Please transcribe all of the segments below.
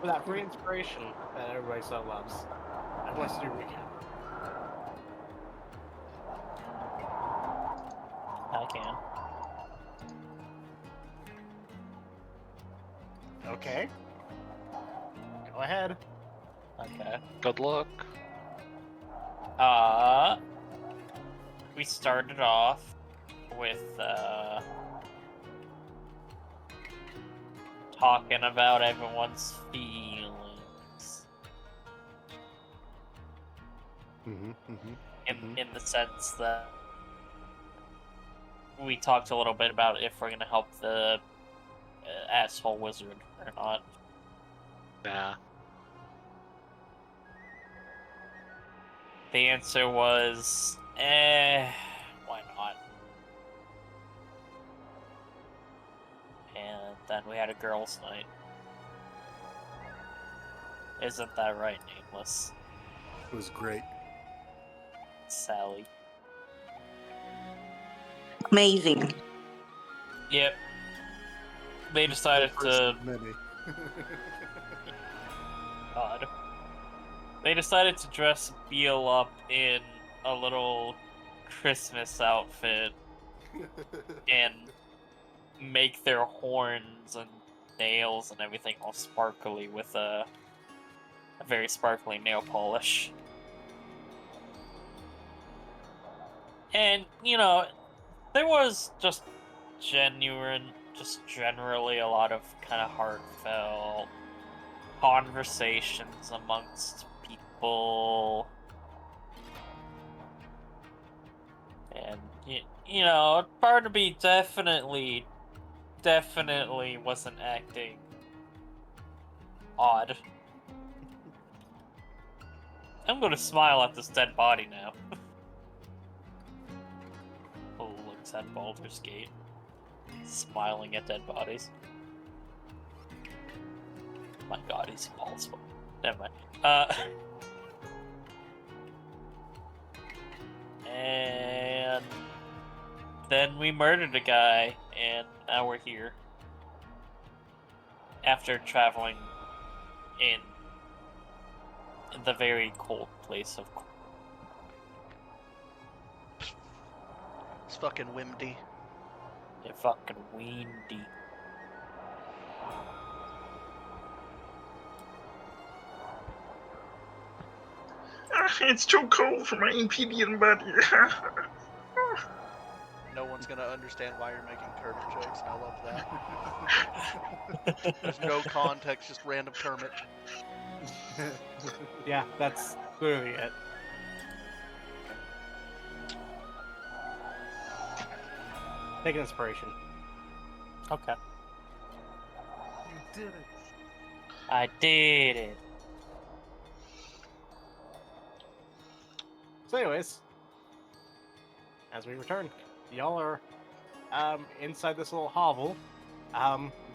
with that free inspiration that everybody so loves. I want us to do a recap. I can. Okay. Go ahead. Okay. Good luck. We started off with talking about everyone's feelings in the sense that we talked a little bit about if we're gonna help the asshole wizard or not. Nah. The answer was, why not? And then we had a girls' night. Isn't that right, Nameless? It was great. Sally. Amazing. Yep. They decided First to... of many. God. They decided to dress Beal up in a little Christmas outfit and make their horns and nails and everything all sparkly with a very sparkly nail polish. And, you know, there was just generally a lot of kind of heartfelt conversations amongst people. And, you know, Barnaby definitely wasn't acting odd. I'm gonna smile at this dead body now. Oh, looks at Baldur's Gate. Smiling at dead bodies. My god, he's impossible. Never mind. And then we murdered a guy, and now we're here. After traveling in the very cold place of... It's fucking windy. You're fucking windy. It's too cold for my Impedian body. No one's gonna understand why you're making Kermit jokes, and I love that. There's no context, just random Kermit. Yeah, that's clearly it. Take inspiration. Okay. You did it. I did it. So anyways, as we return, y'all are inside this little hovel.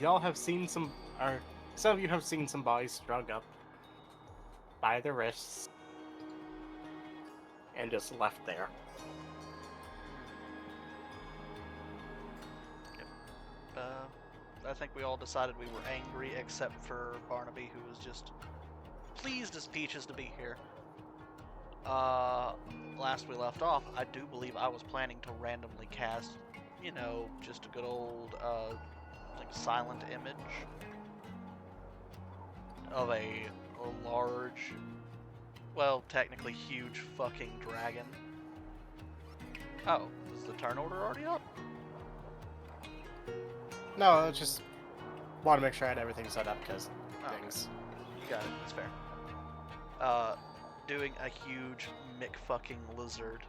Y'all have seen some, or some of you have seen some bodies strung up by the wrists and just left there. I think we all decided we were angry, except for Barnaby, who was just pleased as peaches to be here. Last we left off, I do believe I was planning to randomly cast, you know, just a good old, like, silent image of a large, well, technically huge fucking dragon. Oh, is the turn order already up? No, I just want to make sure I had everything set up because Okay. things. You got it, that's fair. Doing a huge fucking lizard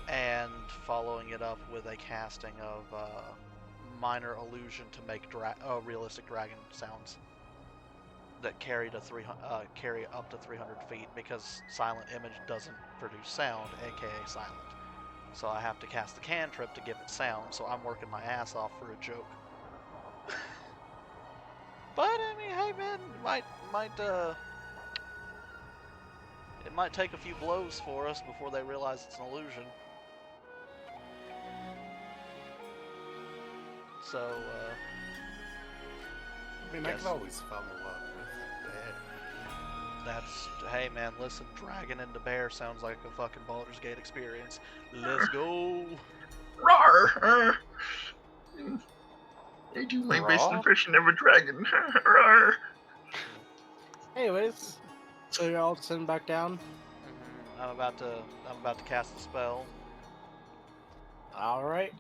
and following it up with a casting of minor illusion to make realistic dragon sounds that carry up to 300 feet, because silent image doesn't produce sound, aka silent. So I have to cast the cantrip to give it sound, so I'm working my ass off for a joke. But I mean, hey man, it might take a few blows for us before they realize it's an illusion. So I mean, I Yes. can always follow up with bear. That's hey man, listen, dragon into bear sounds like a fucking Baldur's Gate experience. Let's go. Rawr! I do my best Raw? impression of a dragon. Rawr! Anyways, so you're all sitting back down. I'm about to cast a spell. All right.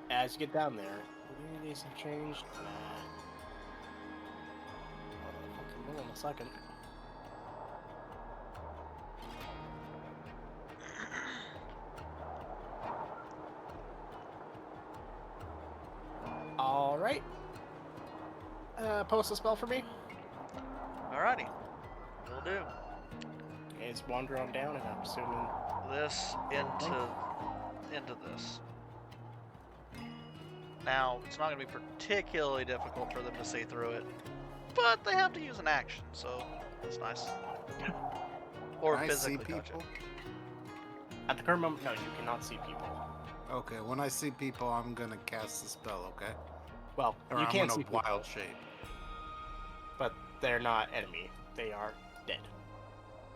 As you get down there, maybe these have changed. Nah. Hold on a second. All right. Post a spell for me. Alrighty, will do. It's wander on down, and I'm assuming. This into this. Now, it's not going to be particularly difficult for them to see through it, but they have to use an action, so that's nice. Or Can I see physically touch people? At the current moment, no, you cannot see people. Okay, when I see people, I'm gonna cast the spell, okay? Well, Or you I'm can't gonna see people, wild shape. but they're not enemy. They are dead,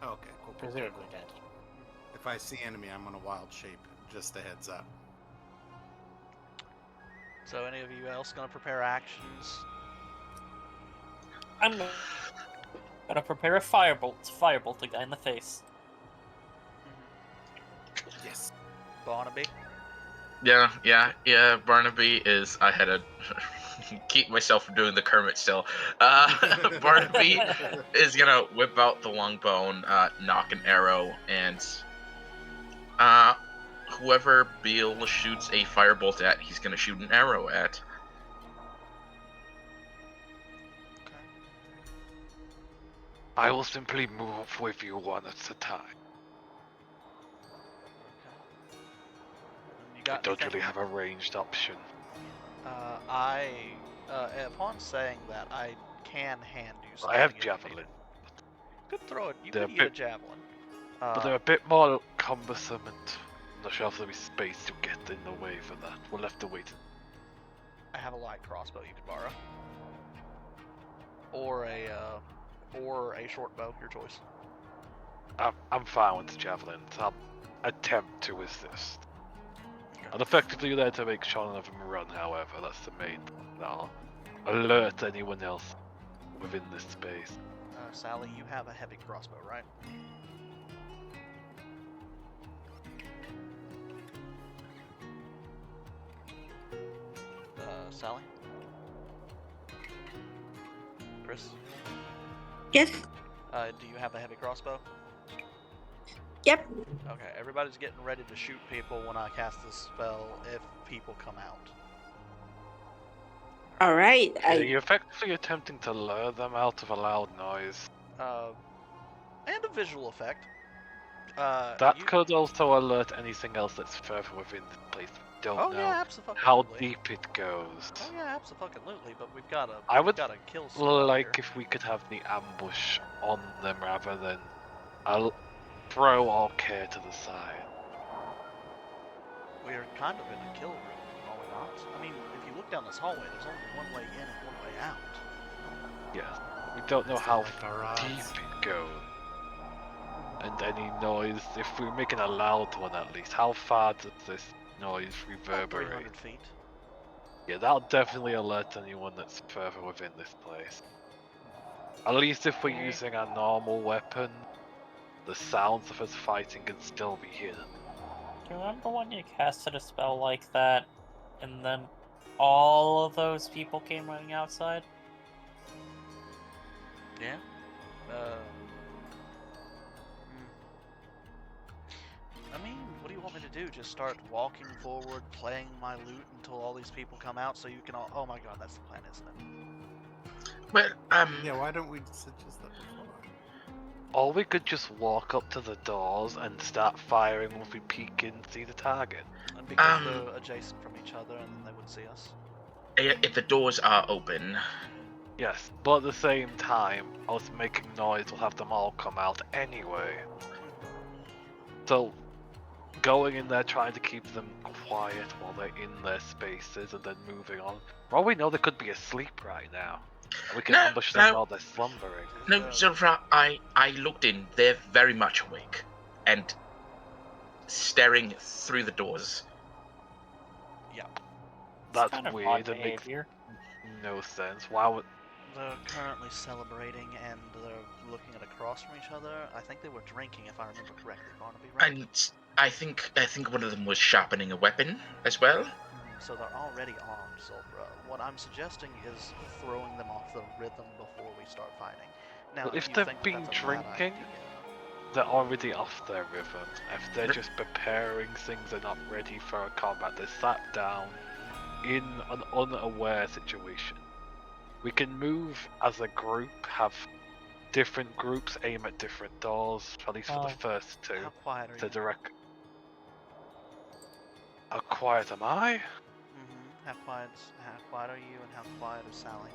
Okay, cool. presumably dead. If I see enemy, I'm gonna wild shape. Just a heads up. it. So, any of you else going to prepare actions? I'm gonna prepare a firebolt the guy in the face. Yes. Barnaby? Yeah. Barnaby is. I had to keep myself from doing the Kermit still. Barnaby is gonna whip out the longbone, knock an arrow, and whoever Beal shoots a firebolt at, he's gonna shoot an arrow at. Okay. I will simply move with you one at a time. You I got don't anything? really have a ranged option. Upon saying that, I can hand you something. I have if you need javelin, it. You could throw it. You They're could a use a bit- javelin. but they're a bit more cumbersome and I'm not sure if there'll be space to get in the way for that. We'll have to wait. I have a light crossbow you could borrow, or a short bow, your choice. I'm fine with the javelin. I'll attempt to assist. I'm effectively there to make sure none of them run, however, that's the main thing. I'll alert anyone else within this space. Sally, you have a heavy crossbow, right? Sally? Chris? Yes. Do you have a heavy crossbow? Yep. Okay, everybody's getting ready to shoot people when I cast this spell if people come out. All right. Are you effectively attempting to lure them out of a loud noise? And a visual effect. That you- could also alert anything else that's further within the place. We don't Oh know yeah, absolutely. how deep it goes. Oh yeah, absolutely. But we've got to. I would gotta kill someone Like here. if we could have the ambush on them rather than I'll throw all care to the side. We're kind of in a kill room, are we not? I mean, if you look down this hallway, there's only one way in and one way out. Yes. We don't know Is it how like our odds? deep it goes. And any noise, if we're making a loud one at least, how far does this noise About reverberate? 300 feet. Yeah, that'll definitely alert anyone that's further within this place. At least if we're using our normal weapon, the sounds of us fighting can still be hidden. Do you remember when you casted a spell like that, and then all of those people came running outside? Yeah. I mean, what do you want me to do? Just start walking forward, playing my lute until all these people come out, so you can all. Oh my God, that's the plan, isn't it? But Yeah, why don't we suggest that before? Or we could just walk up to the doors and start firing once we peek in and see the target. And because they're adjacent from each other, and then they would see us. if the doors are open, Yes, but at the same time, us making noise will have them all come out anyway. So, going in there trying to keep them quiet while they're in their spaces and then moving on. For all we know, they could be asleep right now. And we can No, ambush them no. while they're slumbering. No, Zilfra, I looked in. They're very much awake and staring through the doors. That's kind of weird odd and makes behavior. no sense. Why would... They're currently celebrating and they're looking at across from each other. I think they were drinking, if I remember correctly, Barnaby, right? And I think one of them was sharpening a weapon as well. So they're already armed, Zulfra. What I'm suggesting is throwing them off the rhythm before we start fighting. Now, Well, if you they've think that been that's a bad drinking, idea, they're already off their rhythm. If they're just preparing things, they're not ready for a combat. They sat down in an unaware situation. We can move as a group, have different groups aim at different doors, at least for Oh. the first two. how quiet are To you? direct. How quiet am I? How quiet are you and how quiet is Sally?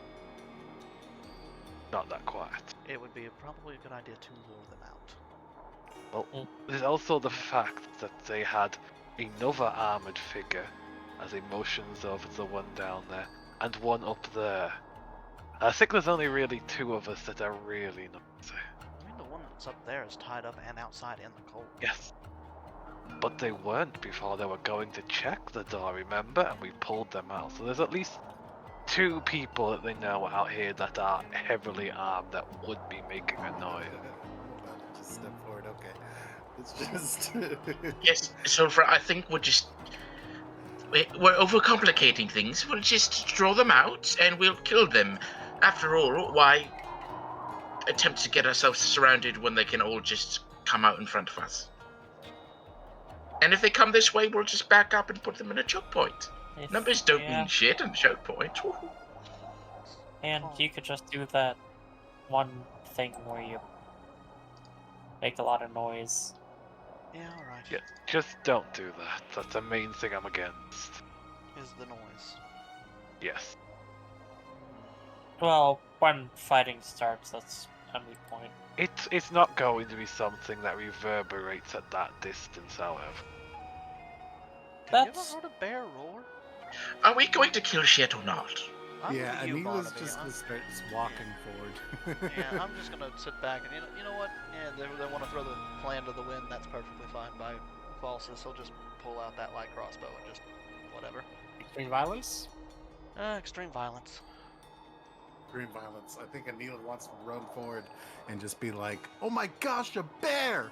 Not that quiet. It would be probably a good idea to lure them out. Well, there's also the fact that they had another armored figure as he motions over the one down there, and one up there. I think there's only really two of us that are really noisy. I mean, the one that's up there is tied up and outside in the cold. Yes. But they weren't before they were going to check the door, remember? And we pulled them out. So there's at least two people that they know out here that are heavily armed that would be making a noise. Just step forward, okay. It's just. Yes, Zilfra, I think we're overcomplicating things. We'll just draw them out and we'll kill them. After all, why attempt to get ourselves surrounded when they can all just come out in front of us? And if they come this way, we'll just back up and put them in a choke point. If- Numbers don't yeah. mean shit in choke point. Woohoo. And you could just do that one thing where you make a lot of noise. Yeah, alright. Yeah, just don't do that. That's the main thing I'm against. Is the noise. Yes. Well, when fighting starts, that's a moot point. It's not going to be something that reverberates at that distance, however. Have you That's- ever heard a bear roar? Are we going to kill shit or not? I'm Yeah, with you, Anila's Barnaby. just I'm- gonna start walking forward. Yeah, I'm just gonna sit back and you know what? Yeah, they want to throw the plan to the wind. That's perfectly fine by Falsus. He'll just pull out that light crossbow and just whatever. Extreme violence? Extreme violence. Green violence. I think Anila wants to run forward and just be like, "Oh my gosh, a bear!"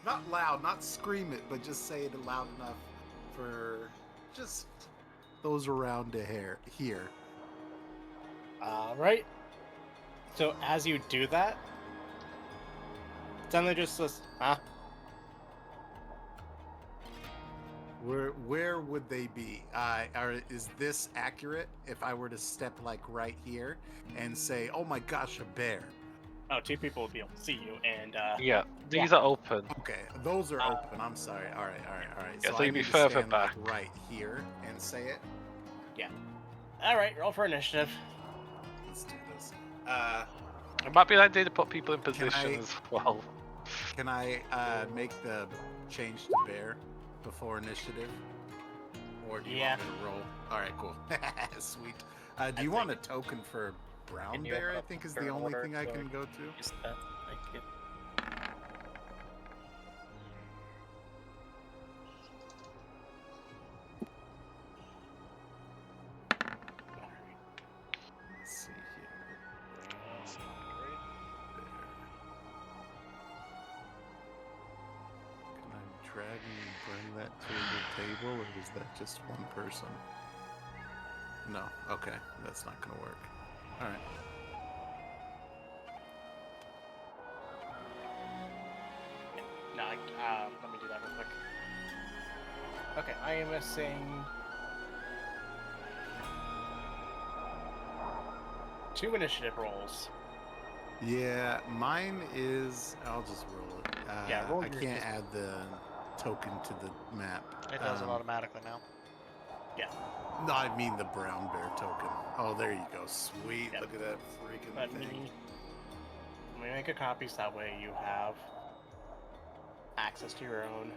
Not loud, not scream it, but just say it loud enough for just those around to hear. Right. So as you do that, suddenly just says, huh? Where would they be? Is this accurate? If I were to step like right here and say, "Oh my gosh, a bear." Oh, two people will be able to see you, and Yeah, these are open. Okay, those are open. I'm sorry. All right. Yeah, so I you'd be need to further stand, like, back. right here and say it. all right, roll for initiative. Let's do this. It might be an idea to put people in Can position I- as well. Can I make the change to bear before initiative? Or do you Yeah. want me to roll? All right, cool. Sweet. Do I you want a think- token for brown Can you bear? open I up think the is the turn only order thing I so can go to. Just that. Thank you. Let's see here. That's not great. Can I drag and bring that to the table, or is that just one person? No. Okay, that's not gonna work. All right. No, let me do that real quick. Okay, I am missing 2 initiative rolls. Yeah, mine is. I'll just roll it. Yeah, roll I yours can't just- add the token to the map. It does it automatically now. No, I mean the brown bear token. Oh, there you go. Sweet. Yep. Look at that freaking Let thing. me make a copy so that way you have access to your own.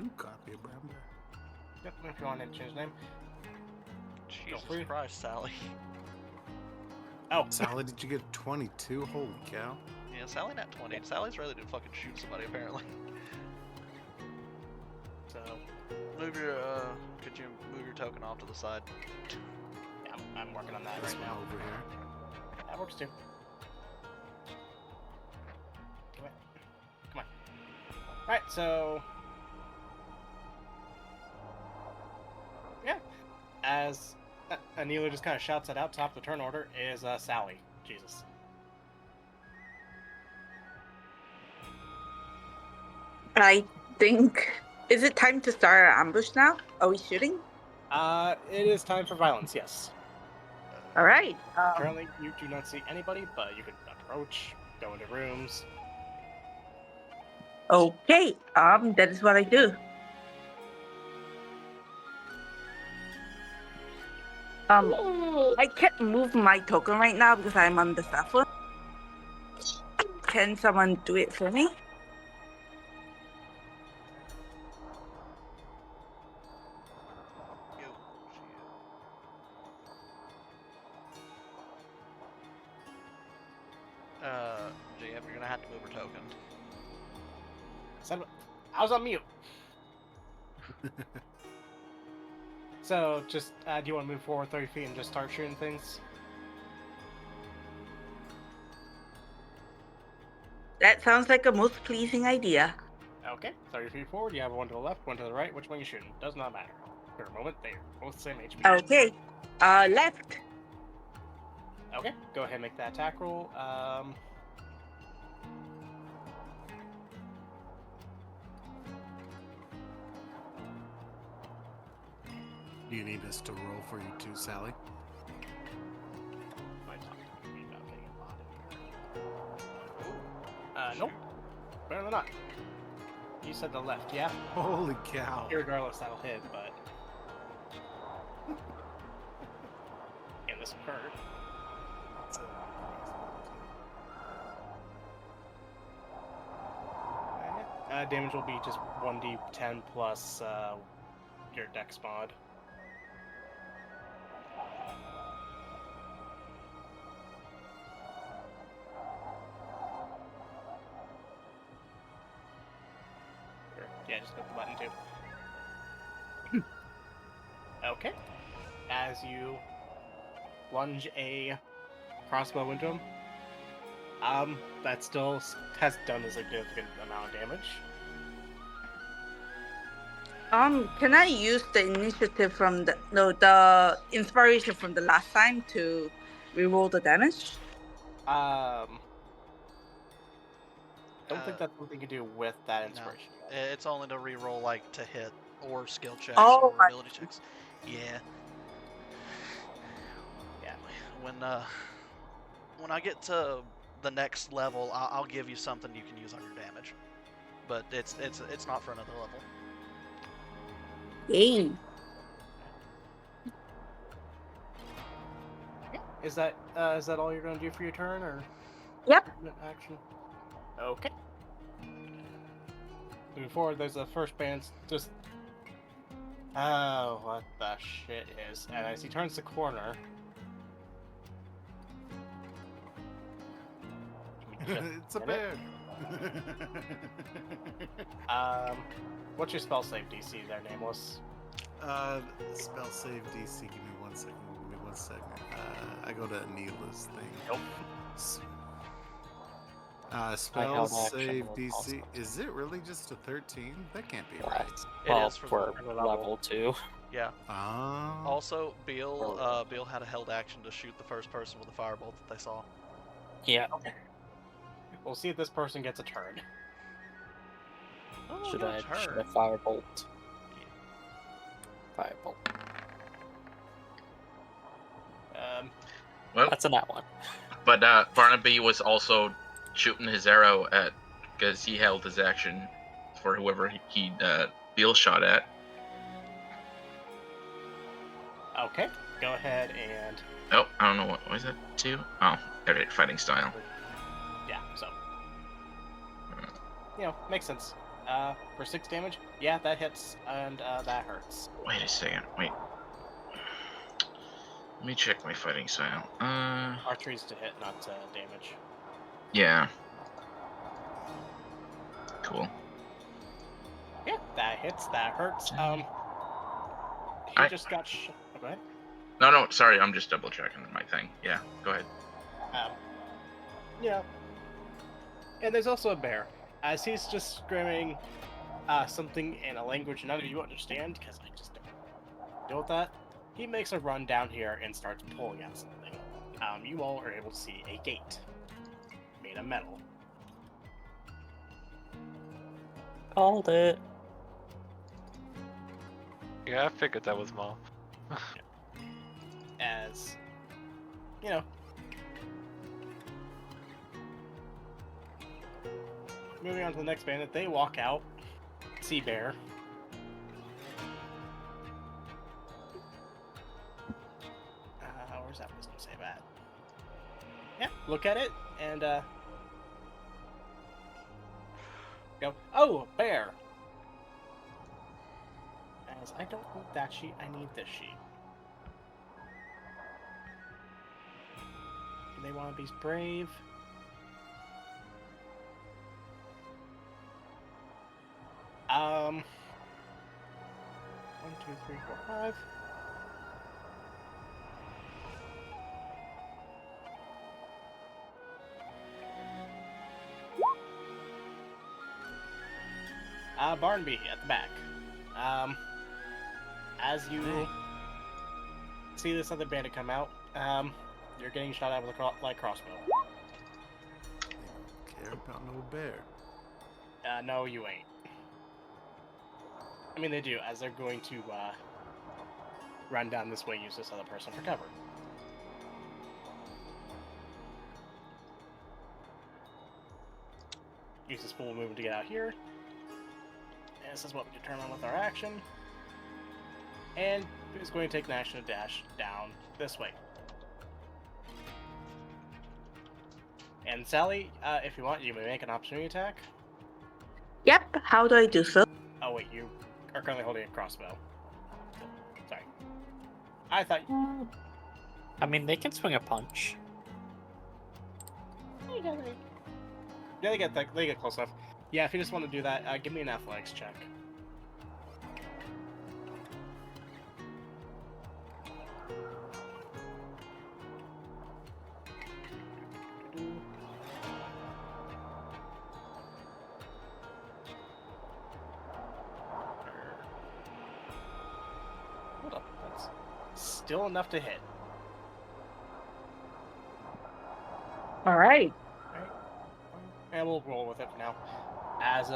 Ooh, copy of Brown Bear. Yep, if you want to change the name. Jesus free. Christ, Sally. Oh, Sally, did you get 22? Holy cow. Yeah, Sally not 20. Sally's ready to fucking shoot somebody, apparently. so Move your, could you move your token off to the side? yeah, I'm working on that This right one now. over here. That works too. Come on. Come on. Alright, so... Yeah. As Anila just kind of shouts it out, top of the turn order is Sally. Jesus. I think. Is it time to start our ambush now? Are we shooting? It is time for violence, yes. All right. Currently, you do not see anybody, but you can approach, go into rooms. Okay. That is what I do. I can't move my token right now because I'm on the staff one. Can someone do it for me? Yo, GF, you're gonna have to move her token. I was on mute. So, just, do you want to move forward 30 feet and just start shooting things? That sounds like a most pleasing idea. Okay, 30 feet forward, you have one to the left, one to the right. Which one you shooting? Does not matter. For a moment, they're both the same HP. Okay. Left. Okay, go ahead and make that attack roll. Do you need us to roll for you too, Sally? Might talk to me about getting a lot in here. Nope. Better than not. You said the left, yeah? Holy cow. Irregardless, that'll hit, but... And this occurred. Damage will be just 1d10 plus your dex mod. Sure. Yeah, just click the button too. Okay. As you lunge a crossbow into him, that still has done a significant amount of damage. Can I use the initiative from the inspiration from the last time to reroll the damage? Don't think that's something you can do with that No. inspiration. It's only to reroll, like, to hit, or skill checks, Oh, or ability checks. Yeah. Yeah. When I get to the next level, I'll give you something you can use on your damage. But it's not for another level. Yay. Is that all you're gonna do for your turn, or? Yep. Action. Okay. Moving forward, there's the first band's just. Oh, what the shit is? And as he turns the corner. It's a bear. What's your spell save DC there, Nameless? Spell save DC. Give me 1 second. I go to Anila's thing. Nope. Spell held action save was DC. awesome. Is it really just a 13? That can't be right. Well, is for for the level 2. Yeah. Ah. Also, Bill had a held action to shoot the first person with a firebolt that they saw. Yeah. We'll see if this person gets a turn. Oh, Should your I turn. firebolt? Firebolt. Well, That's a nat one. but Barnaby was also shooting his arrow at, because he held his action for whoever he Beal shot at. Okay, go ahead and Oh, I don't know what was that. 2? Oh, alright, fighting style. yeah. So, makes sense. For 6 damage. Yeah, that hits, and that hurts. Wait a second. Wait. Let me check my fighting style. Archery's to hit, not to damage. Yeah. Cool. Yeah, that hits, that hurts. He I- just got oh, go ahead. No, sorry, I'm just double checking my thing. Yeah, go ahead. Yeah. And there's also a bear. As he's just screaming something in a language none of you understand, because I just don't deal with that, he makes a run down here and starts pulling at something. You all are able to see a gate made of metal. Called it. Yeah, I figured that was Mom. As, you know, moving on to the next bandit, they walk out, see bear. Where's that wisdom save at? Yeah, look at it and go, oh, bear. As I don't need that sheet, I need this sheet. Do they want to be brave? One, two, three, four, five. Barnaby at the back. As you see this other bandit come out, you're getting shot at with a light crossbow. They don't care about no bear. No, you ain't. I mean, they do, as they're going to run down this way and use this other person for cover. Use this full movement to get out here. And this is what we determine with our action. And it's going to take an action to dash down this way. And Sally, if you want, you may make an opportunity attack. Yep, how do I do so? Oh wait, you are currently holding a crossbow. Sorry. I thought you... I mean, they can swing a punch. Yeah, they get close enough. Yeah, if you just want to do that, give me an athletics check. Hold up, that's still enough to hit. All right. And we'll roll with it for now. As,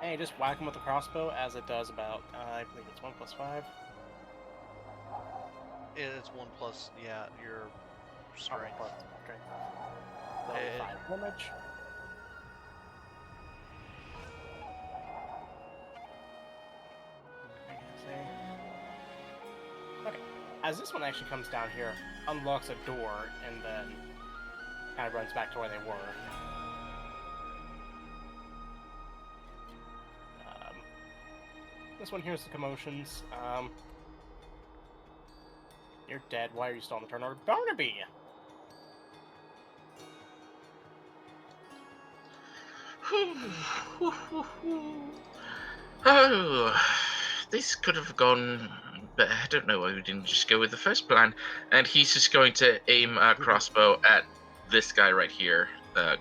hey, just whack him with the crossbow, as it does about, I believe it's 1 + 5. It's 1 plus, yeah, your strength. Oh, okay. Level Eh. 5 damage. Okay. As this one actually comes down here, unlocks a door, and then kind of runs back to where they were. This one hears the commotions. You're dead. Why are you still on the turn order? Barnaby! Oh, this could have gone, but I don't know why we didn't just go with the first plan. And he's just going to aim a crossbow at this guy right here,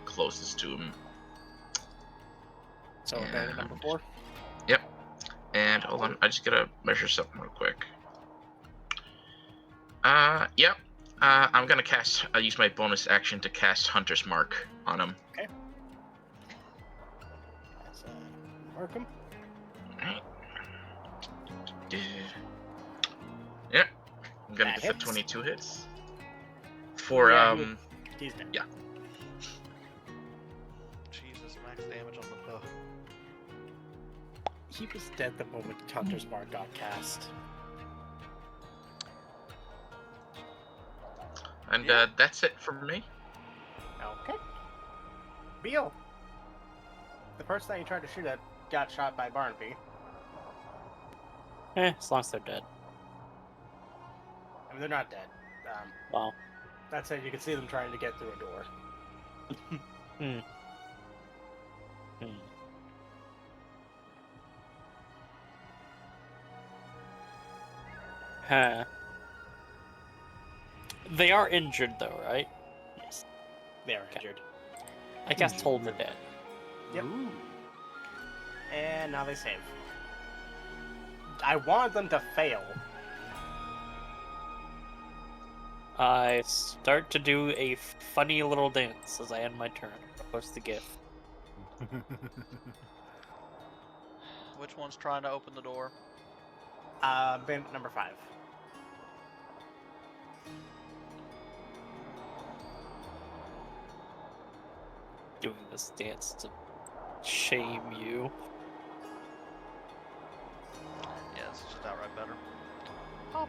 closest to him. So, bandit number 4. And hold on, I just gotta measure something real quick. Yep. I'm gonna cast. I'll use my bonus action to cast Hunter's Mark on him. That's, Markham. Alright. Yep. I'm gonna That get the hits. 22 hits. For Yeah, he's dead. yeah. Jesus, max damage on the bow. He was dead the moment Hunter's Mark got cast. And that's it for me. Okay. Beal. the person that you tried to shoot at got shot by Barnaby. As long as they're dead. I mean, they're not dead. Well, That said, you can see them trying to get through a door. Huh. They are injured though, right? Yes. They are Okay. injured. I guess told they're dead. Yep. Ooh. And now they save. I wanted them to fail. I start to do a funny little dance as I end my turn. Post the GIF. Which one's trying to open the door? Bandit number 5. Doing this dance to shame you. Yeah, it's just outright better. Pop.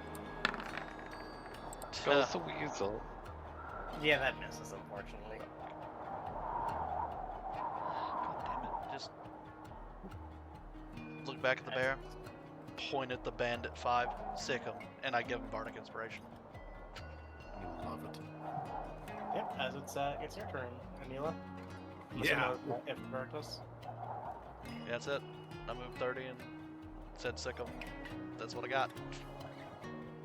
Goes the weasel. Yeah, that misses, unfortunately. God damn it. Just look back at the bear, point at the bandit 5, sick him, and I give him Bardic Inspiration. Love it. Yep, as it's your turn, Anila. Yeah. If Vertus. Yeah, that's it. I moved 30 and said sick him. That's what I got.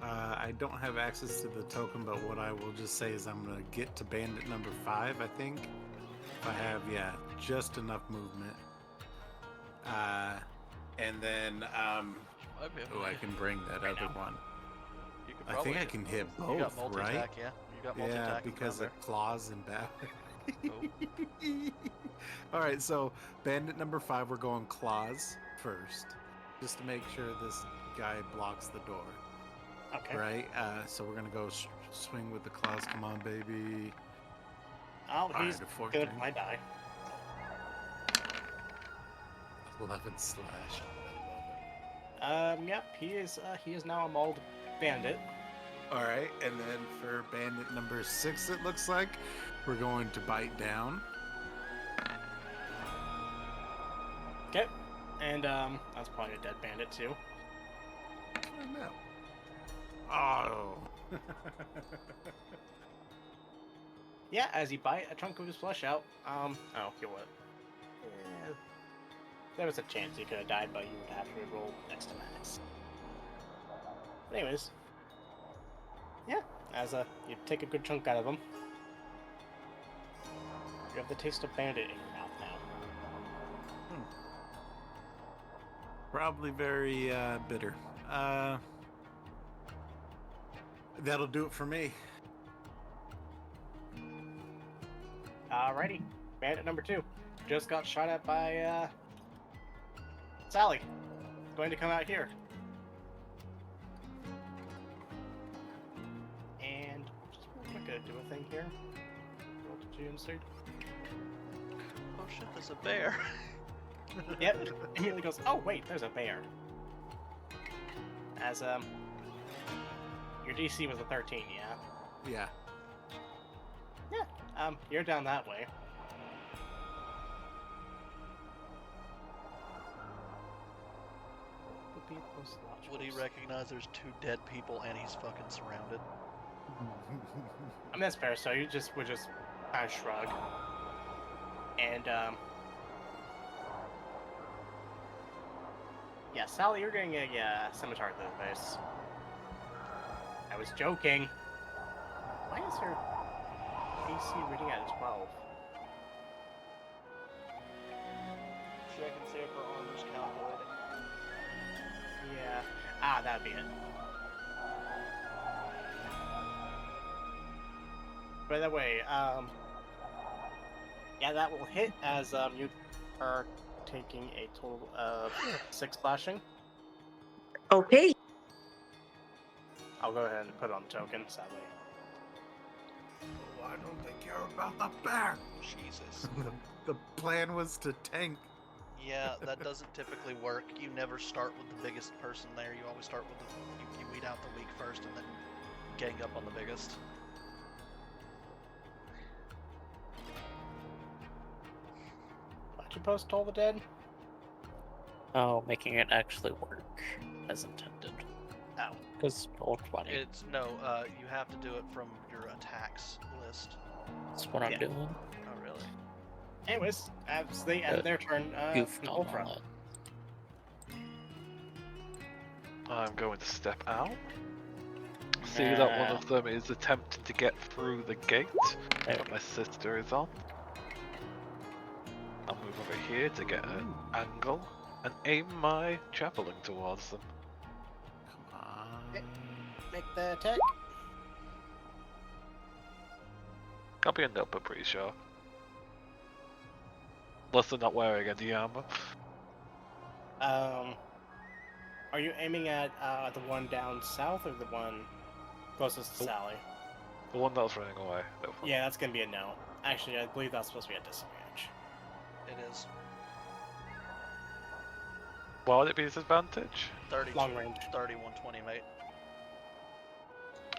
I don't have access to the token, but what I will just say is I'm gonna get to bandit number 5, I think. If I have, yeah, just enough movement. And then, Might be able oh, to- I can bring that Right other now. one. You could I probably think I can hit You got both, multi-attack, right? yeah. You got multi-attack. Yeah, from because down of claws and bat. Oh. All right, so bandit number 5, we're going claws first, just to make sure this guy blocks the door. Okay. Right? So we're gonna go swing with the claws. Come on, baby. Oh, All he's right, a good 14. at my die. 11 slash. Yep, he is now a mauled bandit. All right, and then for bandit number 6, it looks like we're going to bite down. Okay. And, that's probably a dead bandit, too. No. Oh. Yeah, as you bite a chunk of his flesh out, oh, okay, what? Yeah, there was a chance he could have died, but you would have to roll next to max. But anyways, yeah, as you take a good chunk out of him, you have the taste of bandit in your mouth now. Probably very bitter. That'll do it for me. Alrighty, bandit number 2 just got shot at by Sally. Going to come out here. And just real quick, do a thing here. Roll to GMC. Oh shit, there's a bear. Yep. Immediately goes, oh wait, there's a bear. As your DC was a 13, yeah. Yeah. You're down that way. Would he recognize there's 2 dead people and he's fucking surrounded? I mean, that's fair. So you would just kind of shrug, and yeah, Sally, you're getting a scimitar to the face. I was joking. Why is her AC reading at 12? See, I can see if her armor's calculating. Yeah. That'd be it. By the way, yeah, that will hit as you are taking a total of 6 slashing. Okay. I'll go ahead and put it on the token, so that way. Why don't they care about the bear? Jesus. The plan was to tank. Yeah, that doesn't typically work. You never start with the biggest person there. You always start with you weed out the weak first and then gang up on the biggest. supposed to toll the dead? Oh, making it actually work as intended. Oh. Because roll 20. It's no. You have to do it from your attacks list. That's what I'm Yeah. doing. Oh really? Anyways, as they end their turn, Goofed roll on front. all I'm going to step out. See that one of them is attempting to get through the gate There that my sister is on. I'll move over here to get an angle and aim my javelin towards them. Come on. Make the attack. I'll be a nope, I'm pretty sure. Unless they're not wearing any armor. Are you aiming at the one down south or the one closest to Oh. Sally? The one that was running away. That one. Yeah, that's gonna be a no. Actually, I believe that's supposed to be a disadvantage. It is Why would it be a disadvantage? 30, Long range. 3120, mate.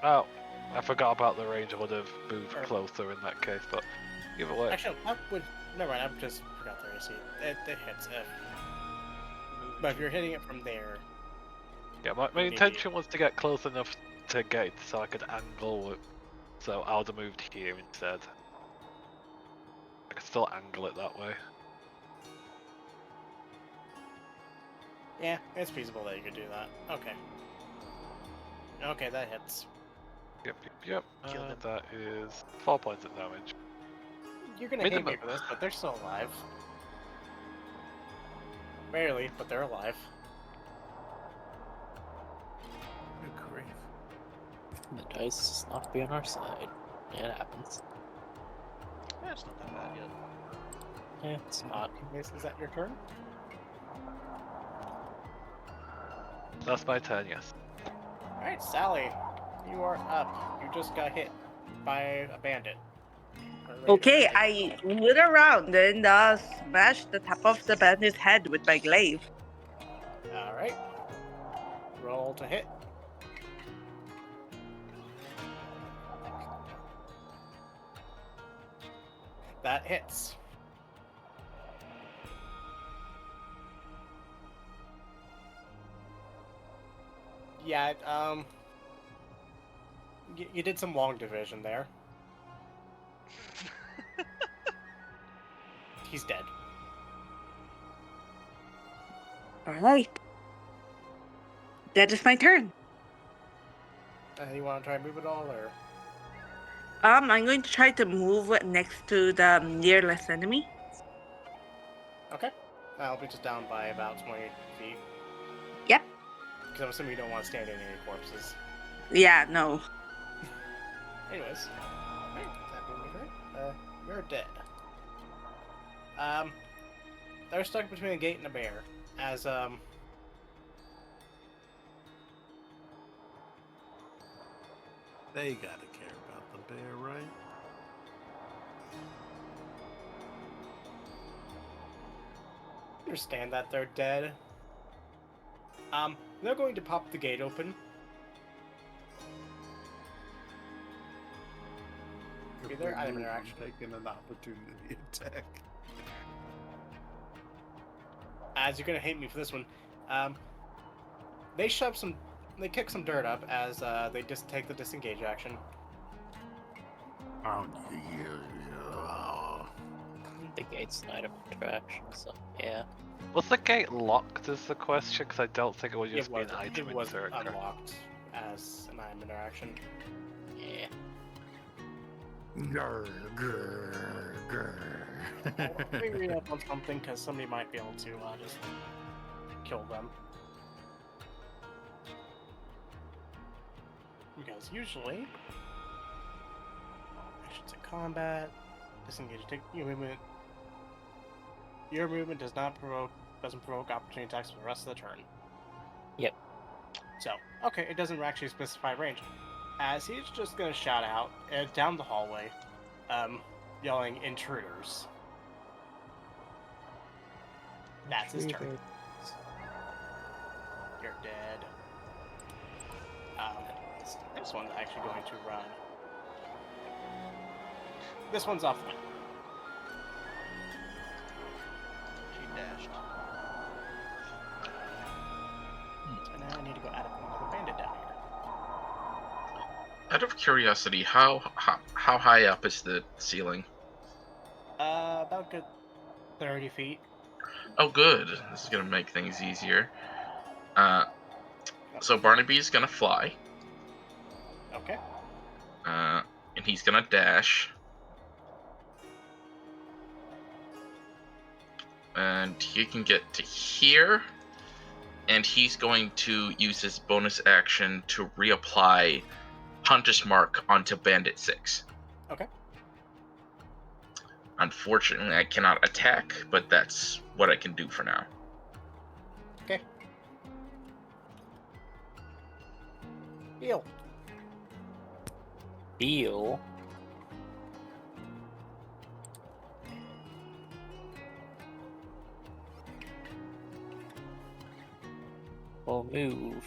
Oh, I forgot about the range. I would have moved Sure. closer in that case, but either way. Actually, that would. Never mind. I just forgot the AC. It hits if. But if you're hitting it from there, Yeah, my Maybe. intention was to get close enough to gate so I could angle it. So I would have moved here instead. I could still angle it that way. yeah, it's feasible that you could do that. Okay. Okay, that hits. Yep. Killed him. That is 4 points of damage. You're gonna hate me Minimum. for this, but they're still alive. Barely, but they're alive. Good grief. The dice does not be on our side. It happens. Yeah, it's not that bad yet. Yeah, it's not. Is that your turn? That's my turn, yes. Alright, Sally. You are up. You just got hit by a bandit. Okay, I wheel around and smash the top of the bandit's head with my glaive. Alright. Roll to hit. That hits. Yeah, you did some long division there. He's dead. Alright. That is my turn. You want to try and move it all, or? I'm going to try to move next to the nearest enemy. Okay. I'll be just down by about 20 feet. Yep. Because I'm assuming you don't want to stand in any corpses. Yeah, no. Anyways. Alright, that being your turn. You're dead. They're stuck between a gate and a bear. As, They gotta care about the bear, right? understand that they're dead. They're going to pop the gate open. Okay, their item interaction. Taking an opportunity attack. As you're gonna hate me for this one, they kick some dirt up as they just take the disengage action. Oh, The gate's an item of interaction, so yeah. Was the gate locked is the question? Because I don't think it would just It be an was, item it was inserter. unlocked as an item interaction. Yeah. Grr, grr, grr. Let me read up on something because somebody might be able to just kill them. Because usually, actions in combat, disengage, take your movement. Your movement doesn't provoke opportunity attacks for the rest of the turn. Yep. So, okay, it doesn't actually specify range. As he's just gonna shout out down the hallway, yelling intruders. That's his turn. You're dead. This one's actually going to run. This one's off the map. dashed. So now I need to go add another bandit down here. Out of curiosity, how high up is the ceiling? About good 30 feet. Oh, good. This is gonna make things easier. So Barnaby's gonna fly, Okay. and he's gonna dash, and he can get to here, and he's going to use his bonus action to reapply Hunter's Mark onto Bandit 6. Okay. Unfortunately, I cannot attack, but that's what I can do for now. Okay. Heal. Deal. We'll move.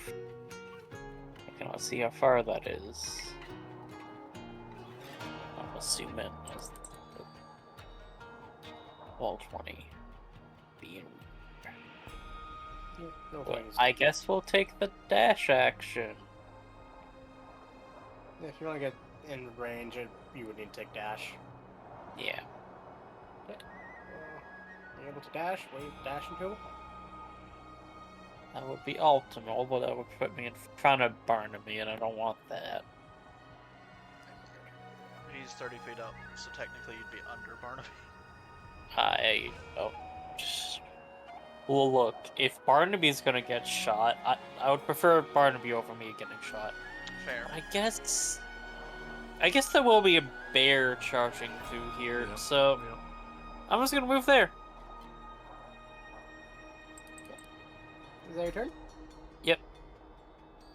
I cannot see how far that is. I'm assuming as the wall 20 being. No Well, worries. I guess we'll take the dash action. If you want to get in range, you would need to take dash. Yeah. You able to dash? Wave, dash into? That would be optimal, but that would put me in front of Barnaby, and I don't want that. He's 30 feet up, so technically you'd be under Barnaby. Well, look, if Barnaby's gonna get shot, I would prefer Barnaby over me getting shot. Fair. I guess there will be a bear charging through here, Yep, so yep. I'm just gonna move there. Is that your turn? Yep.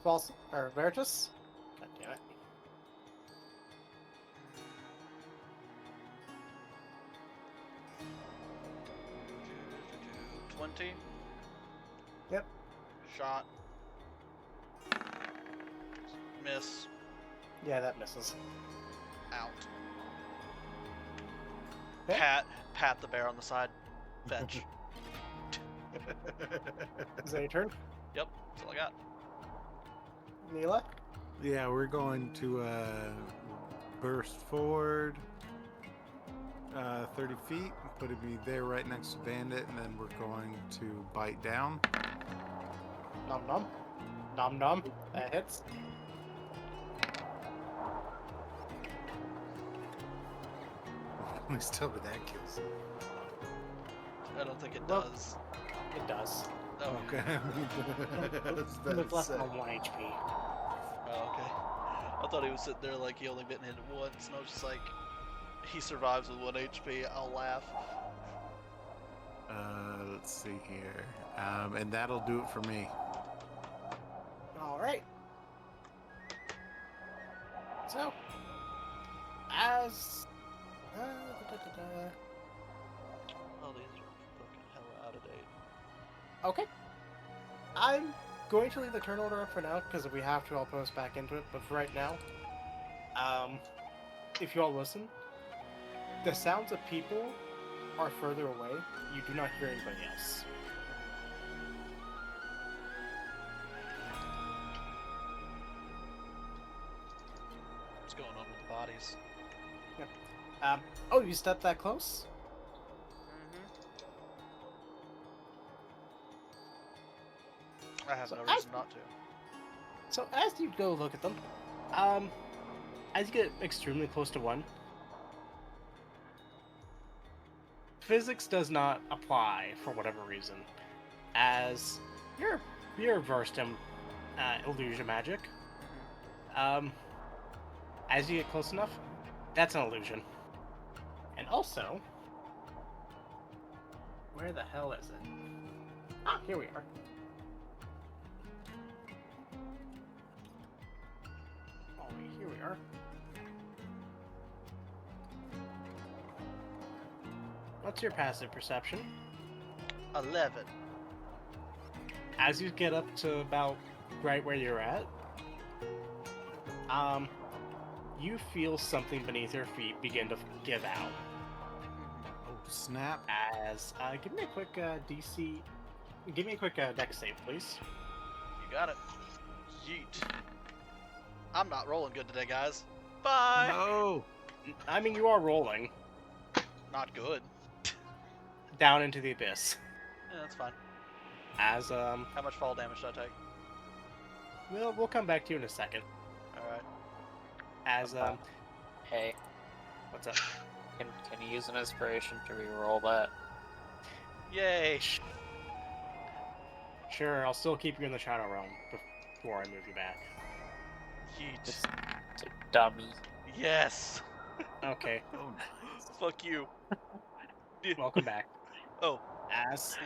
False or Veritas? God damn it. Do 20. Yep. Shot. Miss. Yeah, that misses. Out. Okay. Pat the bear on the side. Fetch. Is that your turn? Yep, that's all I got. Neela? Yeah, we're going to burst forward 30 feet, putting me there right next to Bandit, and then we're going to bite down. Nom nom. Nom nom. That hits. We still have that kills. I don't think it Well- does. It does. Oh, Okay. That's Live less than sad. 1 HP. Oh, okay. I thought he was sitting there like he only been hit once, and I was just like, he survives with 1 HP, I'll laugh. Let's see here. And that'll do it for me. Alright. So, as. Oh, these are fucking hella out of date. Okay. I'm going to leave the turn order up for now, because if we have to, I'll post back into it. But for right now, if you all listen, the sounds of people are further away. You do not hear anybody else. What's going on with the bodies? Oh, you stepped that close? I have So no I- reason not to. So as you go look at them, as you get extremely close to one, physics does not apply for whatever reason, as you're versed in illusion magic. As you get close enough, that's an illusion. And also, where the hell is it? Ah, here we are. Oh, here we are. What's your passive perception? 11. As you get up to about right where you're at, you feel something beneath your feet begin to give out. Oh snap. As give me a quick DC. Give me a quick dex save, please. You got it. Yeet. I'm not rolling good today, guys. Bye. No. I mean, you are rolling Not good. down into the abyss. Yeah, that's fine. As How much fall damage did I take? we'll come back to you in a second. All right. As Hey, what's up? can you use an inspiration to re-roll that? Yay. Sure, I'll still keep you in the shadow realm before I move you back. Yeet. It's a dummy. Yes. Okay, Oh, nice. Fuck you. welcome back. Oh. As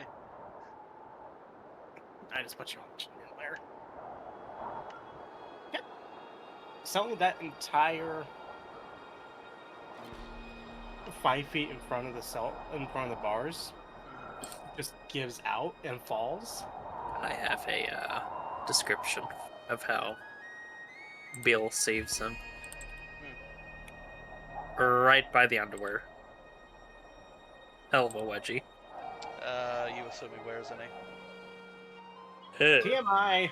I just put you on there. Yep. Suddenly, that entire 5 feet in front of the in front of the bars, just gives out and falls. I have a description of how Bill saves him. Right by the underwear. Hell of a wedgie. You assume he wears any? TMI.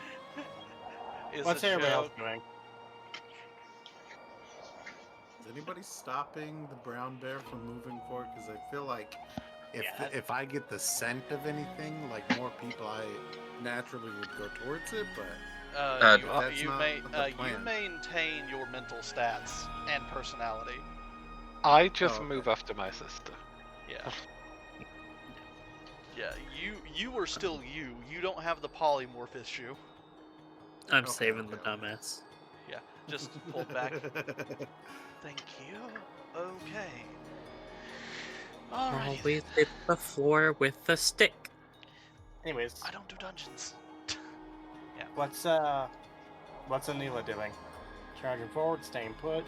Is What's a everybody else joke. doing? Is anybody stopping the brown bear from moving forward? Because I feel like Yeah. if I get the scent of anything, like more people, I naturally would go towards it. But that's You not the you plan. maintain your mental stats and personality. I just Oh, move after my sister. Yeah. Yeah, you are still you. You don't have the polymorph issue. I'm Okay, saving the okay, okay. dumbass. Yeah, just pulled back. Thank you. Okay. Alright. Always hit the floor with the stick. Anyways, I don't do dungeons. what's Anila doing? Charging forward, staying put.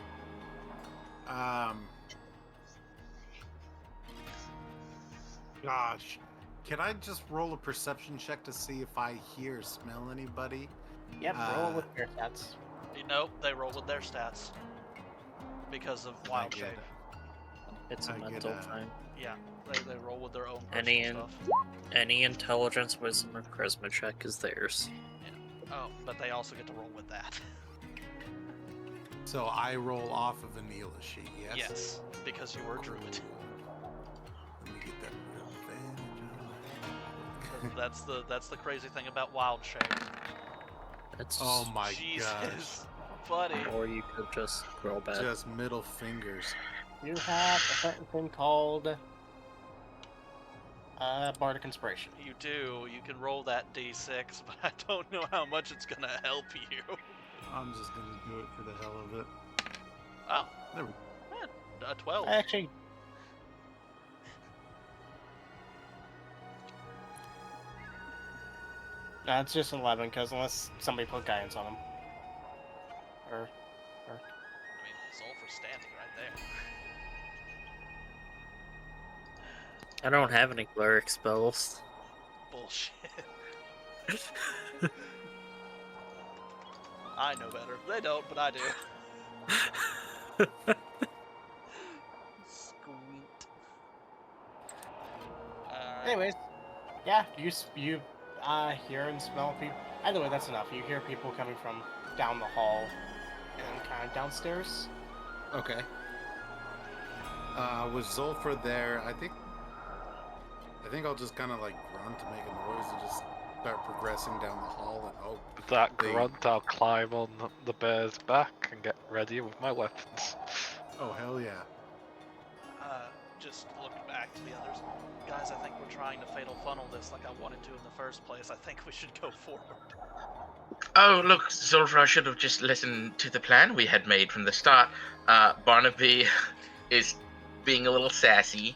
Gosh, can I just roll a perception check to see if I hear or smell anybody? Yep, roll with your stats. Nope, they roll with their stats. Because of wild I shape. get It's a I get mental a- thing. Yeah, they roll with their own Any personal in- stuff. Any intelligence, wisdom, or charisma check is theirs. Oh, but they also get to roll with that. So I roll off of Anila sheet, yes? Yes, because you were a druid. Let me get that real advantage. That's the crazy thing about wild shapes. That's Oh my Jesus, gosh. buddy. Or you could just roll bad. Just middle fingers. You have a certain thing called Bardic Inspiration. You do. You can roll that d6, but I don't know how much it's gonna help you. I'm just gonna do it for the hell of it. Oh, There we a 12. Actually, no, it's just 11 because unless somebody put guidance on them, or I mean, Zolfer's standing right there. I don't have any cleric spells. Bullshit. I know better. They don't, but I do. Sweet. Alright. anyways, yeah, you hear and smell people. Either way, that's enough. You hear people coming from down the hall and kind of downstairs. Okay. With Zolfer there, I think I'll just kind of like grunt to make a noise and just start progressing down the hall and hope. With that They- grunt, I'll climb on the bear's back and get ready with my weapons. Oh hell yeah! Just looking back to the others. Guys, I think we're trying to fatal funnel this like I wanted to in the first place. I think we should go forward. Oh, look, Zolfra should have just listened to the plan we had made from the start. Barnaby is being a little sassy.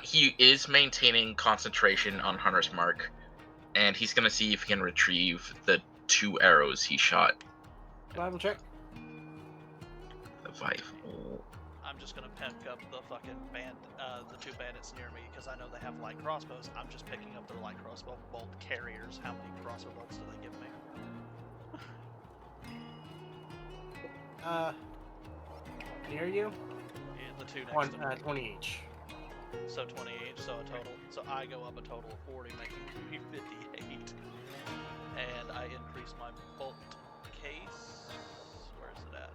He is maintaining concentration on Hunter's Mark, and he's gonna see if he can retrieve the 2 arrows he shot. Survival check. The 5. I'm just gonna pick up the fucking the 2 bandits near me because I know they have light crossbows. I'm just picking up their light crossbow bolt carriers. How many crossbow bolts do they give me? Near you, Yeah, the 2 next one, to me. 20 each. So 20 each, so a total. So I go up a total of 40, making me 58. And I increase my bolt case. Where is it at?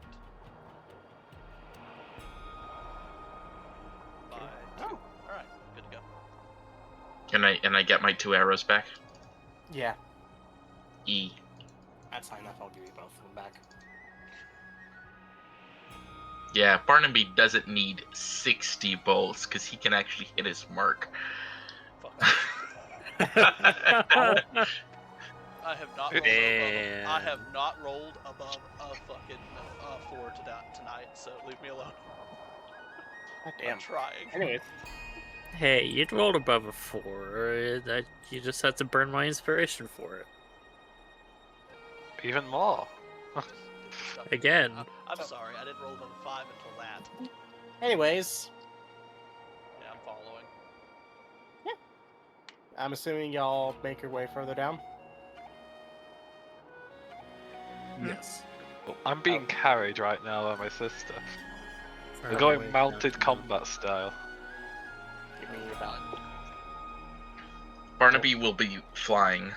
By 2. Alright, good to go. And I get my 2 arrows back? Yeah, E. that's high enough. I'll give you both of them back. Yeah, Barnaby doesn't need 60 bolts because he can actually hit his mark. Fuck. I have not rolled above. Man. I have not rolled above a fucking 4 tonight, so leave me alone. God I'm damn. trying. Anyways, Hey, you rolled above a 4. That you just had to burn my inspiration for it. Even more. Again. I'm sorry, I didn't roll above a 5 until that. anyways, Yeah, I'm following. I'm assuming y'all make your way further down. Yes. I'm being carried right now by my sister. We're Far going away mounted down. combat style. Give me about. Barnaby will be flying.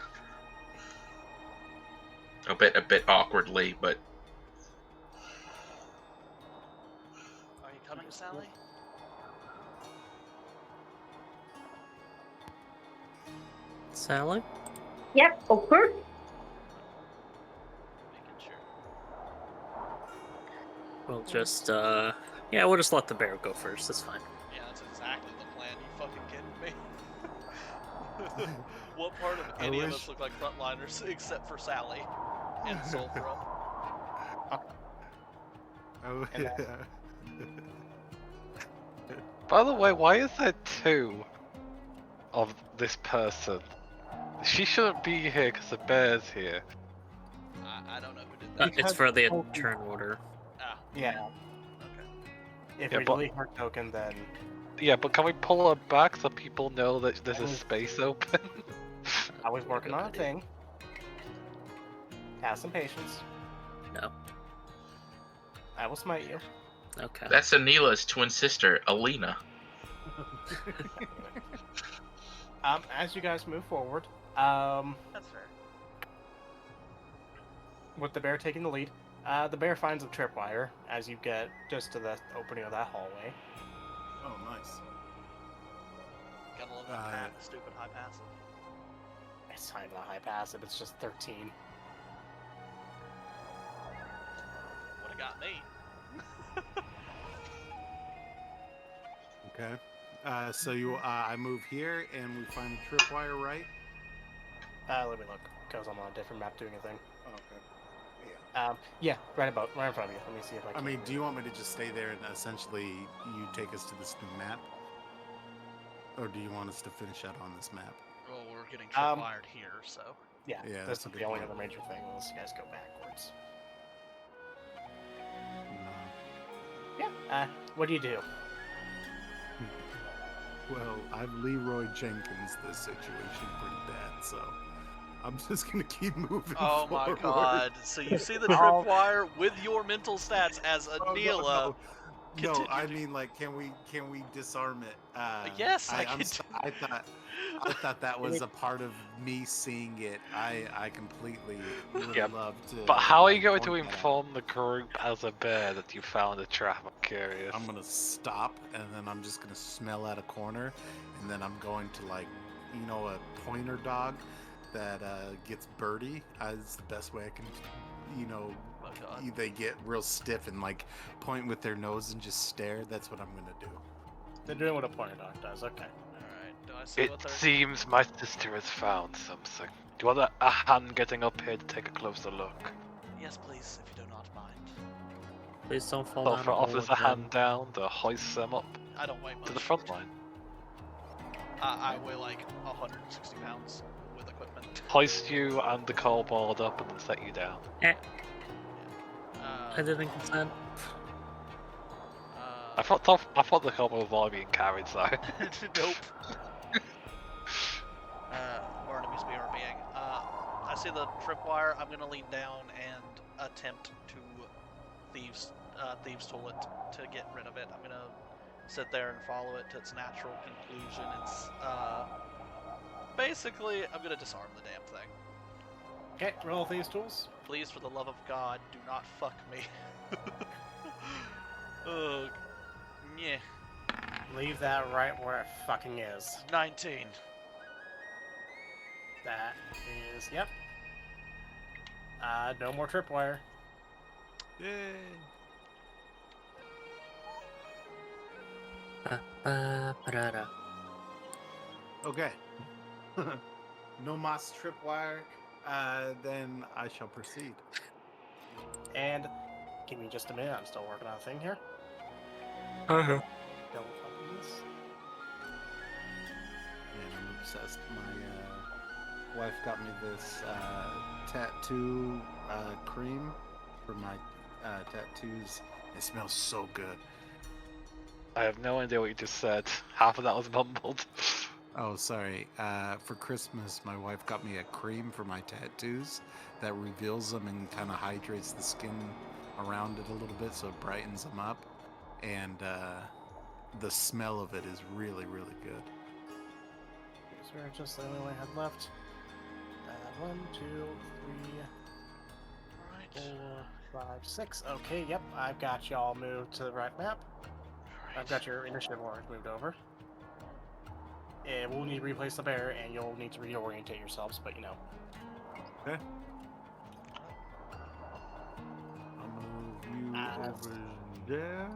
A bit awkwardly, but Are you coming, Sally? Sally? Yep, of course. Making sure. We'll just, yeah, we'll just let the bear go first. That's fine. Yeah, that's exactly the plan. You fucking kidding me? What part of I any of wish- us look like frontliners except for Sally and Sulfra? Oh, And yeah. By the way, why is there 2 of this person? She shouldn't be here because the bear's here. I don't know who did that. It's Because for the oh, turn order. Ah, Yeah, okay. if Yeah, we but- delete her token, then Yeah, but can we pull her back so people know that there's a space open? I was working Good on a idea. thing. Have some patience. No. I will smite you. Okay. that's Anila's twin sister, Alina. As you guys move forward, That's fair. with the bear taking the lead, the bear finds a tripwire as you get just to the opening of that hallway. Oh, nice. Gotta love that stupid high passive. It's not even a high passive, it's just 13. Would've got me. Okay. So I move here and we find the tripwire, right? Let me look, because I'm on a different map doing a thing. Okay. Yeah, right in front of you. Let me see if I I can. mean, do you want me to just stay there and essentially you take us to this new map? Or do you want us to finish out on this map? Well, we're getting Um, tripwired here, so. Yeah, Yeah, this that's is a the good only point. other major thing unless you guys go backwards. No. Yeah, what do you do? Well, I've Leroy Jenkins this situation pretty bad, so I'm just gonna keep moving Oh my forward. god. So you see the Oh. tripwire with your mental stats as Oh, Anila. no, Continue I to- mean, like, can we disarm it? Yes, I I'm can so- I thought that was a part of me seeing it. I completely would Yeah, love to. But how are you going to point that out. inform the group as a bear that you found a trap? I'm curious. I'm gonna stop and then I'm just gonna smell at a corner, and then I'm going to, like, a pointer dog that gets birdie. Is the best way I can, Oh my god. they get real stiff and like point with their nose and just stare. That's what I'm gonna do. They're doing what a pointer dog does. Okay. Alright, do I see It what they're. seems my sister has found something. Do you want a hand getting up here to take a closer look? Yes, please, if you do not mind. Please don't fall down. Sulfur a hole offers a again. hand down to hoist them up I don't weigh much. to the front line. I weigh like 160 pounds with equipment. Hoist you and the kobold up and then set you down. I didn't consent. I thought the kobold was already being carried, so. Nope. Barnaby's BRBing. I see the tripwire. I'm gonna lean down and attempt to thieves tool it to get rid of it. I'm gonna sit there and follow it to its natural conclusion. It's basically, I'm gonna disarm the damn thing. Okay, roll these tools. Please, for the love of God, do not fuck me. Ugh. Yeah. Leave that right where it fucking is. 19. That is, yep. No more tripwire. Yay! Ba-ba-ba-da-da. Okay. No mas tripwire. Then I shall proceed. And give me just a minute. I'm still working on a thing here. Uh-huh. Double buttons. And I'm obsessed. My wife got me this tattoo cream for my tattoos. It smells so good. I have no idea what you just said. Half of that was mumbled. Oh, sorry. For Christmas, my wife got me a cream for my tattoos that reveals them and kind of hydrates the skin around it a little bit so it brightens them up. And the smell of it is really, really good. These are just the only one I had left. 1, 2, 3, 4, 5, 6. Okay, yep, I've got y'all moved to the right map. I've got your initiative orders moved over. And we'll need to replace the bear, and you'll need to reorientate yourselves, but you know. Okay. I'll move you over there.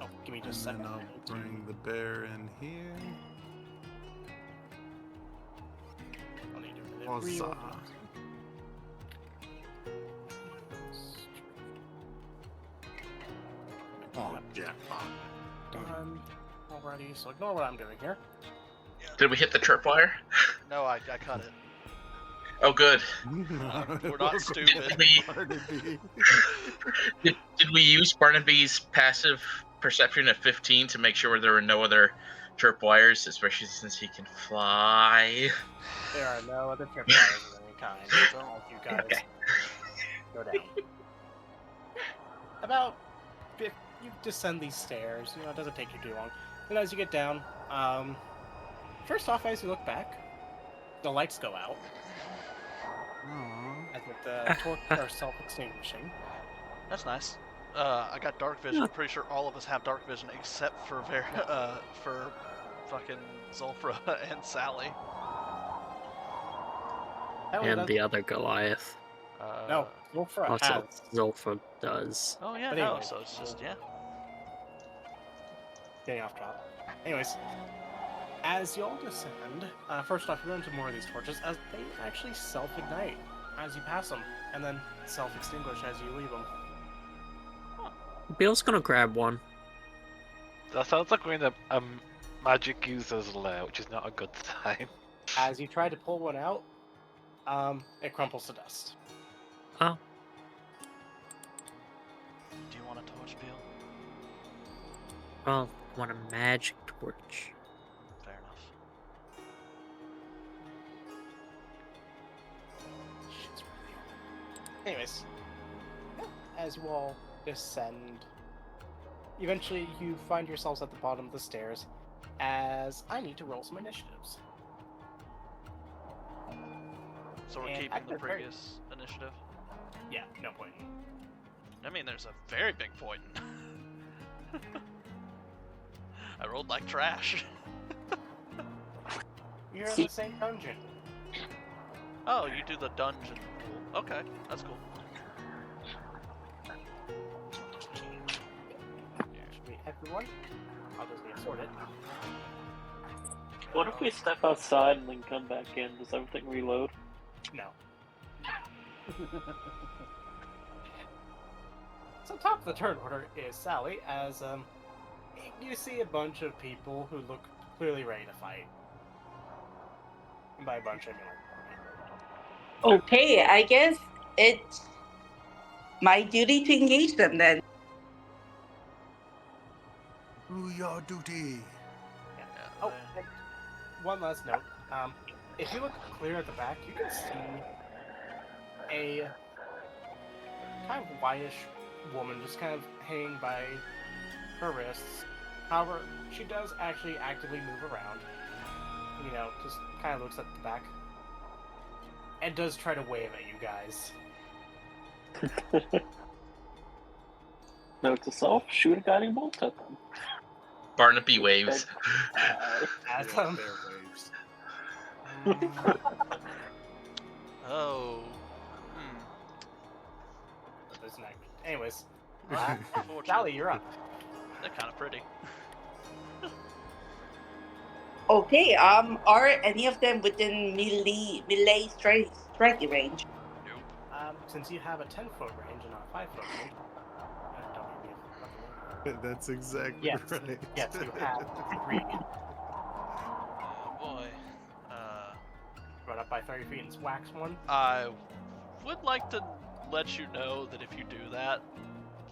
Oh, give me just a And second. then I'll bring the bear in here. I'll need to Huzzah. reorient. Oh, yeah. Done already, so ignore what I'm doing here. Did we hit the tripwire? No, I cut it. Oh, good. We're not stupid. Did we use Barnaby's passive perception of 15 to make sure there were no other tripwires, especially since he can fly? There are no other tripwires of any kind. So all of you guys Okay. go down. About you descend these stairs. You know, it doesn't take you too long. And as you get down, first off, as you look back, the lights go out. Aww. As if the torches are self-extinguishing. That's nice. I got dark vision. I'm pretty sure all of us have dark vision except for for fucking Zulfra and Sally. That one And does- the other Goliath. No, Zulfra Also, has. Zulfa does. Oh yeah, But no. anyway. So it's just yeah. Getting off track. Anyways, as you all descend, first off, you run into more of these torches as they actually self-ignite as you pass them, and then self-extinguish as you leave them. Bill's gonna grab one. That sounds like we're in a magic user's lair, which is not a good sign. As you try to pull one out, it crumples to dust. Oh, Do you want a torch, Bill? well, want a magic torch. Fair enough. Shit's really hard. Anyways, as you all descend, eventually you find yourselves at the bottom of the stairs, as I need to roll some initiatives. So we're And keeping I the could very- previous initiative. Yeah, no point. I mean, there's a very big point. I rolled like trash. You're in the same dungeon. Oh, you do the dungeon. Cool. Okay, that's cool. Should everyone? I'll just re-sort it. What if we step outside and then come back in? Does everything reload? No. So top of the turn order is Sally, as you see a bunch of people who look clearly ready to fight. And by a bunch, I mean like Okay, I guess it's my duty to engage them then. Do your duty. yeah. Yeah, Oh, and one last note. If you look clear at the back, you can see a kind of whitish woman just kind of hanging by her wrists, However, she does actually actively move around. You know, just kind of looks at the back. And does try to wave at you guys. Note to self: shoot a guiding bolt at them. Barnaby waves. As, Yeah, bear waves. Oh. there's an act. Anyways, Unfortunate. Sally, you're up. They're kind of pretty. Okay, are any of them within melee striking range? Nope. Since you have a 10-foot range and not a 5-foot range, don't give me a fucking number. That's exactly Yes, right. yes, you have 3. Oh boy. Run up by 30 feet and wax one. I would like to let you know that if you do that,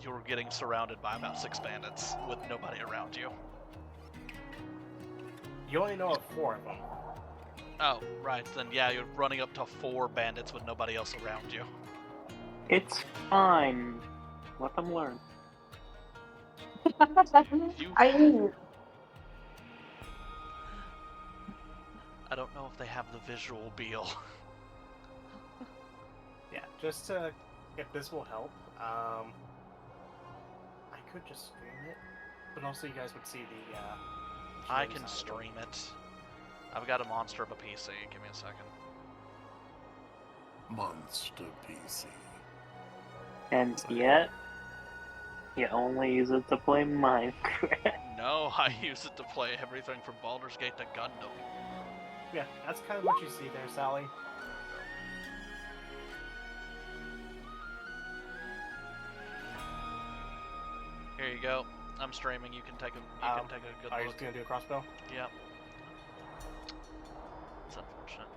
you're getting surrounded by about 6 bandits with nobody around you. You only know of 4 of them. Oh, right. Then yeah, you're running up to 4 bandits with nobody else around you. It's fine. Let them learn. You- I mean, I don't know if they have the visual Beal. Yeah, just to, if this will help, I could just stream it, but also you guys would see the, I visuals can on it. stream it. I've got a monster of a PC. Give me a second. Monster PC. And yet, you only use it to play Minecraft. No, I use it to play everything from Baldur's Gate to Gundam. Yeah, that's kind of what you see there, Sally. Here you go. I'm streaming. You can take a good Are you look. just gonna do a crossbow? Yep. It's unfortunate.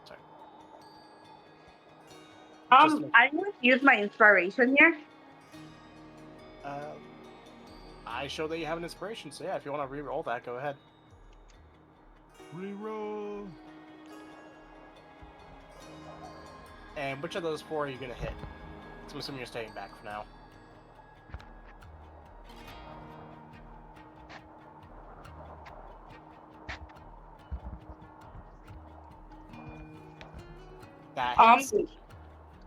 Sorry. Just like- I'm going to use my inspiration here. I show that you have an inspiration, so yeah, if you want to re-roll that, go ahead. Reroll. And which of those 4 are you gonna hit? So I'm assuming you're staying back for now. That hits.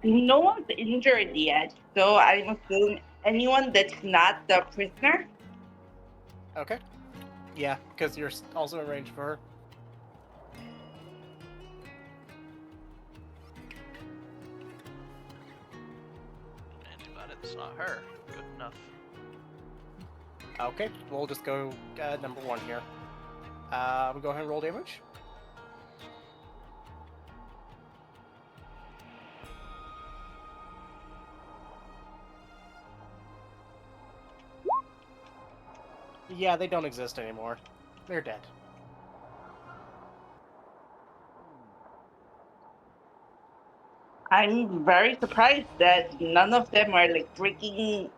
No one's injured yet, so I'm assuming anyone that's not the prisoner. Okay. Yeah, because you're also in range for her. Anybody that's not her. Good enough. Okay, we'll just go number 1 here. We'll go ahead and roll damage. Yeah, they don't exist anymore. They're dead. I'm very surprised that none of them are like breaking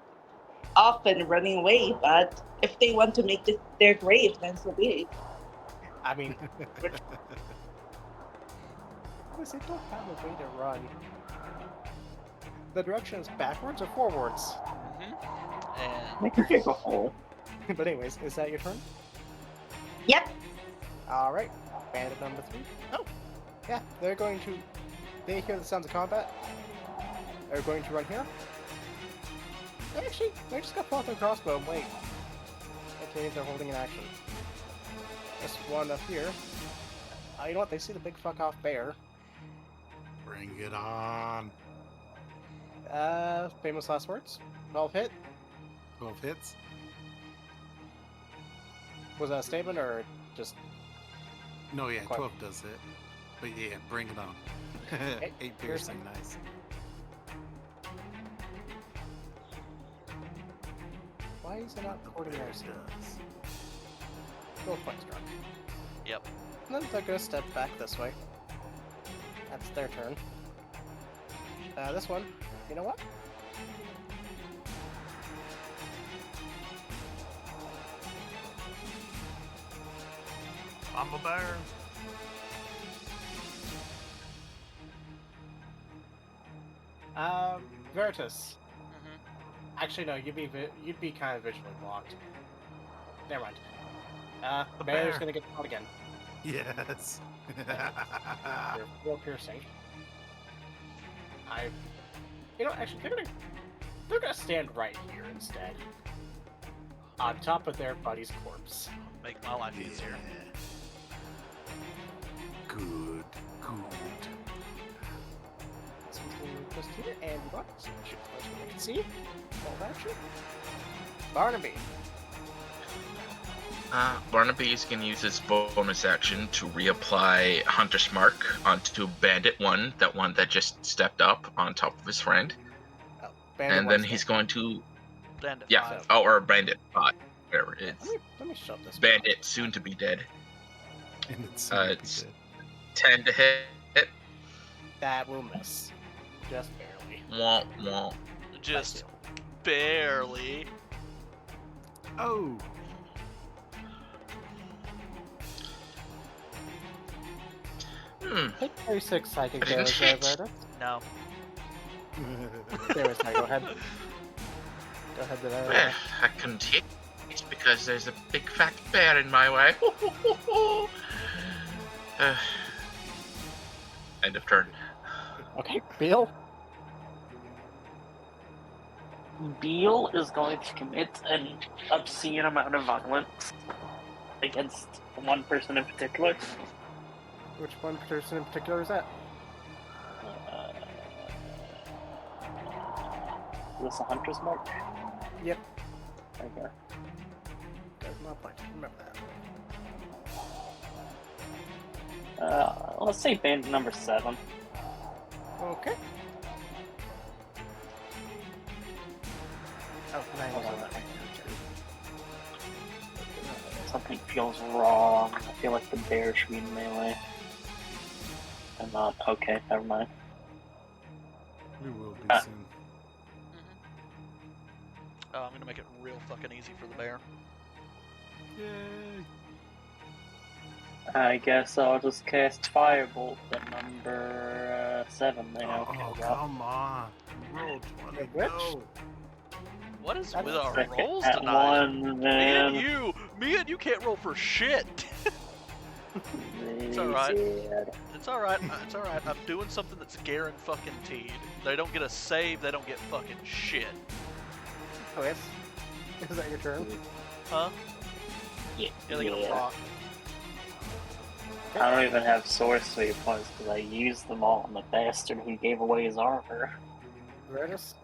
off and running away. But if they want to make this their grave, then so be it. I mean, which... they don't have a way to run. The direction is backwards or forwards? And They can dig a hole. But anyways, is that your turn? Yep. Alright, bandit number 3. Oh, yeah, they're going to... They hear the sounds of combat. They're going to run here. Actually, they just got pulled with a crossbow. Wait. Okay, they're holding an action. This one up here. You know what? They see the big fuck off bear. Bring it on. Famous last words. 12 hit. 12 hits. Was that a statement or just... No, yeah, Quite. 12 does it. But yeah, bring it on. 8 piercing, nice. Why is it not recording There our it skill? does. Both quite strong. Yep. And then they're gonna step back this way. That's their turn. This one, you know what? I'm a bear. Veritas, Actually, no. You'd be kind of visually blocked. Never mind. The bear's bear. gonna get caught again. Yes. They're real piercing. Actually, they're gonna stand right here instead, on top of their buddy's corpse. Make my life easier. Good. So he's gonna move just here and run. So shoot close where they can see. Hold action. Barnaby. Barnaby is going to use his bonus action to reapply Hunter's Mark onto Bandit 1, that one that just stepped up on top of his friend. Bandit And then one's he's done. going to... Bandit Yeah, 5. or Bandit 5, whatever it is. Let me shove this. Bandit, soon to be dead. And it's, It's 10 to hit. That will miss. Just barely. Womp womp. Just barely. Oh. Take 36 psychic I didn't damage there, hit. Verda. No. There we go. Go ahead. Go ahead to Well, there. I couldn't hit. It's because there's a big fat bear in my way. End of turn. Okay, Bill. Beal is going to commit an obscene amount of violence against one person in particular. Which one person in particular is that? Is this a hunter's mark? Yep. Okay. Does not point. Remember that. Let's say bandit number 7. Okay. Oh, nine Hold was on. on that. Something feels wrong. I feel like the bear should be in melee. I'm not. Okay, never mind. We will be Ah. soon. I'm gonna make it real fucking easy for the bear. Yay. I guess I'll just cast Firebolt at number 7 then. Oh, Okay, come on. Roll 20. Which? No. What is That's with our Second rolls at tonight? 1, Me and then. you can't roll for shit. It's alright. It's alright. It's alright. I'm doing something that's guaranteed. They don't get a save. They don't get fucking shit. Oh, yes. Is that your turn? Huh? Yeah, Yeah, they get a rock. I don't even have sorcery points because I used them all on the bastard who gave away his armor. Verdus?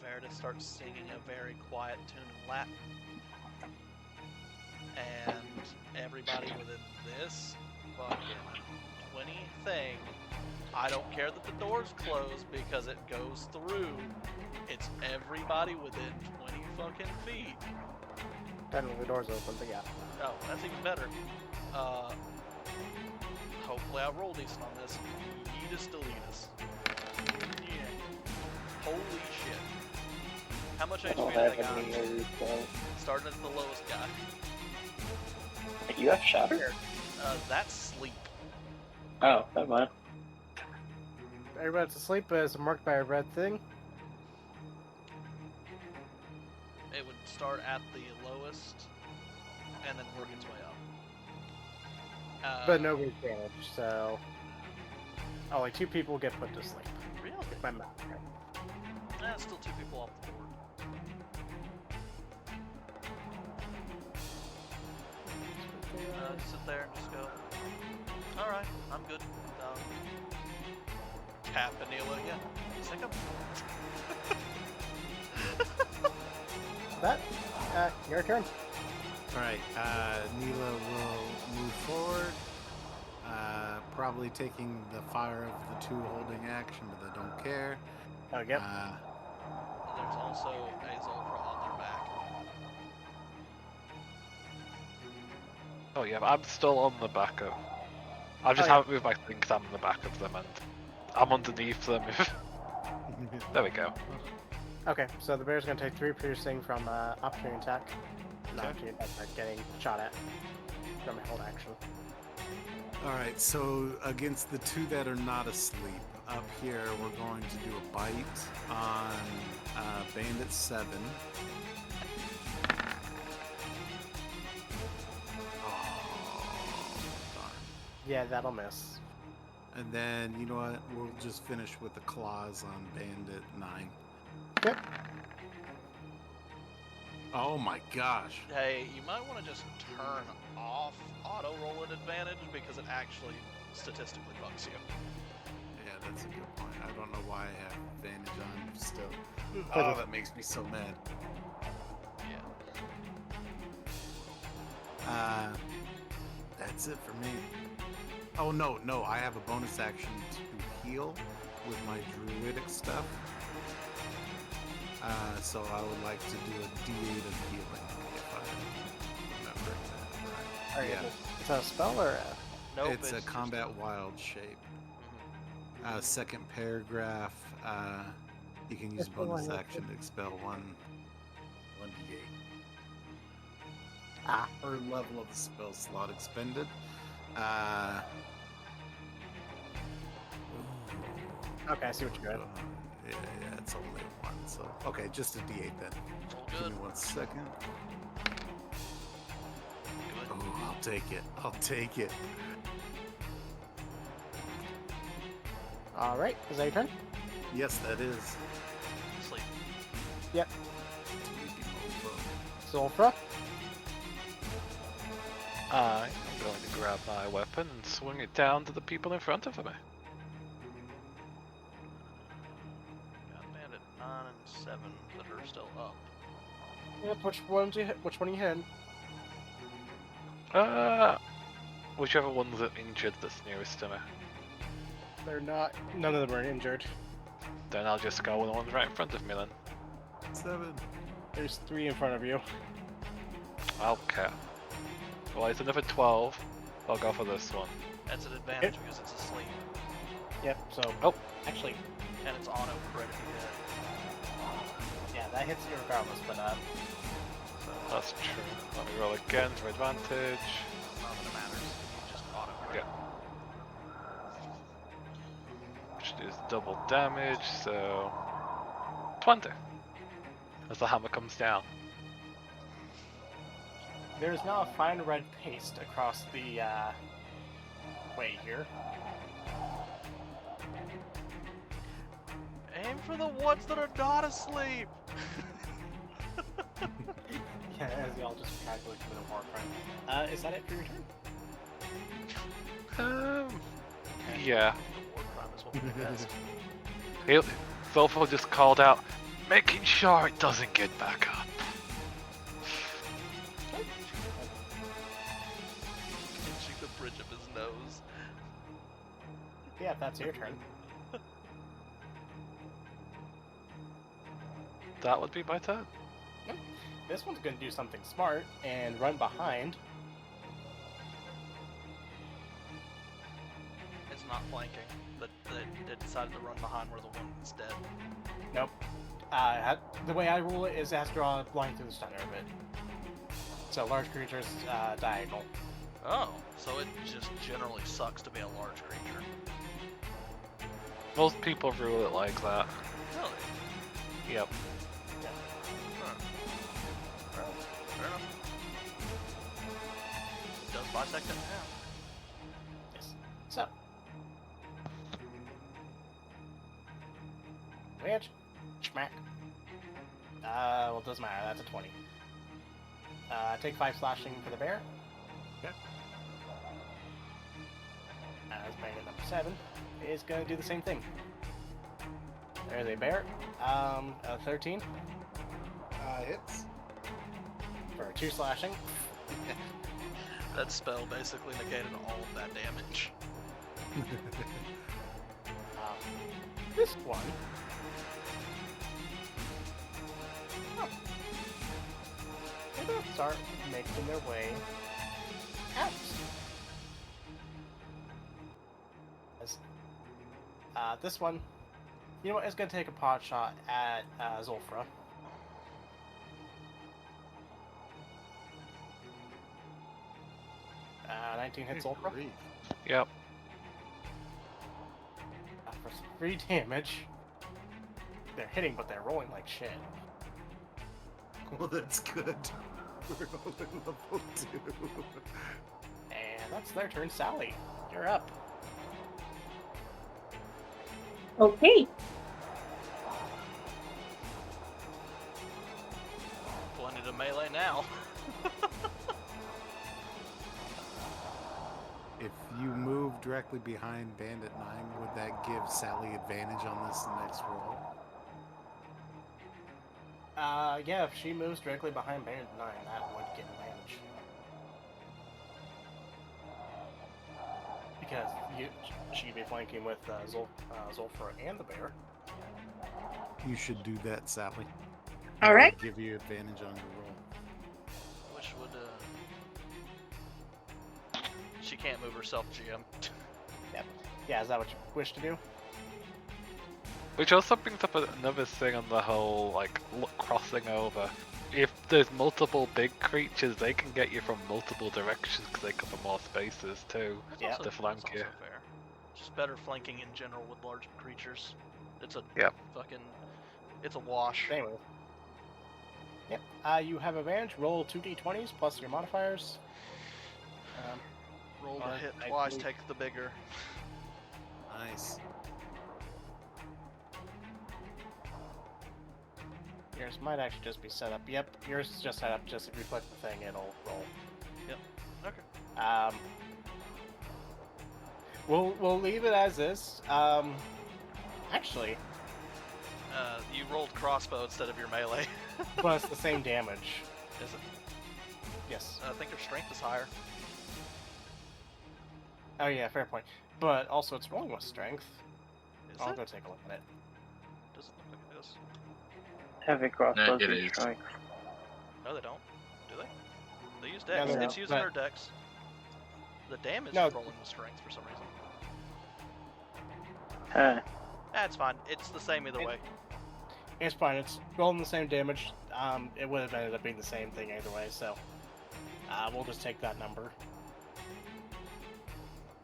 Verda starts singing a very quiet tune in Latin. And everybody within this fucking 20 thing, I don't care that the door's closed because it goes through. It's everybody within 20 fucking feet. Technically the door's open, but yeah. Oh, that's even better. Hopefully I roll decent on this. Yeetus Deletus. Yeah. Holy shit. How much I HP don't do have they got? any others, so. Starting at the lowest guy. You have Shatter? That's sleep. Oh, never mind. Everybody's asleep is marked by a red thing. It would start at the lowest and then work its way up. But nobody's damaged, so only 2 people get put to sleep. Really? If my math right. Still 2 people off the board. Just sit there and just go, alright, I'm good. Tap Anila again. Sick him. That, your turn. Alright, Neela will move forward. Probably taking the fire of the 2 holding action, but I don't care. Oh, yep. There's also a Zolfra on their back. Oh yeah, but I'm still on the back of. I just Oh, yeah. haven't moved my thing 'cause I'm on the back of them and I'm underneath them. There we go. Okay, so the bear's gonna take 3 piercing from opportunity attack. Not Okay. opportunity attack, but getting shot at from a hold action. Alright, so against the 2 that are not asleep, up here, we're going to do a bite on Bandit 7. Oh, darn. Yeah, that'll miss. And then, you know what? We'll just finish with the claws on Bandit 9. Yep. Oh my gosh. Hey, you might want to just turn off auto roll at advantage because it actually statistically bugs you. Yeah, that's a good point. I don't know why I have advantage on still. But Oh, if- that makes me so mad. Yeah. That's it for me. Oh no, I have a bonus action to heal with my druidic stuff. So I would like to do a D8 of healing if I remember that right. Are you, Yeah. Is that a spell or a... Nope, It's a just- combat wild shape. Mhm. Second paragraph. You can use Just the bonus one, action to expel one D8. Ah. Per level of the spell slot expended. Okay, I see what you're doing. Yeah, it's only one. So okay, just a D8 then. All Give good. me 1 second. Good. Oh, I'll take it. I'll take it. Alright, is that your turn? Yes, that is. Sleep. Zulfra? I'm going to grab my weapon and swing it down to the people in front of me. Got Bandit 9 and 7 that are still up. Yep, which one are you hitting? Whichever one's injured that's nearest to me. They're not... None of them are injured. Then I'll just go with the ones right in front of me then. 7. There's 3 in front of you. Okay. Well, it's another 12. I'll go for this one. That's an advantage because it's asleep. Yep, so... Oh. Actually, And it's auto crit if you hit. yeah, that hits you regardless, but, That's true. Let me roll again for advantage. Not that it matters. You just auto crit. Yeah. Which is double damage, so 20. As the hammer comes down. there is now a fine red paste across the, way here. Aim for the ones that are not asleep! Yeah, as y'all just casually commit a war crime. Is that it for your turn? Yeah. The war crime is what we best. Zolfo just called out, making sure it doesn't get back up. Pinching the bridge of his nose. Yeah, that's your turn. That would be my turn. This one's gonna do something smart and run behind. It's not flanking. It decided to run behind where the one is dead. Nope. The way I rule it is it has to draw a line through the center of it. So large creatures, diagonal. Oh, so it just generally sucks to be a large creature. Most people rule it like that. Really? Yep. Huh. Fair enough. It does bisect it now. Yes. So. Which? Schmack. Well, it doesn't matter. That's a 20. Take 5 slashing for the bear. Okay. As bandit number 7 is going to do the same thing. There's a bear. A 13 Hits. for 2 slashing. That spell basically negated all of that damage. This one. Oh. They're going to start making their way out. This one, you know what, it's going to take a pot shot at Zulfra. Uh, 19 hits Zulfra. Yep. for some free damage. They're hitting, but they're rolling like shit. Well, that's good. We're all at level 2. And that's their turn. Sally, you're up. Okay. Plenty to melee now. If you move directly behind Bandit 9, would that give Sally advantage on this next roll? Yeah, if she moves directly behind Bandit 9, that would get advantage. Because she'd be flanking with Zulfra and the bear. You should do that, Sally. All right. It'll give you advantage on your roll. Which would, She can't move herself, GM. Yeah, is that what you wish to do? Which also brings up another thing on the whole, like, crossing over. If there's multiple big creatures, they can get you from multiple directions because they cover more spaces too. Yeah. To flank you. Fair. Just better flanking in general with large creatures. It's a Yep. it's a wash. Anyway. Yep. You have advantage. Roll 2d20s plus your modifiers. Roll to Or hit I twice, believe- take the bigger. Nice. Yours might actually just be set up. Yep, yours is just set up. Just if you click the thing, it'll roll. Yep. Okay. We'll leave it as is. Actually, You rolled crossbow instead of your melee. but it's the same damage. Is it? Yes. I think her strength is higher. Oh yeah, fair point. But also, it's rolling with strength. Is I'll it? go take a look at it. Does it look like it is? Heavy crossbows it do is. strike. No, they don't. Do they? They use Yeah, dex. they It's do, using but- her dex. The damage No. is rolling with strength for some reason. That's fine. It's the same either It- way. It's fine. It's rolling the same damage. It would have ended up being the same thing either way. So, we'll just take that number.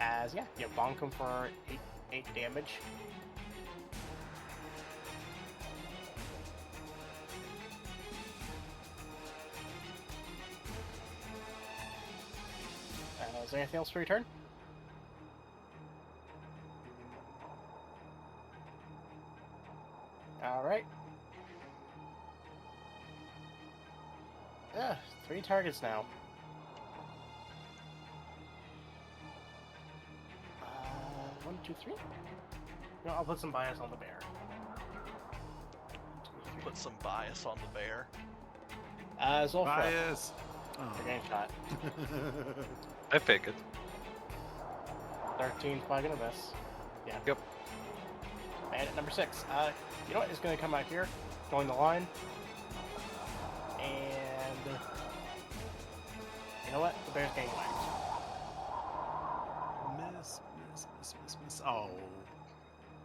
As yeah, you bonk him for 8 damage. Is there anything else for your turn? Alright. Yeah, 3 targets now. 1, 2, 3. No, I'll put some bias on the bear. 2, 3. Put some bias on the bear. Zulfra, Bias. you're getting shot. I figured. 13's probably gonna miss. Yeah. Yep. Bandit number 6. You know what? It's gonna come out here, join the line, and you know what? The bear's getting whacked. Miss. Oh.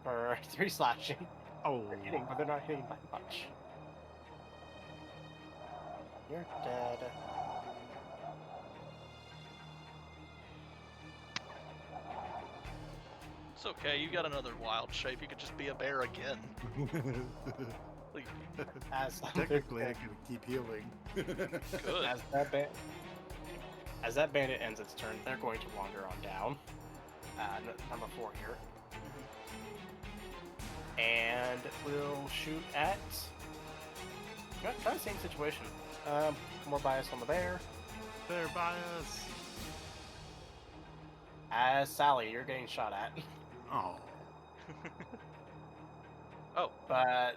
For 3 slashing. Oh. They're hitting, but they're not hitting by much. You're dead. It's okay. You got another wild shape. You could just be a bear again. Like, As Technically, I can keep healing. good. As that bandit ends its turn, they're going to wander on down. Number 4 here. And we'll shoot at. Try the same situation. More bias on the bear. Bear bias. As Sally, you're getting shot at. Oh. Oh, But.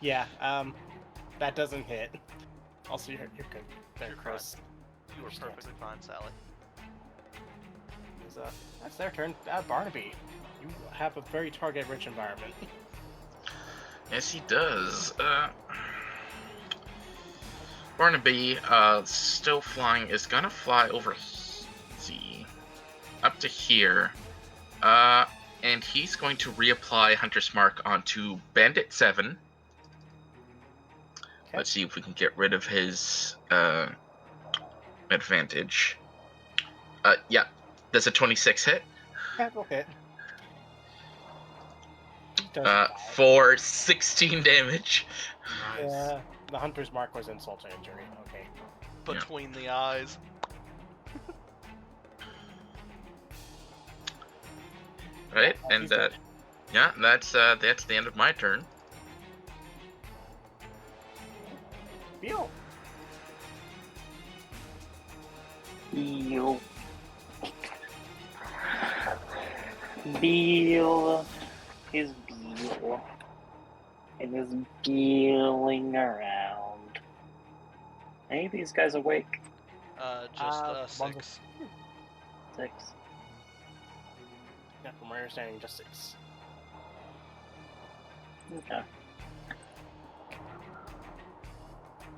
Yeah, that doesn't hit. Also, you're good. There, You're Chris. you were Understand. perfectly fine, Sally. That's their turn. Barnaby, you have a very target-rich environment. Yes, he does. Barnaby, still flying, is gonna fly over. See, up to here. And he's going to reapply Hunter's Mark onto Bandit 7. Let's see if we can get rid of his advantage. Yeah, that's a 26 hit. That will hit. He doesn't die. For 16 damage. Nice. Yeah, the hunter's mark was insult to injury. Okay. Between the eyes. Right, Yeah, and he's dead. yeah, that's the end of my turn. Beal. Beal. Beal. He's Beal. And is beeling around. Any of these guys awake? Just one 6. 6. Yeah, from my understanding, just 6. Okay.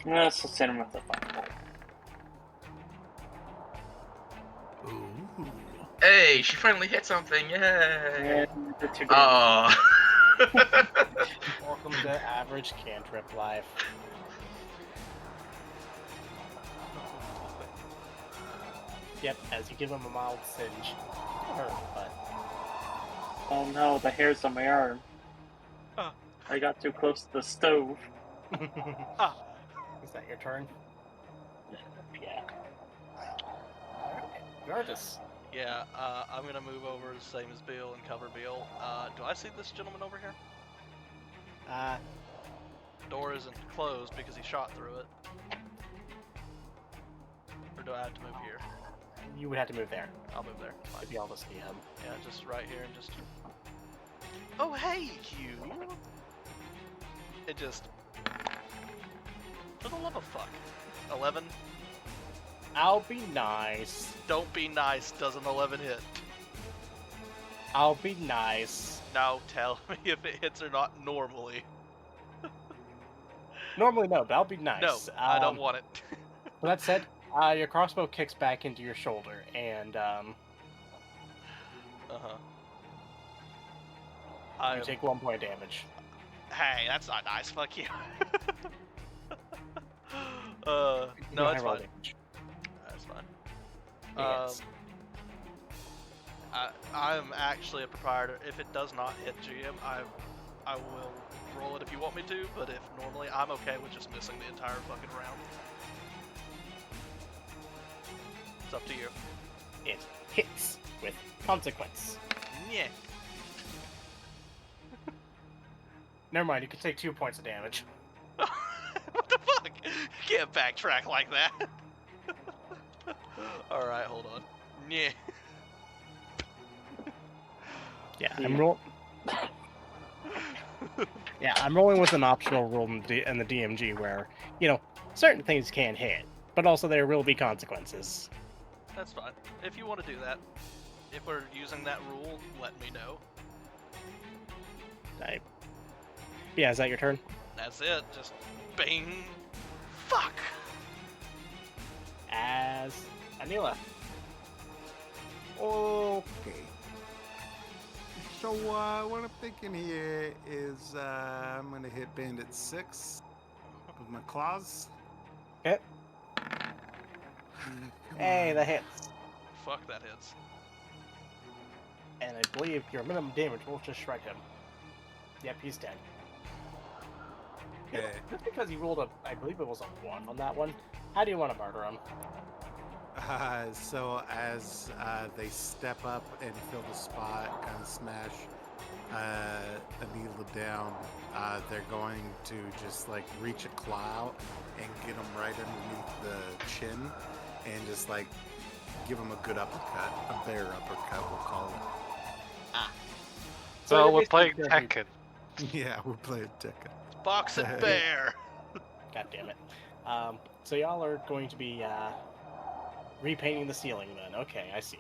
Let's just hit him with the fireball. Ooh. Hey, she finally hit something! Yay! And the 2 Oh. Welcome to average cantrip life. Yep, as you give him a mild singe. Hurt, but Oh no, the hair's on my arm. Ah. I got too close to the stove. Ah. Is that your turn? Yeah. Alright, Gardus. Yeah, I'm gonna move over the same as Bill and cover Bill. Do I see this gentleman over here? Door isn't closed because he shot through it. Or do I have to move here? You would have to move there I'll move there. Fine. to be able to see him. Yeah, just right here and just... Oh, hey, you! It just... For the love of fuck. 11? I'll be nice. Don't be nice, does an 11 hit? I'll be nice. Now tell me if it hits or not normally. Normally no, but I'll be nice. No, I don't want it. With that said, your crossbow kicks back into your shoulder, and Uh-huh. you take 1 point of damage. Hey, that's not nice, fuck you. You No, don't it's have roll fine. damage. That's fine. Yes. I'm actually a proprietor. If it does not hit GM, I will roll it if you want me to, but if normally, I'm okay with just missing the entire fucking round. It's up to you. It hits with consequence. Yeah. Never mind, you can take 2 points of damage. What the fuck? You can't backtrack like that. Alright, hold on. Yeah. Yeah, I'm rolling with an optional rule in the DMG where, certain things can hit, but also there will be consequences. That's fine. If you want to do that, if we're using that rule, let me know. Yeah, is that your turn? That's it. Just bing. Fuck. As Anila. Okay. So what I'm thinking here is I'm gonna hit Bandit 6 with my claws. Okay. Come Hey, on. that hits. Fuck, that hits. And I believe your minimum damage will just shred him. Yep, he's dead. Okay. Just because you rolled I believe it was a 1 on that one, how do you want to murder him? So as they step up and fill the spot, kind of smash Anila down, they're going to just like reach a claw out and get him right underneath the chin and just like give him a good uppercut, a bear uppercut, we'll call it. So you're we're playing basically- Tekken. Yeah, we're playing Tekken. Box and bear. God damn it. So y'all are going to be repainting the ceiling then. Okay, I see.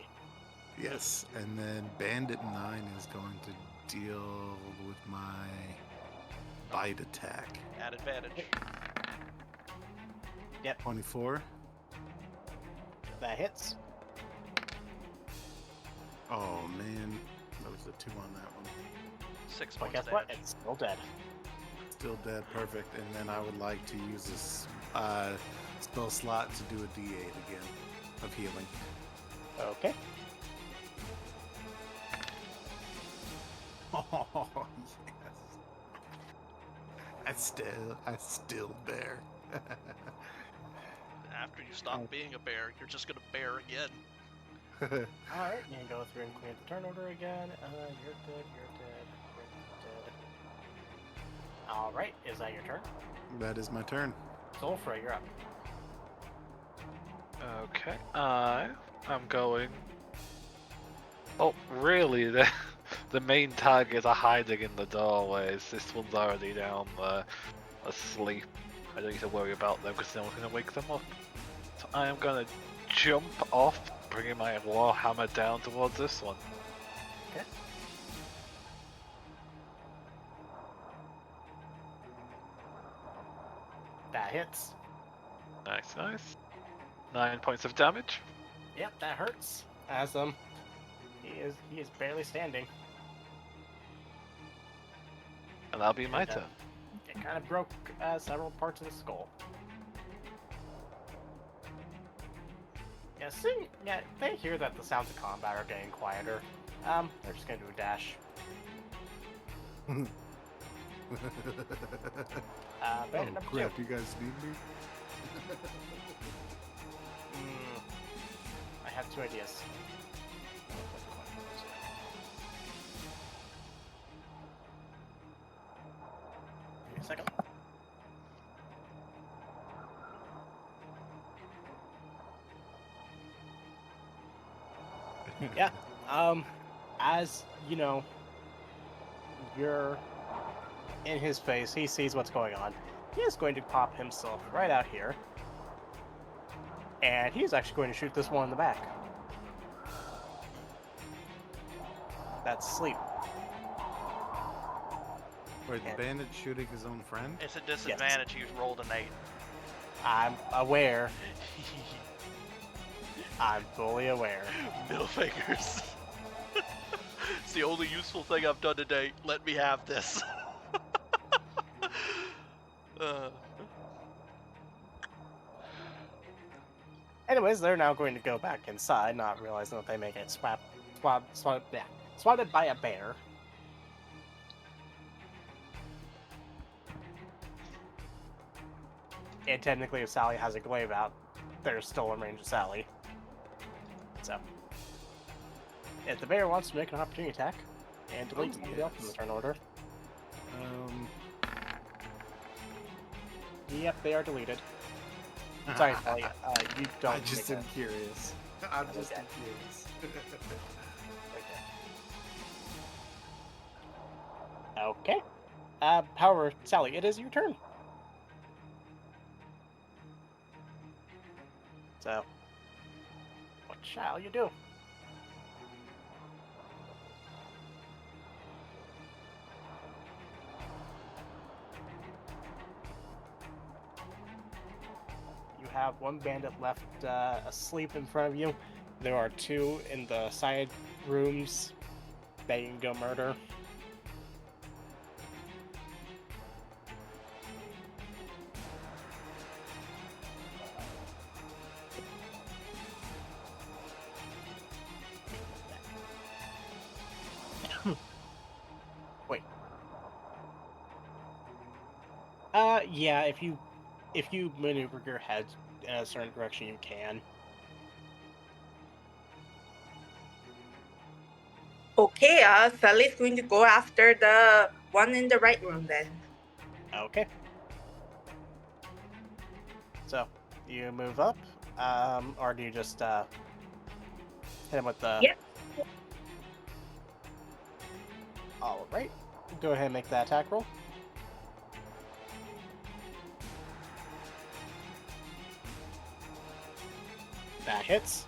Yes, and then Bandit 9 is going to deal with my bite attack. At advantage. 24. That hits. Oh man, that was a 2 on that one. 6 But points guess of what? damage. It's still dead. Still dead, perfect. And then I would like to use this spell slot to do a D8 again of healing. Okay. Oh yes. I still bear. After you stop being a bear, you're just gonna bear again. Alright, you can go through and clear the turn order again. You're dead, you're dead, you're dead. Alright, is that your turn? That is my turn. Zulfra, you're up. Okay, I'm going. Oh, really? The main targets are hiding in the doorways. This one's already down there, asleep. I don't need to worry about them because no one's gonna wake them up. So I am gonna jump off, bringing my warhammer down towards this one. Okay. That hits. Nice, nice. 9 points of damage. Yep, that hurts. As he is barely standing. And that'll be my And, turn. It kind of broke several parts of the skull. Yeah, they hear that the sounds of combat are getting quieter. They're just gonna do a dash. Bandit number crap, 2. you guys need me? I have 2 ideas. Give me a second. Yeah. As you know, you're in his face. He sees what's going on. He is going to pop himself right out here. And he's actually going to shoot this one in the back. That's sleep. Wait, the bandit shooting his own friend? It's a disadvantage. He's rolled an 8. I'm aware. I'm fully aware. Middle fingers. It's the only useful thing I've done today. Let me have this. Anyways, they're now going to go back inside, not realizing that they may get swatted by a bear. And technically, if Sally has a glaive out, they're still in range of Sally. So, if the bear wants to make an opportunity attack and delete somebody else in the turn order, yep, they are deleted. Sorry, Sally, you don't. I just make am curious. I'm just Okay. curious. Okay. However, Sally, it is your turn. So, what shall you do? You have one bandit left asleep in front of you. There are 2 in the side rooms that you can go murder. Wait. Yeah, if you maneuver your head in a certain direction, you can. Okay, Sally's going to go after the one in the right room then. Okay. So, you move up, or do you just hit him with the? Yep. All right. Go ahead and make that attack roll. That hits.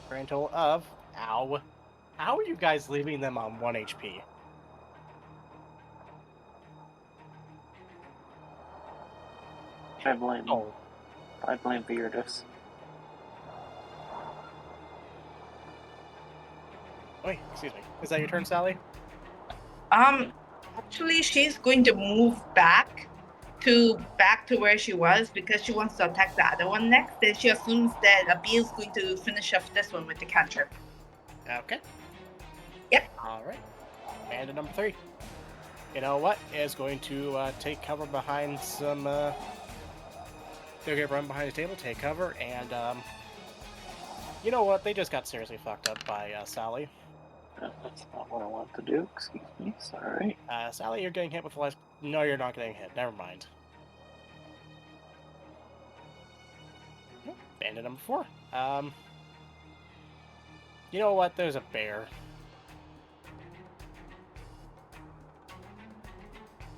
Grand total of ow. How are you guys leaving them on 1 HP? I blame Oh, Beardus. Wait, excuse me. Is that your turn, Sally? Actually, she's going to move back to where she was because she wants to attack the other one next. Then she assumes that Abil's going to finish off this one with the cantrip. Okay. Yep. All right. And number 3. You know what? Is going to take cover behind some. They're gonna run behind the table, take cover, and you know what? They just got seriously fucked up by Sally. That's not what I want to do. Excuse me. Sorry. Sally, you're getting hit with the last. No, you're not getting hit. Never mind. Nope. Bandit number 4. You know what? There's a bear.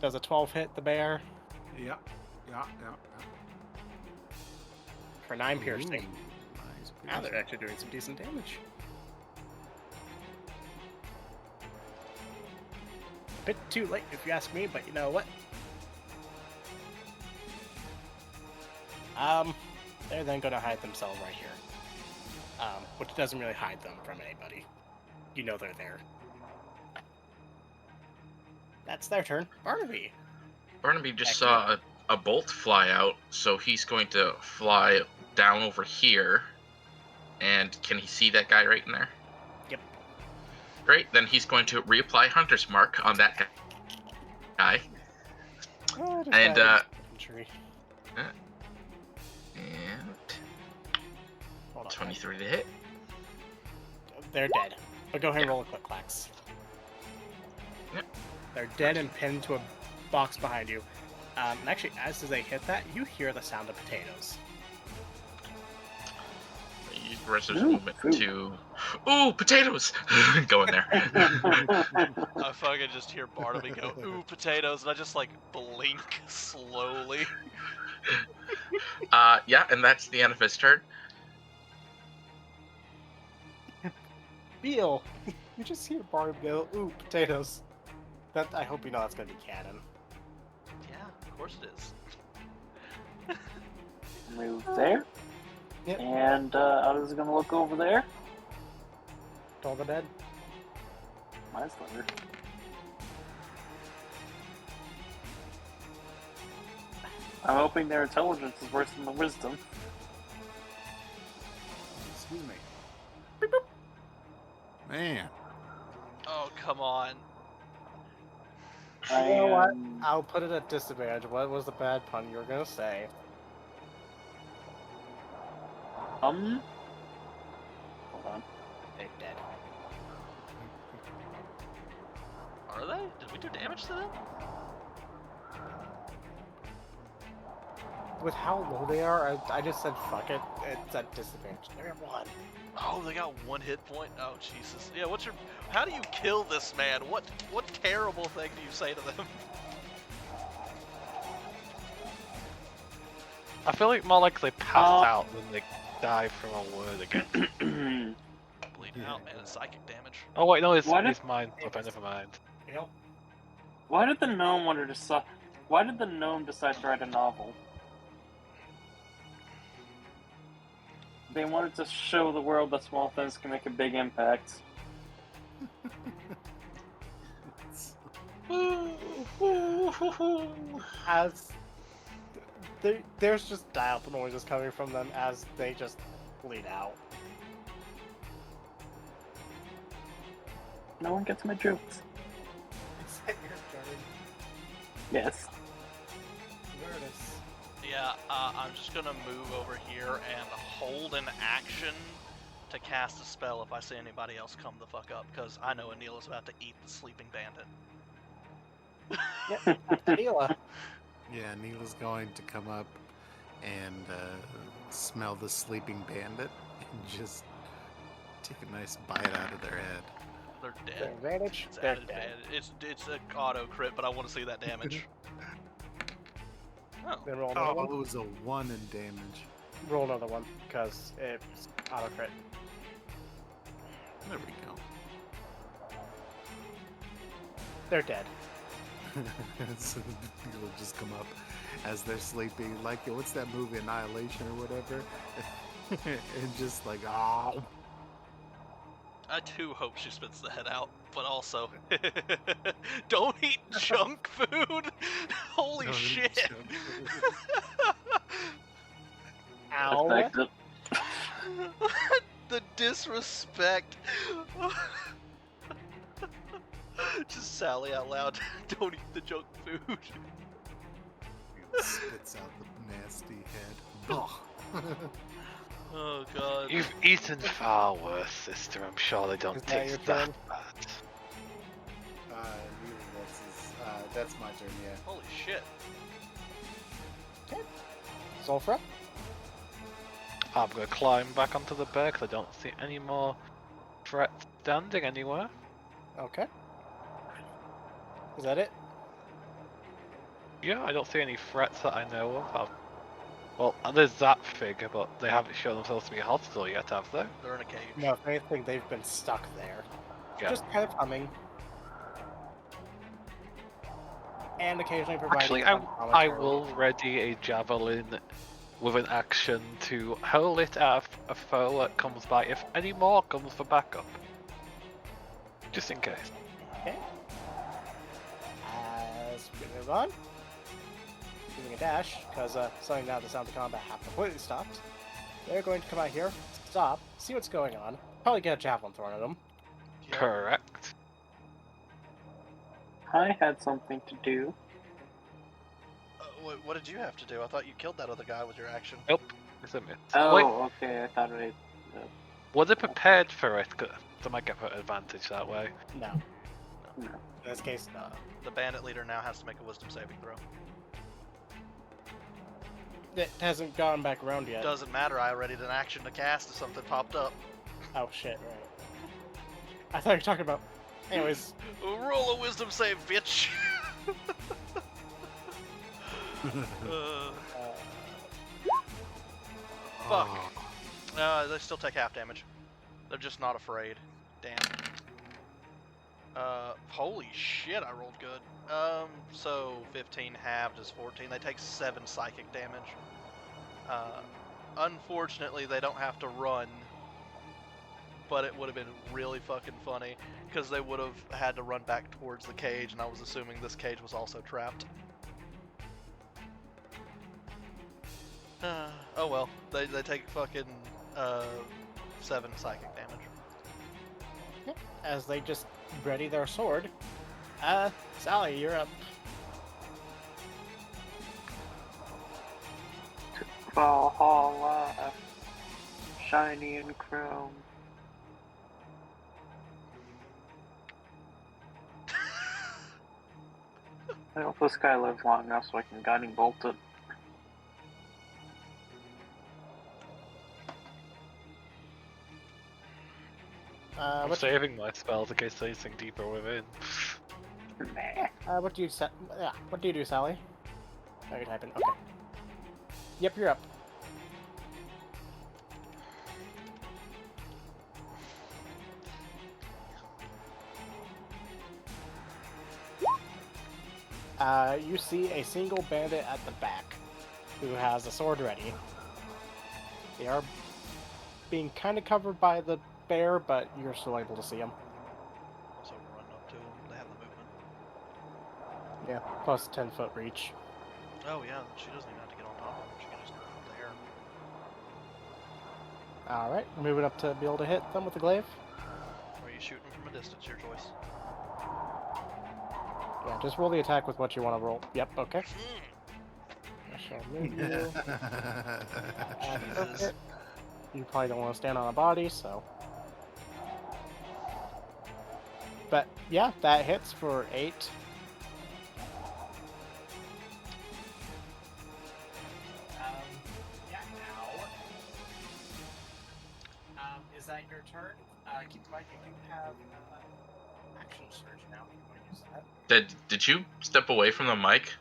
Does a 12 hit the bear? Yeah. For 9 piercing. Nice Now they're piercing. actually doing some decent damage. Bit too late if you ask me, but you know what? They're then gonna hide themselves right here. Which doesn't really hide them from anybody. You know they're there. That's their turn. Barnaby. Barnaby just Excellent. saw a bolt fly out, so he's going to fly down over here. And can he see that guy right in there? Yep. Great, then he's going to reapply Hunter's Mark on that guy. Oh, just And, added infantry. And Hold on. 23 to hit. They're dead. But go ahead and roll a quick clax. Yep. They're dead and pinned to a box behind you. And actually, as they hit that, you hear the sound of potatoes. Use Resource Ooh, movement ooh. to... Ooh, potatoes! Go in there. I fucking just hear Barnaby go, ooh, potatoes, and I just like blink slowly. Yeah, and that's the end of his turn. Beal, you just hear Barb go, ooh, potatoes. That I hope you know that's gonna be canon. Yeah, of course it is. Move there. Yep. And I was gonna look over there. All the dead. My sliver. I'm hoping their intelligence is worse than the wisdom. Excuse me. Man. Oh, come on. You know what? am- I'll put it at disadvantage. What was the bad pun you were gonna say? Hold on. They're dead. Are they? Did we do damage to them? With how low they are, I just said fuck it. It's at disadvantage. They're at 1. Oh, they got 1 hit point? Oh, Jesus. Yeah, how do you kill this man? What terrible thing do you say to them? I feel like more like they pass out than they die from a word again. Bleeding out, man, and psychic damage. Oh wait, no, it's Why did- mine. Okay, never mind. You know? Why did the gnome want to decide? Why did the gnome decide to write a novel? They wanted to show the world that small things can make a big impact. As there's just dial-up noises coming from them as they just bleed out. No one gets my jokes. Is that your turn? Yes. Awareness. Yeah, I'm just gonna move over here and hold an action to cast a spell if I see anybody else come the fuck up, because I know Anil is about to eat the sleeping bandit. Anila. Yeah, Neela's going to come up and smell the sleeping bandit and just take a nice bite out of their head. They're Their dead. advantage. It's They're added dead. bad. It's an auto crit, but I want to see that damage. Oh, Then roll another Oh, one. it was a 1 in damage. Roll another one because it's auto crit. There we go. They're dead. So it'll just come up as they're sleeping, like what's that movie, Annihilation or whatever, and just like, oh. I too hope she spits the head out, but also, don't eat junk food. Holy Don't eat shit! junk Ow. Effective. The disrespect. Just Sally out loud. Don't eat the junk food. Spits out the nasty head. Ugh. Oh god. You've eaten far worse, sister. I'm sure they don't Is that your taste that turn? bad. That's my turn. Yeah. Holy shit. Sulfra? I'm gonna climb back onto the bear because I don't see any more threats standing anywhere. Okay. Is that it? Yeah, I don't see any threats that I know of. Well, there's that figure, but they haven't shown themselves to be hostile yet, have they? They're in a cage. No, if anything, they've been stuck there. Yeah. Just kind of humming. And occasionally providing Actually, some I commentary. will ready a javelin with an action to hurl it at a foe that comes by if any more comes for backup. Just in case. Okay. As we move on, doing a dash, because suddenly now the sound of combat have completely stopped. They're going to come out here, stop, see what's going on, probably get a javelin thrown at them. Yep. Correct. I had something to do. What did you have to do? I thought you killed that other guy with your action. Nope. It's a miss. Oh, Wait, okay. I thought I. were they prepared for it? 'Cause they might get an advantage that way. No. No. In this case, no. The bandit leader now has to make a wisdom saving throw. It hasn't gone back around yet. Doesn't matter, I already did an action to cast if something popped up. Oh shit, right. I thought you were talking about... Anyways, Roll a wisdom save, bitch! uh, Fuck. They still take half damage. They're just not afraid. Damn. Holy shit, I rolled good. So 15 halved is 14. They take 7 psychic damage. Unfortunately, they don't have to run, but it would have been really fucking funny because they would have had to run back towards the cage, and I was assuming this cage was also trapped. Oh well, they take fucking 7 psychic damage. as they just ready their sword. Sally, you're up. Valhalla. Shiny and chrome. I hope this guy lives long enough so I can guiding bolt it. I'm What saving my spells in case there's anything deeper within. what do you what do you do, Sally? Oh, you're typing. Okay. Yep, you're up. You see a single bandit at the back who has a sword ready. They are being kind of covered by the bear, but you're still able to see them. So run up to them. They have the movement. Yeah, plus 10-foot reach. Oh yeah, she doesn't even have to get on top of them. She can just go up there. Alright, moving up to be able to hit them with the glaive. Or are you shooting from a distance? Your choice. Yeah, just roll the attack with what you want to roll. Yep, okay. I shall move you. Jesus. You probably don't want to stand on a body, so. But yeah, that hits for 8. Yeah, now. Is that your turn? Keep in mind you do have action surge now if you want to use that. Did you step away from the mic?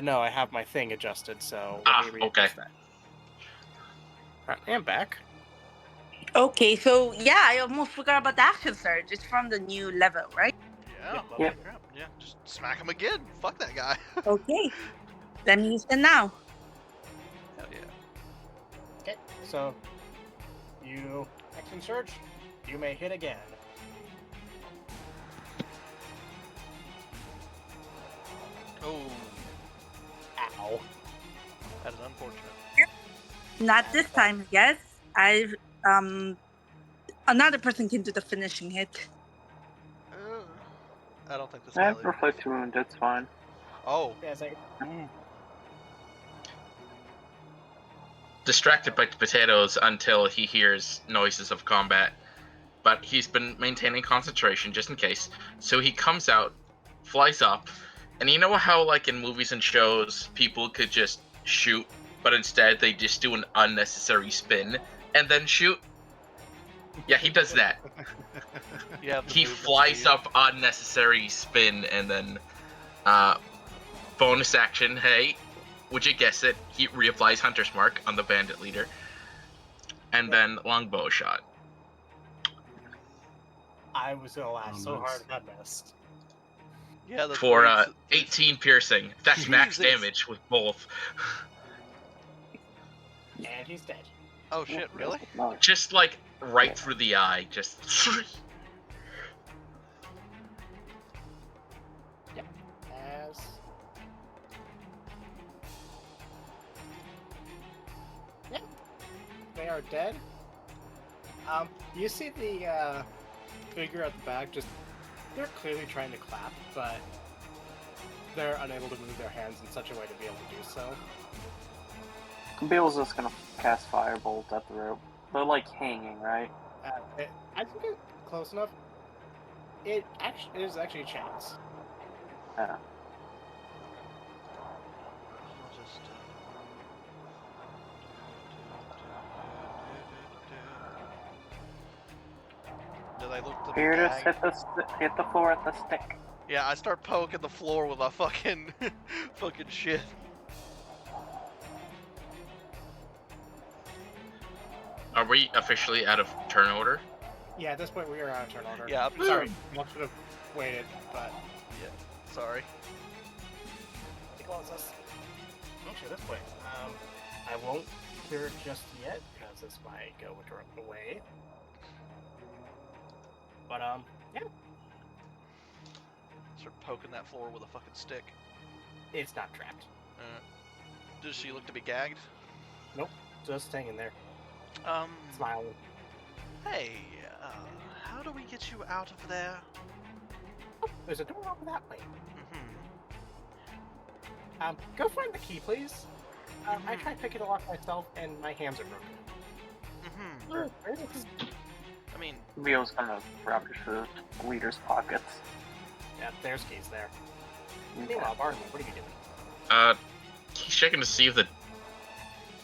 No, I have my thing adjusted, so. Ah, let me okay. readjust that. Alright, and back. Okay, so yeah, I almost forgot about the action surge. It's from the new level, right? Yeah, Yep. lovely crap. Yeah, just smack him again. Fuck that guy. Okay. Let me use it now. Hell yeah. Okay, so you action surge. You may hit again. Oh, Ow. that is unfortunate. Not this time. Yes, I've another person can do the finishing hit. I don't think this I have melee. reflect wound, that's fine. Oh, Yes, Distracted by the potatoes until he hears noises of combat, but he's been maintaining concentration just in case. So he comes out, flies up, and you know how, like in movies and shows, people could just shoot, but instead they just do an unnecessary spin and then shoot? Yeah, he does that. you have the He movement flies speed. up unnecessary spin and then bonus action, hey, would you guess it? He reapplies Hunter's Mark on the bandit leader. And then longbow shot. I was gonna laugh Oh, so nice. hard that missed. Yeah, that's For great. 18 piercing. That's max Jesus. damage with both. And he's dead. Oh shit, really? No. Just like right through the eye. Just. As yeah, they are dead. You see the figure at the back. They're clearly trying to clap, but they're unable to move their hands in such a way to be able to do so. Beal's just gonna cast Firebolt at the rope. They're like hanging, right? I think it's close enough. It is actually a chance. Yeah. I'll just, do they look to be Here, just gagged? hit the floor with the stick. Yeah, I start poking the floor with a fucking fucking shit. Are we officially out of turn order? Yeah, at this point we are out of turn order. Yeah, Sorry, I should have waited, but Sorry. close us. Actually, at this point, I won't clear it just yet because this might go a direct away. But yeah, Start poking that floor with a fucking stick. it's not trapped. Does she look to be gagged? Just hanging there, Um. smiling. Hey, how do we get you out of there? Oh, there's a door over that way. Mm-hmm. Go find the key, please. I tried picking it lock myself, and my hands are broken. Mm-hmm. Where is it? I mean, Beal's gonna rummage through the leader's pockets. Yeah, there's keys there. Okay. Meanwhile, Barton, what are you doing? He's checking to see if the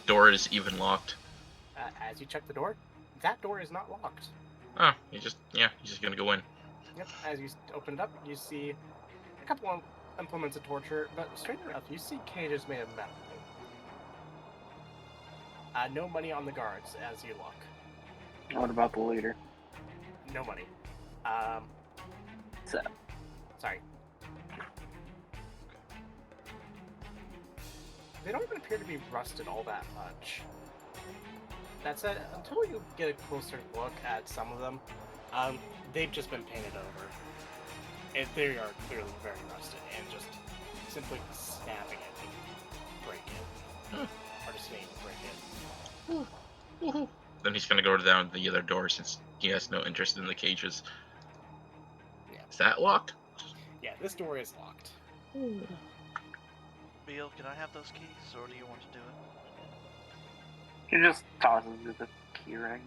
door is even locked. As you check the door, that door is not locked. Oh, he's just gonna go in. Yep. As you open it up, you see a couple of implements of torture, but straight enough, you see cages made of metal. No money on the guards as you look. What about the leader? No money. So, Sorry. They don't even appear to be rusted all that much. That said, until you get a closer look at some of them, they've just been painted over. And they are clearly very rusted, and just simply snapping it to break it. Or just needing to break it. Then he's gonna go down the other door since he has no interest in the cages. Yeah. Is that locked? Yeah, this door is locked. Beal, can I have those keys, or do you want to do it? he just tosses it the key ring.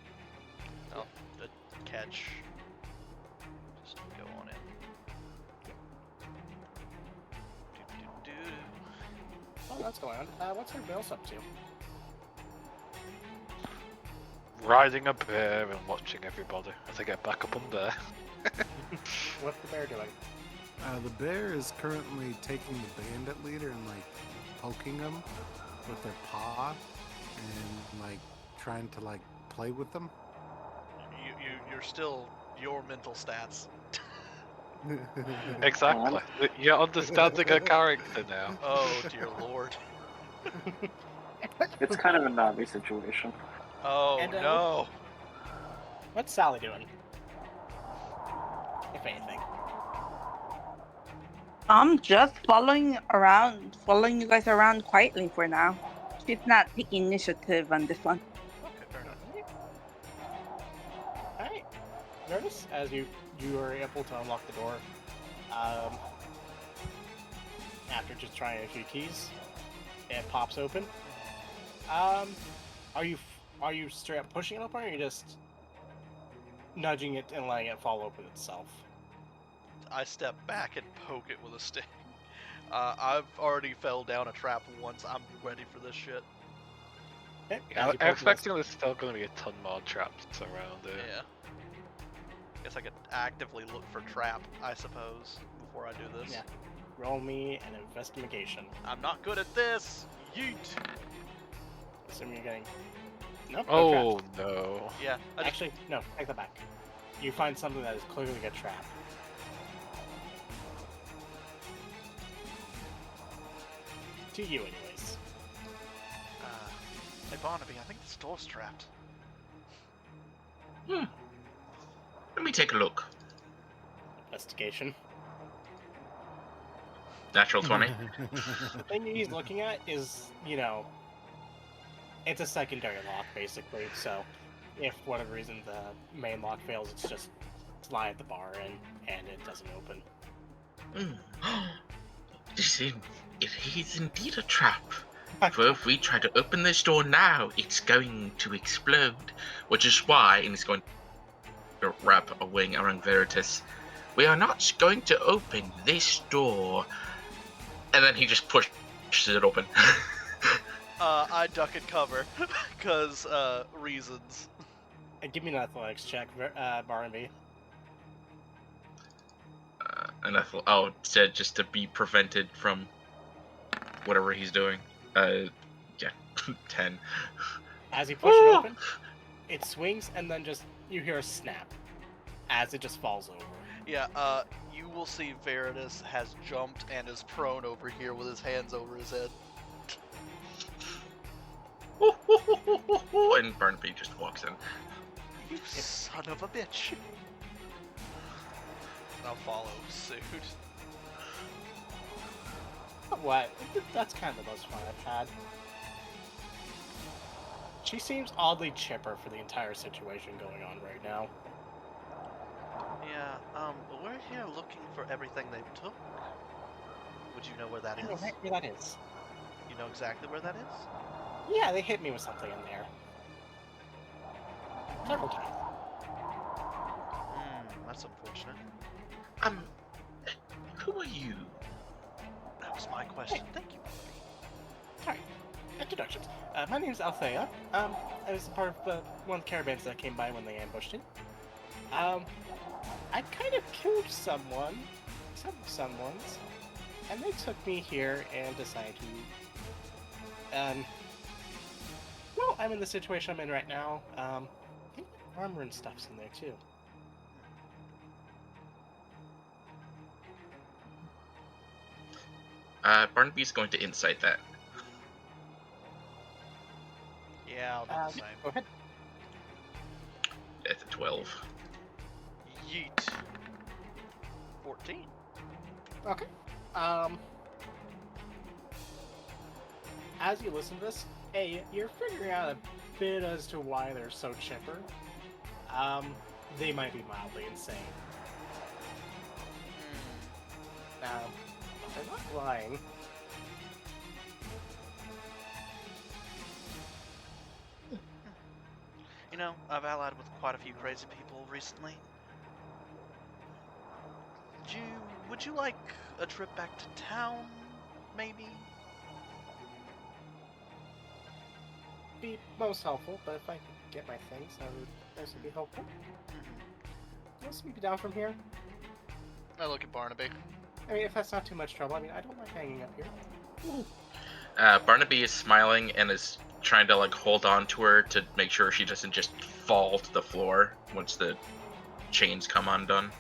Oh, the catch. Just go on in. Do-do-do. Oh, that's going on. What's her bills up to? Riding a bear and watching everybody as I get back up on there. What's the bear doing? The bear is currently taking the bandit leader and like poking him with their paw and like trying to like play with them. You're still your mental stats. Exactly. You're understanding a character now. Oh dear lord. It's kind of a Navi situation. Oh And, no. What's Sally doing? if anything? I'm just following you guys around quietly for now. She's not taking initiative on this one. Okay, fair enough. Alright. Notice as you are able to unlock the door, after just trying a few keys, it pops open. Are you straight up pushing it open, or are you just nudging it and letting it fall open itself? I step back and poke it with a stick. I've already fell down a trap once. I'm ready for this shit. Okay, I'm expecting there's still going to be a ton more traps around it. Yeah. Guess I could actively look for trap, I suppose, before I do this. Yeah. Roll me an investigation. I'm not good at this. Yeet. Assuming you're getting. Nope. No Oh traps. no. Yeah. Actually, no. Take that back. You find something that is clearly a trap. To you, anyways. Hey Barnaby, I think this door's trapped. Let me take a look. Investigation. Natural 20. The thing he's looking at is, it's a secondary lock, basically. So, if for whatever reason the main lock fails, it's just slide at the bar and it doesn't open. It is indeed a trap. For if we try to open this door now, it's going to explode. Which is why, and he's going to wrap a wing around Veritas, we are not going to open this door. And then he just pushes it open. I duck and cover, because, reasons. And give me an athletics check, Barnaby. And I thought, just to be prevented from whatever he's doing. Yeah, 10. As you push it open, it swings, and then you hear a snap as it just falls over. Yeah, you will see Veritas has jumped and is prone over here with his hands over his head. And Barnaby just walks in. You son of a bitch. I'll follow suit. What? That's kind of the most fun I've had. She seems oddly chipper for the entire situation going on right now. Yeah, we're here looking for everything they took. Would you know where that I know is? right where that is. You know exactly where that is? Yeah, they hit me with something in there. Several times. That's unfortunate. Who are you? That was my question. Thank you. Sorry. Introductions. My name's Althea. I was part of one of the caravans that came by when they ambushed it. I kind of killed someone's, and they took me here and decided to. Well, I'm in the situation I'm in right now. I think armor and stuff's in there too. Barnaby's going to insight that. Yeah, I'll do the same. Go ahead. It's a 12. Yeet. 14. Okay. As you listen to this, you're figuring out a bit as to why they're so chipper. They might be mildly insane. They're not lying. You know, I've allied with quite a few crazy people recently. Would you like a trip back to town, maybe? Be most helpful, but if I could get my things, that would also be helpful. Let's be down from here. I look at Barnaby. I mean, if that's not too much trouble, I mean, I don't like hanging up here. Barnaby is smiling and is trying to hold on to her to make sure she doesn't just fall to the floor once the chains come undone.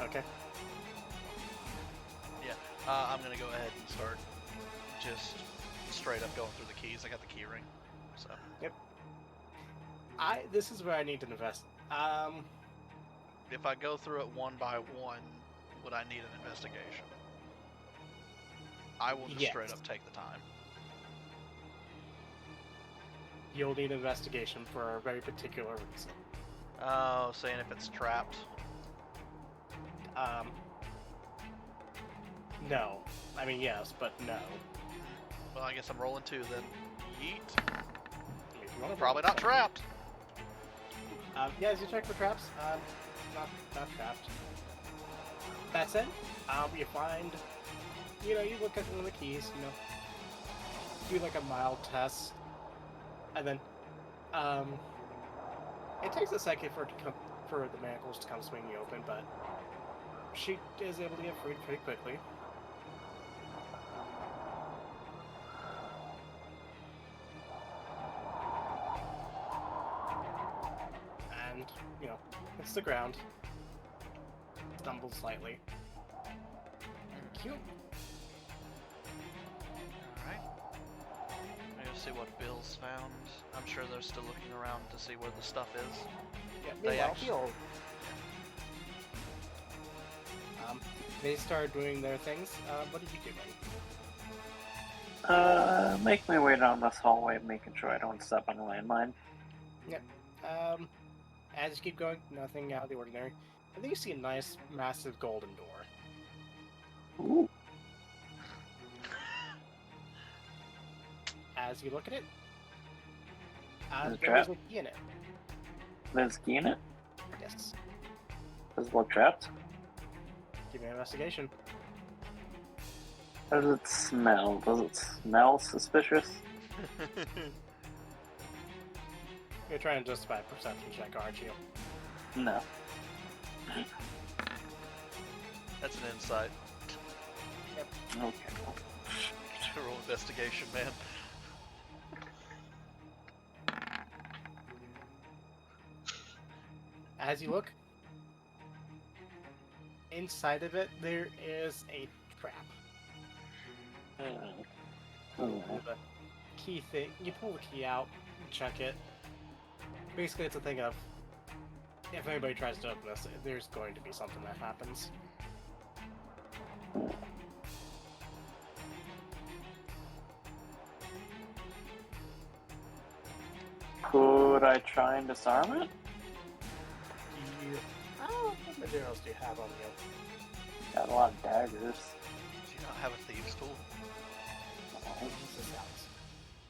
Okay. Yeah, I'm gonna go ahead and start just straight up going through the keys. I got the key ring, so. Yep. This is where I need to invest. If I go through it one by one, would I need an investigation? I will just straight Yes. up take the time. You'll need investigation for a very particular reason. Oh, saying if it's trapped. No. I mean, yes, but no. Well, I guess I'm rolling 2 then. Yeet. If you wanna Probably roll not something. trapped. Yeah, as you check for traps, not trapped. That said, you find, you look at one of the keys, do like a mild test, and then, it takes a second for the manacles to come swinging open, but she is able to get freed pretty quickly. And, hits the ground, stumbles slightly. Cute. Alright. Maybe see what Bill's found. I'm sure they're still looking around to see where the stuff is. Yeah, They meanwhile, actually- heal. They start doing their things. What are you doing? Make my way down this hallway, making sure I don't step on a landmine. As you keep going, nothing out of the ordinary. And then you see a nice, massive golden door. Ooh. As you look at it, Is it there is trapped? a key in it. There's a key in it? Yes. Does it look trapped? Give me an investigation. How does it smell? Does it smell suspicious? You're trying to justify a perception check, aren't you? No. That's an insight. Okay. Roll investigation, man. As you look, inside of it, there is a trap. The key thing, you pull the key out, check it. Basically, it's a thing of, if anybody tries to open this, there's going to be something that happens. Could I try and disarm it? What materials do you have on you? Got a lot of daggers. Do you not have a thieves' tool?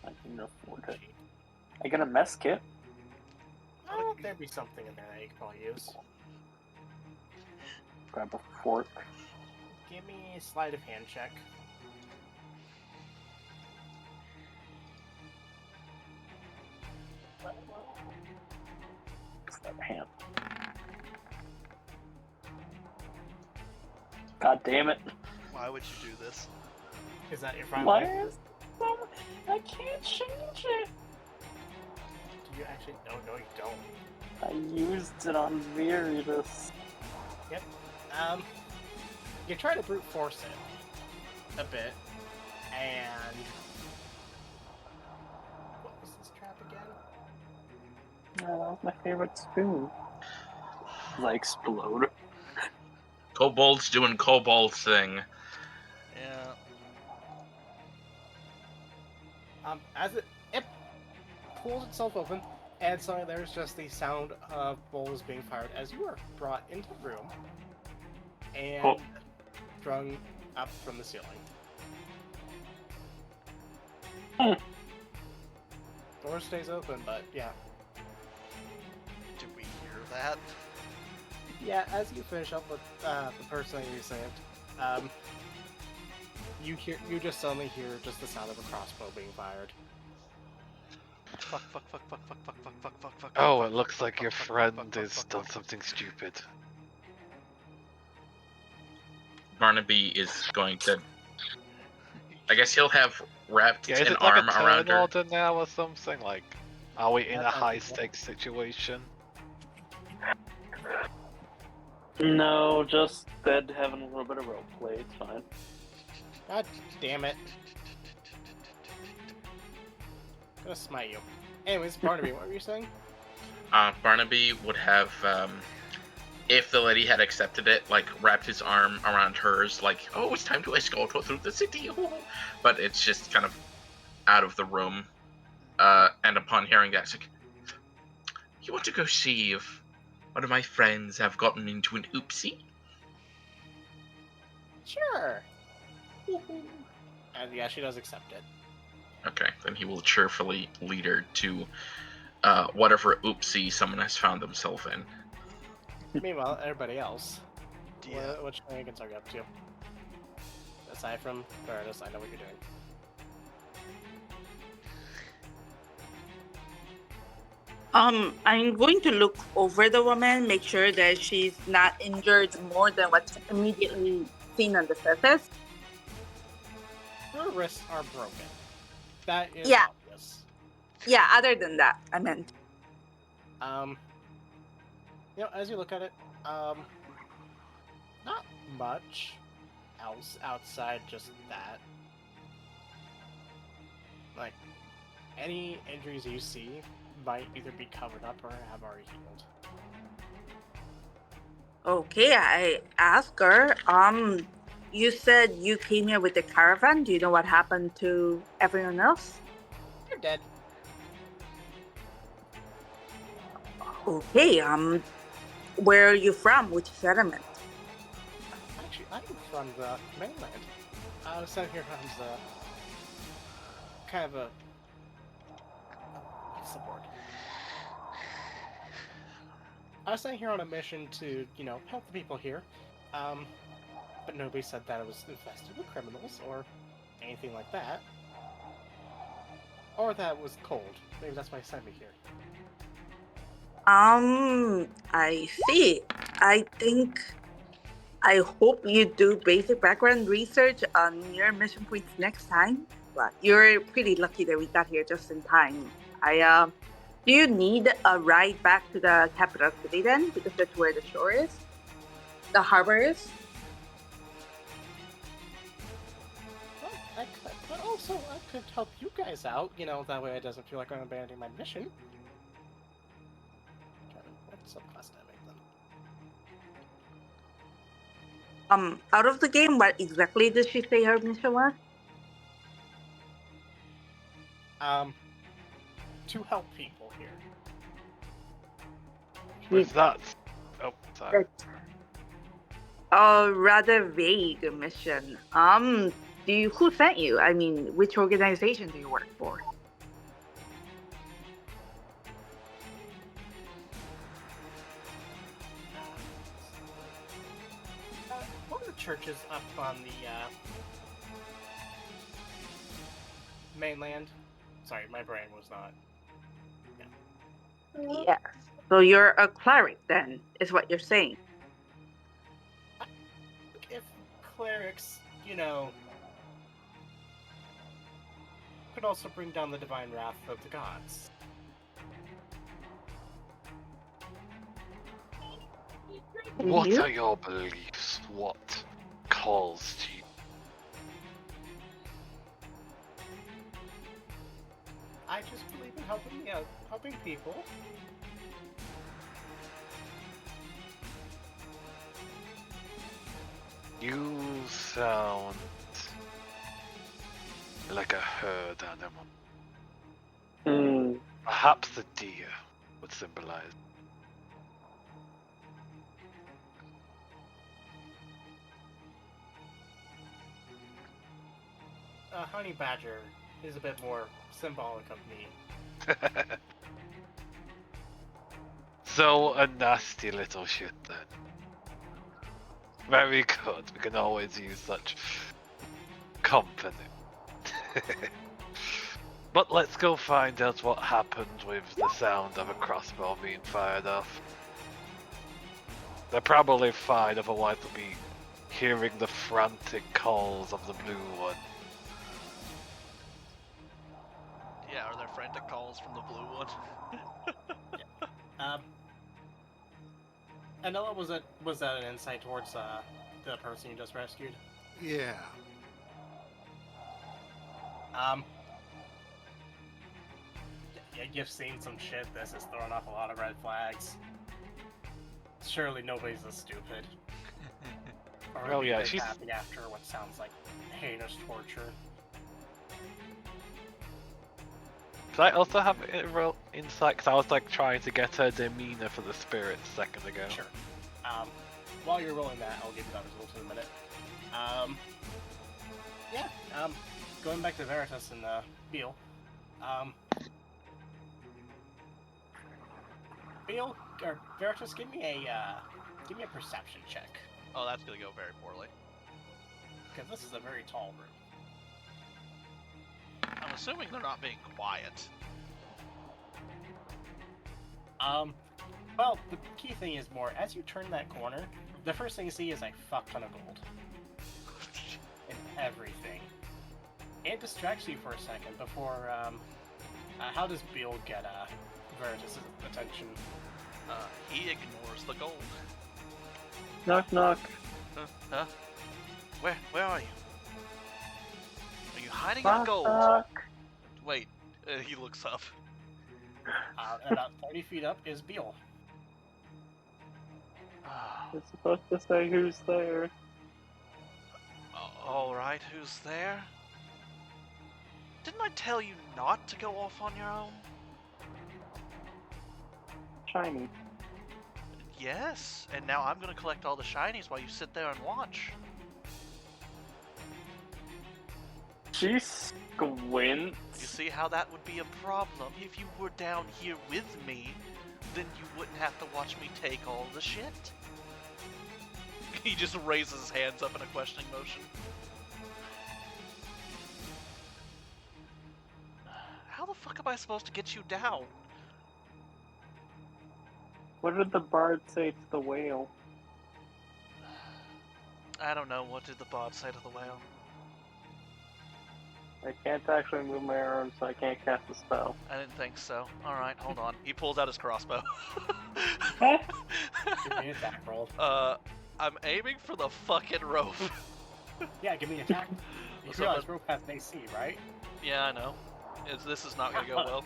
I can afford it. I get a mess kit. There'd be something in there that you could probably use. Grab a fork. Give me a sleight of hand check. Sleight of hand. God damn it. Why would you do this? Is that your final? Why is I can't change it. Do you actually? No, you don't. I used it on Veritas. Yep. You try to brute force it a bit, and what was this trap again? Oh, that was my favorite spoon. I explode. Kobold's doing kobold thing. Yeah. As it pulls itself open, and suddenly there's just the sound of bowls being fired as you are brought into the room and strung up from the ceiling. Door stays open, but yeah. Do we hear that? Yeah, as you finish up with the person that you saved, you just suddenly hear just the sound of a crossbow being fired. Fuck, fuck, fuck, fuck, fuck, fuck, fuck, fuck, fuck, fuck. Oh, fuck, it looks fuck, like fuck, your fuck, friend fuck, fuck, has fuck, done fuck. something stupid. Barnaby is going to. I guess he'll have wrapped Yeah, is an it like arm a around turn her. order now or something? Like, are we in Yeah, a high stakes situation? No, just Dead having a little bit of role play. It's fine. God damn it. I'm gonna smite you. Anyways, Barnaby, what were you saying? Barnaby would have if the lady had accepted it, like wrapped his arm around hers, like, oh, it's time to escort her through the city. But it's just kind of out of the room. And upon hearing that, it's like, you want to go see if one of my friends have gotten into an oopsie? Sure. And yeah, she does accept it. Okay, then he will cheerfully lead her to whatever oopsie someone has found themselves in. Meanwhile, everybody else, Yeah. what shenanigans are you up to? Aside from Veritas, I know what you're doing. I'm going to look over the woman, make sure that she's not injured more than what's immediately seen on the surface. Her wrists are broken. That is Yeah. obvious. Yeah, other than that, I meant. As you look at it, not much else outside just that. Like, any injuries you see might either be covered up or have already healed. Okay, I ask her, you said you came here with the caravan. Do you know what happened to everyone else? They're dead. Okay, where are you from? Which settlement? Actually, I'm from the mainland. I was sent here as a kind of a what's the word? I was sent here on a mission to, help the people here. But nobody said that it was infested with criminals or anything like that. Or that it was cold. Maybe that's why they sent me here. I see. I hope you do basic background research on your mission points next time. But you're pretty lucky that we got here just in time. Do you need a ride back to the capital city then? Because that's where the shore is? The harbor is? Well, I could. But also, I could help you guys out. That way it doesn't feel like I'm abandoning my mission. What subclass did I make them? Out of the game, what exactly did she say her mission was? To help people here. Was that? Oh, sorry. A rather vague mission. Who sent you? I mean, which organization do you work for? One of the churches up on the mainland. Sorry, my brain was not. Yes. So you're a cleric then, is what you're saying. If clerics, could also bring down the divine wrath of the gods. What are your beliefs? What calls to you? I just believe in helping people. You sound like a herd animal. Perhaps the deer would symbolize. Honey badger is a bit more symbolic of me. So a nasty little shit then. Very good. We can always use such company. But let's go find out what happened with the sound of a crossbow being fired off. They're probably fine, otherwise we'll be hearing the frantic calls of the blue one. Yeah, are there frantic calls from the blue one? Anella, was that an insight towards the person you just rescued? Yeah. Yeah, you've seen some shit. This is throwing off a lot of red flags. surely nobody's as stupid. Or Well, would be yeah, very she's- happy after what sounds like heinous torture. Could I also have a real insight? Because I was like trying to get her demeanor for the spirit a second ago. Sure. While you're rolling that, I'll give you that result in a minute. Going back to Veritas and Beal. Beal or Veritas, give me a perception check, Oh, that's gonna go very poorly. because this is a very tall room. I'm assuming they're not being quiet. Well, the key thing is more, as you turn that corner, the first thing you see is a fuck ton of gold. And everything. It distracts you for a second before, how does Beal get, Veritas' attention? He ignores the gold. Knock knock. Huh? Where are you? Are you hiding in the Knock gold? knock. Wait, he looks up. About 30 feet up is Beal. It's supposed to say who's there. Alright, who's there? Didn't I tell you not to go off on your own? Shiny. Yes, and now I'm gonna collect all the shinies while you sit there and watch. She squints. You see how that would be a problem? If you were down here with me, then you wouldn't have to watch me take all the shit. He just raises his hands up in a questioning motion. How the fuck am I supposed to get you down? What did the bard say to the whale? I don't know, what did the bard say to the whale? I can't actually move my arms, so I can't cast a spell. I didn't think so. Alright, hold on. He pulls out his crossbow. Give me an attack roll. I'm aiming for the fucking rope. Yeah, give me an attack. You So realize but- rope has an AC, right? Yeah, I know. This is not gonna go well.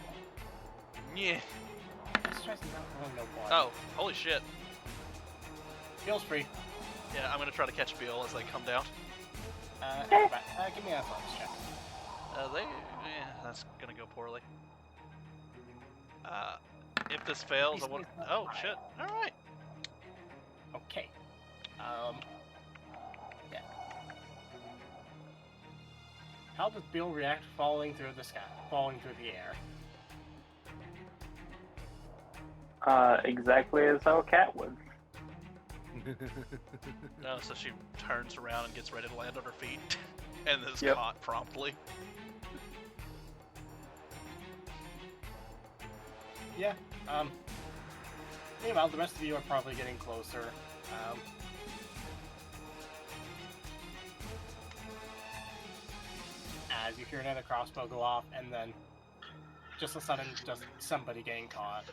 Yeah. This tries not rolling no blood. Oh, holy shit. Beal's free. Yeah, I'm gonna try to catch Beal as they come down. Give me an athletics check. That's gonna go poorly. If this fails, I want. Oh shit! All right. Okay. Yeah. How does Beal react falling through the sky, falling through the air? Exactly as how a cat would. No, so she turns around and gets ready to land on her feet, and is Yep. caught promptly. Yeah. Meanwhile, the rest of you are probably getting closer. As you hear another crossbow go off, and then just a sudden, just somebody getting caught.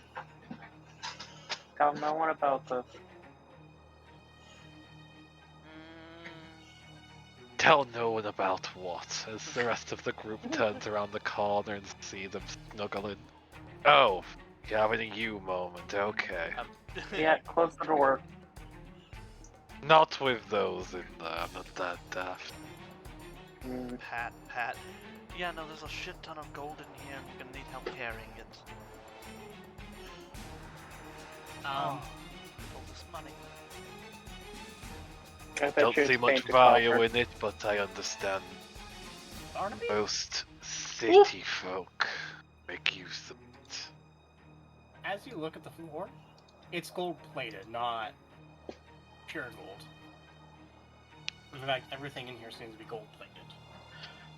Tell no one about this. Tell no one about what, as the rest of the group turns around the corner and see them snuggling. Oh, you're having a you moment, okay. Yeah, close the door. Not with those in there, I'm not that daft. Pat. Yeah, no, there's a shit ton of gold in here, and we're gonna need help carrying it. All this money. I bet Don't you see it's much painted value copper. in it, but I understand Barnaby? most city folk make use of it. As you look at the floor, it's gold-plated, not pure gold. In fact, everything in here seems to be gold-plated.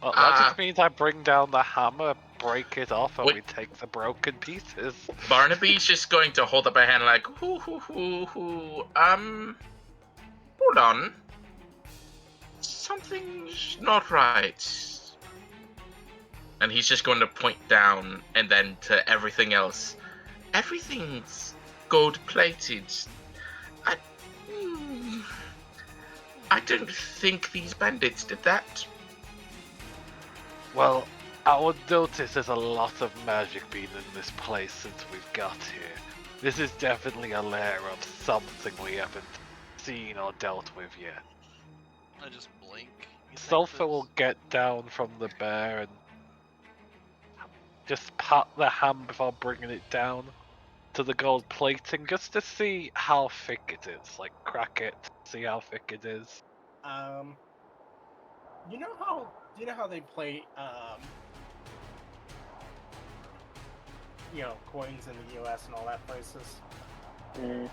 Well, that just means I bring down the hammer, break it off, and Wait. we take the broken pieces. Barnaby's just going to hold up a hand like, hold on. Something's not right. And he's just going to point down and then to everything else. Everything's gold-plated. I don't think these bandits did that. Well, I would notice there's a lot of magic being in this place since we've got here. This is definitely a lair of something we haven't seen or dealt with yet. I just blink. You think Sulfur will get down from the bear and just pat the ham before bringing it down to the gold plating just to see how thick it is. Like, crack it, see how thick it is. You know how they play coins in the US and all that places? Mm.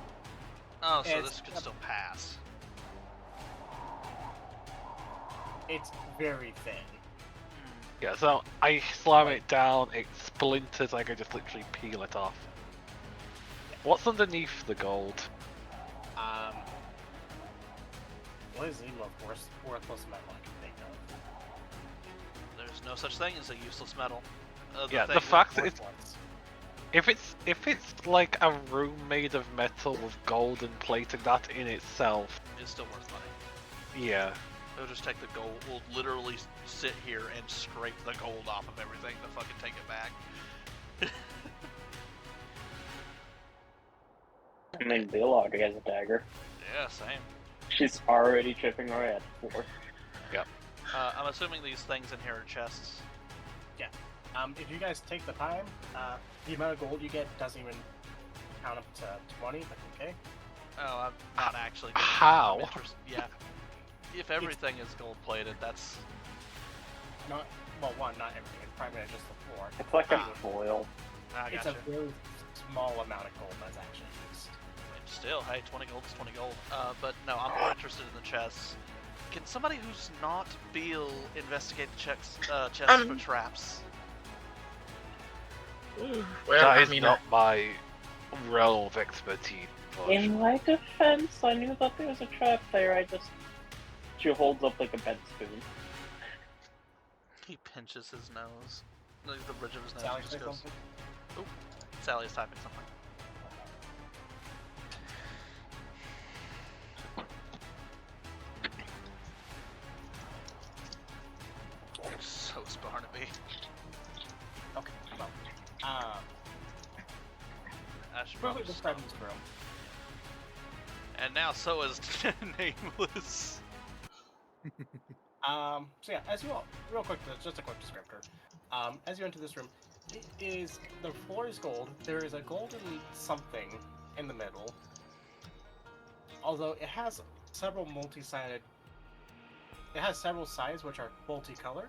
Oh, so It's- this could still pass. It's very thin. Yeah, so I slam it down, it splinters, I can just literally peel it off. What's underneath the gold? What is the most worthless metal I can think of? There's no such thing as a useless metal. Yeah, thing the with- fact that it's Worthless. if it's like a room made of metal with golden plating, that in itself, is still worth money. yeah. They'll just take the gold. We'll literally sit here and scrape the gold off of everything to fucking take it back. I mean, Bill already has a dagger. Yeah, same. She's already chipping away at the floor. I'm assuming these things in here are chests. If you guys take the time, the amount of gold you get doesn't even count up to 20, but okay. Oh, I'm not actually. How? Yeah. If everything is gold plated, that's. Not everything. It's primarily just the floor. It's like a foil. I It's gotcha. a very small amount of gold that's actually used. Still, hey, 20 gold is 20 gold. But no, I'm more interested in the chests. Can somebody who's not Beal investigate the chests for traps? Well, That I is mean, not my realm of expertise. In my defense, I knew that there was a trap there. She holds up like a bed spoon. He pinches his nose. Like the bridge of his nose Sally, just say goes. something? Oh, Sally is typing something. So is Barnaby. Okay, well, I should quickly probably describe stop. this room. And now so is Nameless. So yeah, as you all, real quick, just a quick descriptor. As you enter this room, the floor is gold. There is a golden something in the middle. Although it has several multi-sided. It has several sides which are multicolored,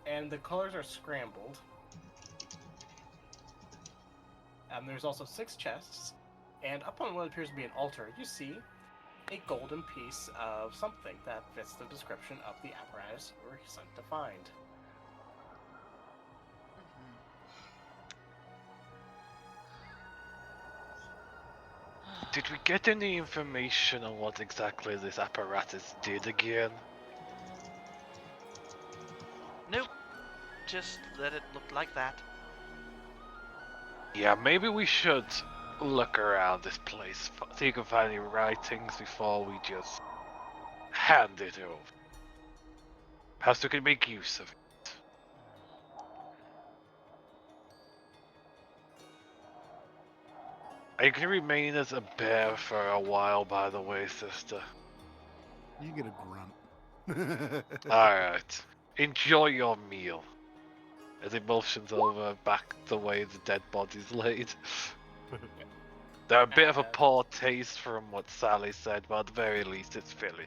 and the colors are scrambled. There's also 6 chests, and up on what appears to be an altar, you see a golden piece of something that fits the description of the apparatus you were sent to find. Did we get any information on what exactly this apparatus did again? Nope. Just let it look like that. Yeah, maybe we should look around this place, see if you can find any writings before we just hand it over. Perhaps we can make use of it. Are you going to remain as a bear for a while, by the way, sister? You get a grunt. Alright. Enjoy your meal. As he motions over back the way the dead body's laid. They're a bit of a poor taste from what Sally said, but at the very least it's filling.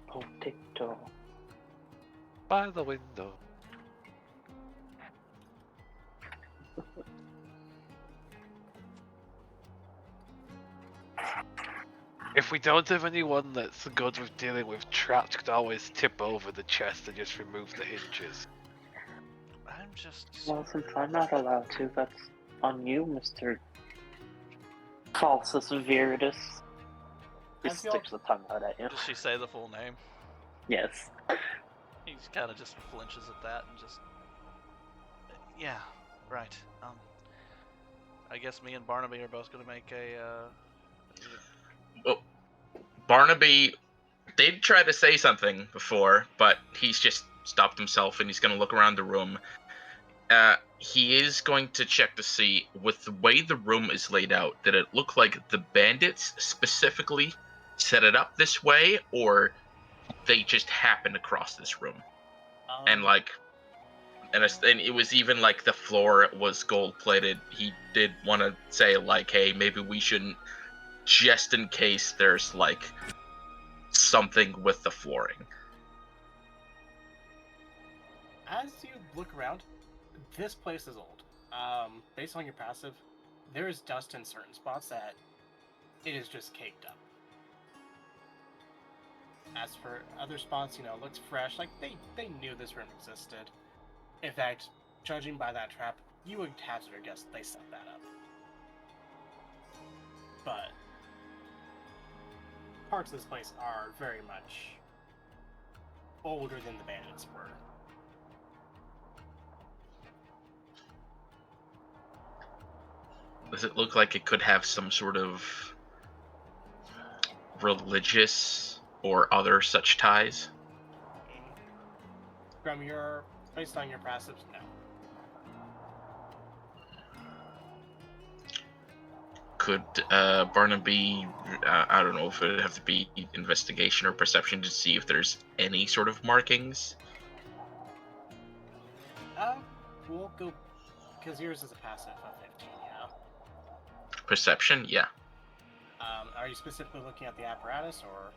Potato. By the window. If we don't have anyone that's good with dealing with traps, could always tip over the chest and just remove the hinges. I'm just. Well, since I'm not allowed to, that's on you, Mr. Falsus Viridus. He I feel- sticks the tongue out at you. Does she say the full name? Yes. He kind of just flinches at that and just. Yeah, right. I guess me and Barnaby are both gonna make a. Barnaby did try to say something before, but he's just stopped himself, and he's going to look around the room. He is going to check to see, with the way the room is laid out, did it look like the bandits specifically set it up this way, or they just happened across this room? And like, and it was even like the floor was gold plated. He did want to say like, hey, maybe we shouldn't, just in case there's like something with the flooring. As you look around, this place is old. Based on your passive, there is dust in certain spots that it is just caked up. As for other spots, you know, it looks fresh. Like they knew this room existed. In fact, judging by that trap, you would hazard a guess they set that up. But parts of this place are very much older than the bandits were. Does it look like it could have some sort of religious or other such ties? From your, based on your passives, no. Could Barnaby, I don't know if it would have to be investigation or perception to see if there's any sort of markings? We'll go, because yours is a passive of 15, yeah? Perception, yeah. Are you specifically looking at the apparatus, or?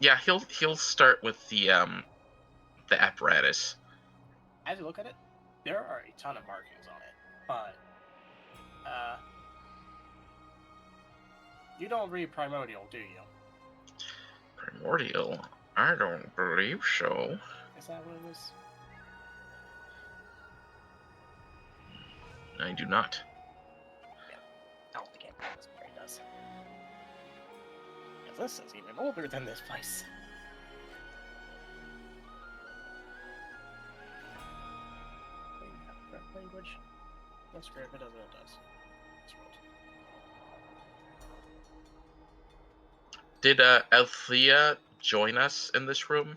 Yeah, he'll start with the apparatus. As you look at it, there are a ton of markings on it, but you don't read Primordial, do you? Primordial? I don't believe so. Is that what it is? I do not. I don't think it does. Because this is even older than this place. Language. That's great if it does what it does. Did Althea join us in this room?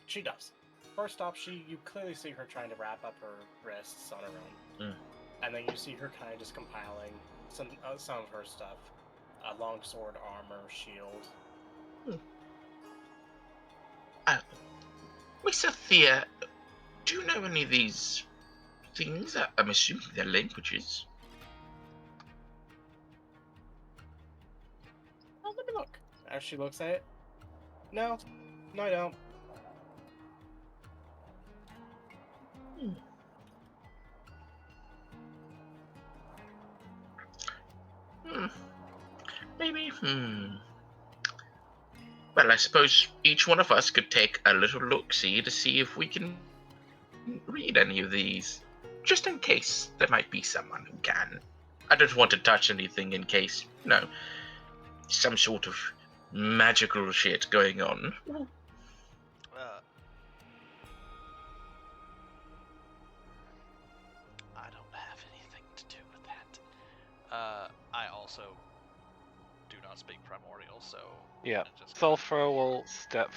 She does. First off, you clearly see her trying to wrap up her wrists on her own. And then you see her kind of just compiling some of her stuff. Longsword, armor, shield. Miss Althea, do you know any of these things? I'm assuming they're languages. Oh, let me look. As she looks at it. No, I don't. Maybe, Well, I suppose each one of us could take a little look-see to see if we can read any of these. Just in case there might be someone who can. I don't want to touch anything in case, some sort of magical shit going on. I don't have anything to do with that. I also do not speak Primordial, so... Yeah, Sulfur will step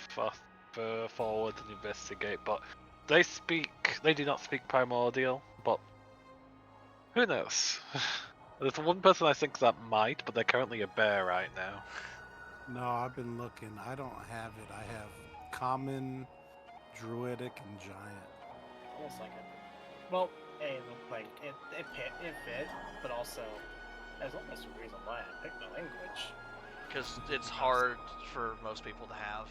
forward and investigate, but they do not speak Primordial, but who knows? There's one person I think that might, but they're currently a bear right now. No, I've been looking. I don't have it. I have common, druidic, and giant. Almost like it. Well, it fit, but also there's almost a reason why I picked the language. Because it's hard for most people to have.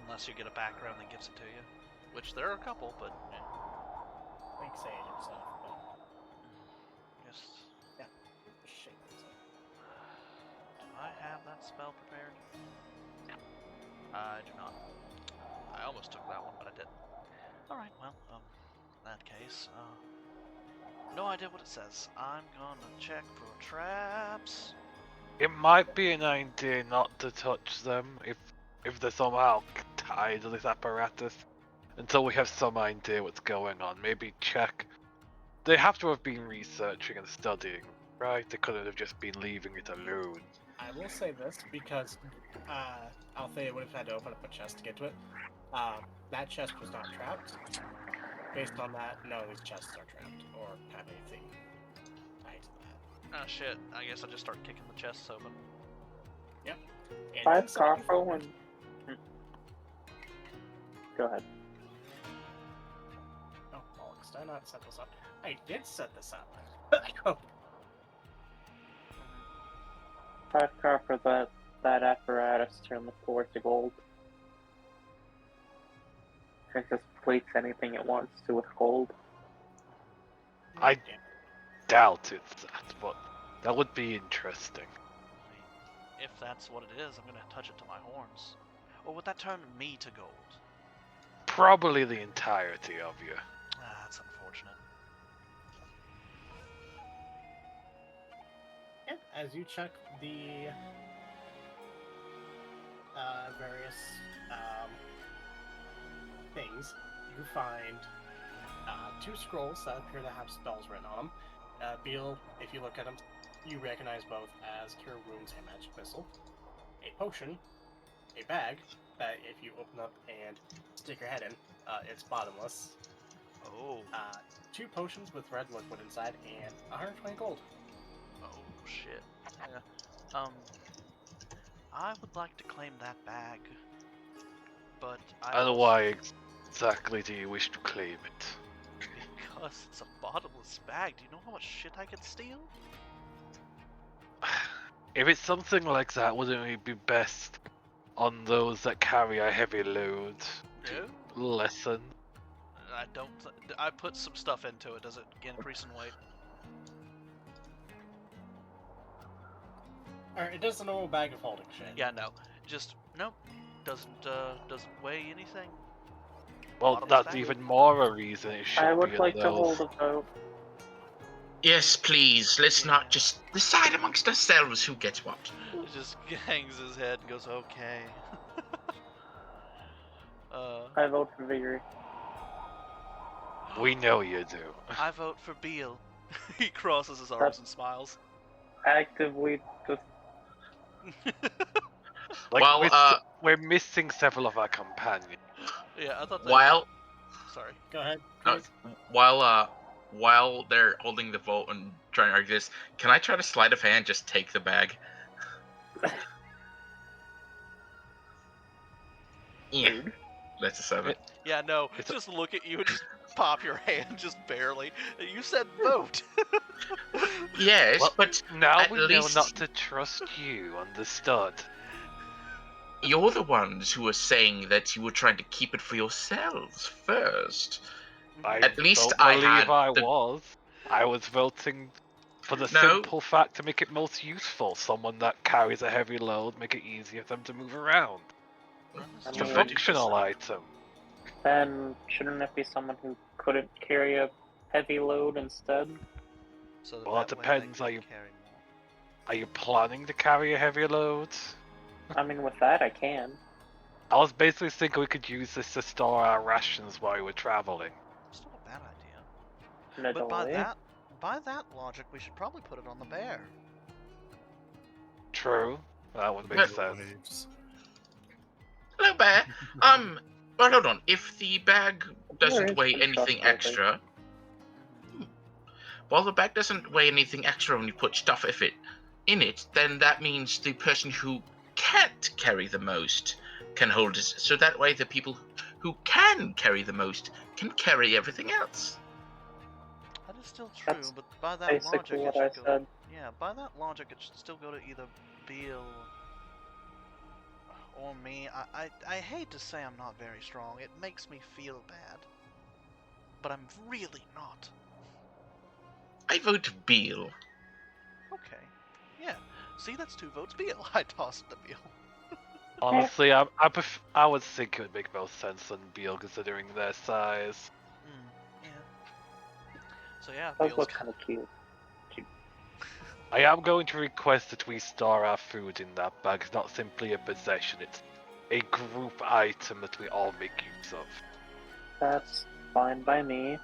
Unless you get a background that gives it to you. Which there are a couple, but... Like say it himself, but... Yes. Yeah. Shape himself. Do I have that spell prepared? I do not. I almost took that one, but I didn't. Alright, well, in that case, no idea what it says. I'm gonna check for traps. It might be an idea not to touch them if they're somehow tied to this apparatus until we have some idea what's going on. Maybe check. They have to have been researching and studying, right? They couldn't have just been leaving it alone. I I will say this because Althea would have had to open up a chest to get to it. That chest was not trapped. Based on that, none of these chests are trapped or have anything tied to that. Oh shit, I guess I'll just start kicking the chests open. And 5 inside you Carfo find- and. Go ahead. Oh, bollocks, did I not set this up? I did set this up. Oh, 5 Carfo, that apparatus turned the floor to gold. It just plates anything it wants to with gold. I doubt it's that, but that would be interesting. If that's what it is, I'm gonna touch it to my horns. Or would that turn me to gold? Probably the entirety of you. Ah, that's unfortunate. And as you check the various things, you find 2 scrolls that appear to have spells written on them. Beal, if you look at them, you recognize both as Cure Wounds and Magic Missile. A potion, a bag that if you open up and stick your head in, it's bottomless. Oh. 2 potions with red liquid inside, and 120 gold. Oh shit. Yeah. I would like to claim that bag, but I And also- why exactly do you wish to claim it? Because it's a bottomless bag. Do you know how much shit I could steal? If it's something like that, wouldn't it be best on those that carry a heavy load to lessen? I don't. I put some stuff into it. Does it increase in weight? Alright, it does a normal bag of holding shit. Yeah, no. Just nope. Doesn't weigh anything. Well, Bottomless that's bag? even more a reason it should I be would in like to those. hold a vote. Yes, please. Let's not just decide amongst ourselves who gets what. He just hangs his head and goes, okay. I vote for Vigor. We know you do. I vote for Beal. He crosses his arms and smiles. Actively just Like, Well, we're missing several of our companions. Yeah, I thought that. while Sorry. Go ahead. while they're holding the vote and trying to argue this, can I try to sleight of hand just take the bag? Yeah, that's a 7. Yeah, no. It's a- Just look at you and just pop your hand, just barely. You said vote. Yes, Well, but Now at we know least- not to trust you, understood? you're the ones who were saying that you were trying to keep it for yourselves first. I At least don't I believe had I the- was. I was voting for the No. simple fact to make it most useful. Someone that carries a heavy load, make it easier for them to move around. I It's a mean, functional item. then shouldn't it be someone who couldn't carry a heavy load instead? So Well, it that way they depends, can are you- carry more. Are you planning to carry a heavy load? I mean, with that I can. I was basically thinking we could use this to store our rations while we're traveling. It's not a bad idea. In a But delay. by that logic, we should probably put it on the bear. True, that would make Yeah. sense. Waves. Hello, Bear. Well, hold on. If the bag doesn't it's weigh been anything trustworthy. extra, well, the bag doesn't weigh anything extra when you put stuff in it, then that means the person who can't carry the most can hold it. So that way, the people who can carry the most can carry everything else. That is still true, That's but by that Basically logic, what it I should go. said. Yeah, by that logic, it should still go to either Beal or me. I hate to say I'm not very strong. It makes me feel bad, but I'm really not. I vote Beal. Okay. Yeah. See, that's 2 votes. Beal. I tossed it to Beal. Honestly, I would think it would make most sense than Beal considering their size. Yeah. So yeah, Those Beal's look kind of cute. I am going to request that we store our food in that bag. It's not simply a possession, it's a group item that we all make use of. That's fine by me. Of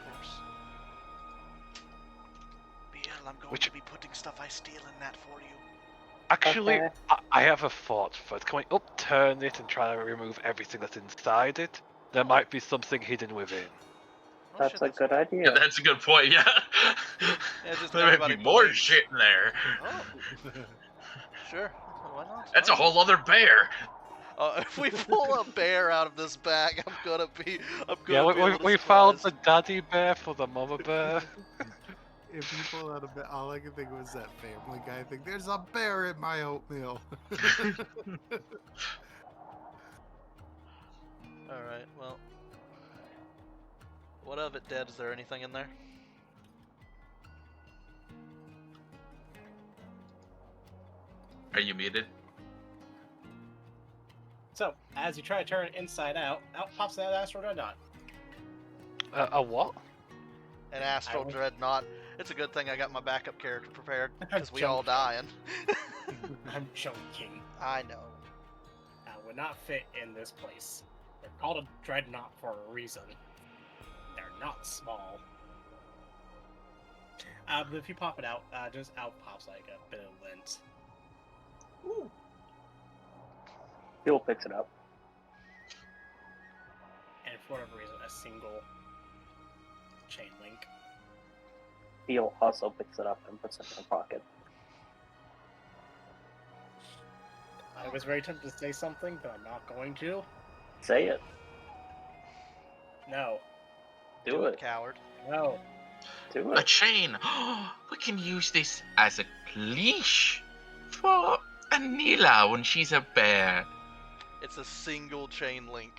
course. Beal, I'm going Which- to be putting stuff I steal in that for you. Actually, Okay. I have a thought first. Can we upturn it and try to remove everything that's inside it? There might be something hidden within. Oh, That's shit, a good idea. Yeah, that's a good point. Yeah. Yeah, just There might everybody be more believes- shit in there. Oh, sure. Why not? That's a Why not? whole other bear. If we pull a bear out of this bag, I'm gonna be Yeah, able to we found the surprise. daddy bear for the mama bear. If you pull out a bear, all I can think of was that Family Guy thing. There's a bear in my oatmeal. Alright, well. What of it, Dead? Is there anything in there? Are you muted? So, as you try to turn it inside out pops that Astral Dreadnought. A what? An Astral will- Dreadnought. It's a good thing I got my backup character prepared, I'm because we all dying. I'm joking. I know. Would not fit in this place. They're called a Dreadnought for a reason. They're not small. But if you pop it out, just out pops like a bit of lint. Ooh. Bill picks it up. And for whatever reason, a single chain link. Bill also picks it up and puts it in her pocket. I was very tempted to say something, but I'm not going to. Say it. No. Do it. Coward. No. Do A it. chain. We can use this as a leash for Anila when she's a bear. It's a single chain link.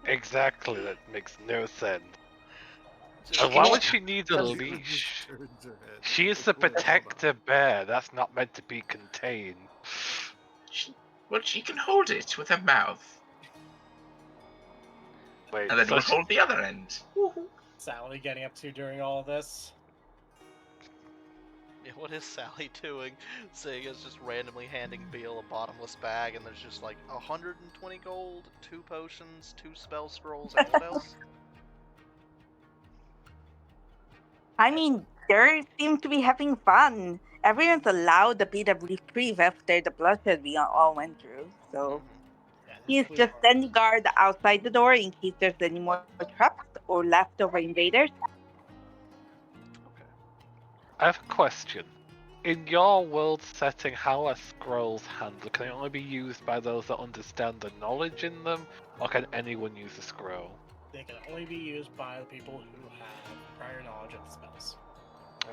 Exactly, that makes no sense. Just- And why would she need a That's- leash? Turns her head. She is the protector bear. That's not meant to be contained. Well, she can hold it with her mouth, Wait, and then so we'll hold the other end. Sally getting up to during all this. Yeah, what is Sally doing? Seeing as just randomly handing Beal a bottomless bag, and there's just like 120 gold, 2 potions, 2 spell scrolls, and what else? I mean, they seem to be having fun. Everyone's allowed a bit of reprieve after the bloodshed we all went through. So Yeah, this he's blue just bar- standing guard outside the door in case there's any more traps or leftover invaders. I have a question. In your world setting, how are scrolls handled? Can they only be used by those that understand the knowledge in them, or can anyone use a scroll? They can only be used by the people who have prior knowledge of the spells.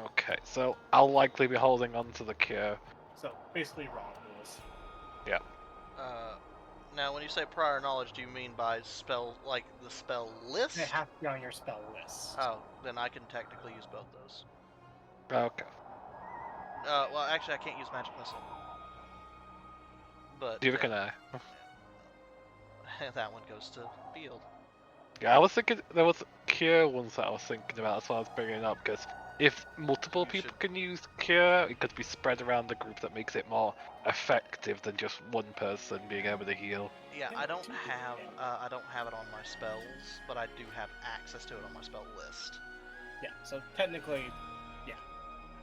Okay, so I'll likely be holding on to the cure. So basically, wrong rules. Now, when you say prior knowledge, do you mean by spell, like the spell list? They have to be on your spell list. Oh, then I can technically use both those. Okay. Well, actually, I can't use magic missile. But Neither can I. that one goes to Beal. Yeah, I was thinking there was cure ones that I was thinking about, so I was bringing it up because if multiple You people should- can use cure, it could be spread around the group that makes it more effective than just one person being able to heal. Yeah, I don't have it on my spells, but I do have access to it on my spell list. Yeah, so technically,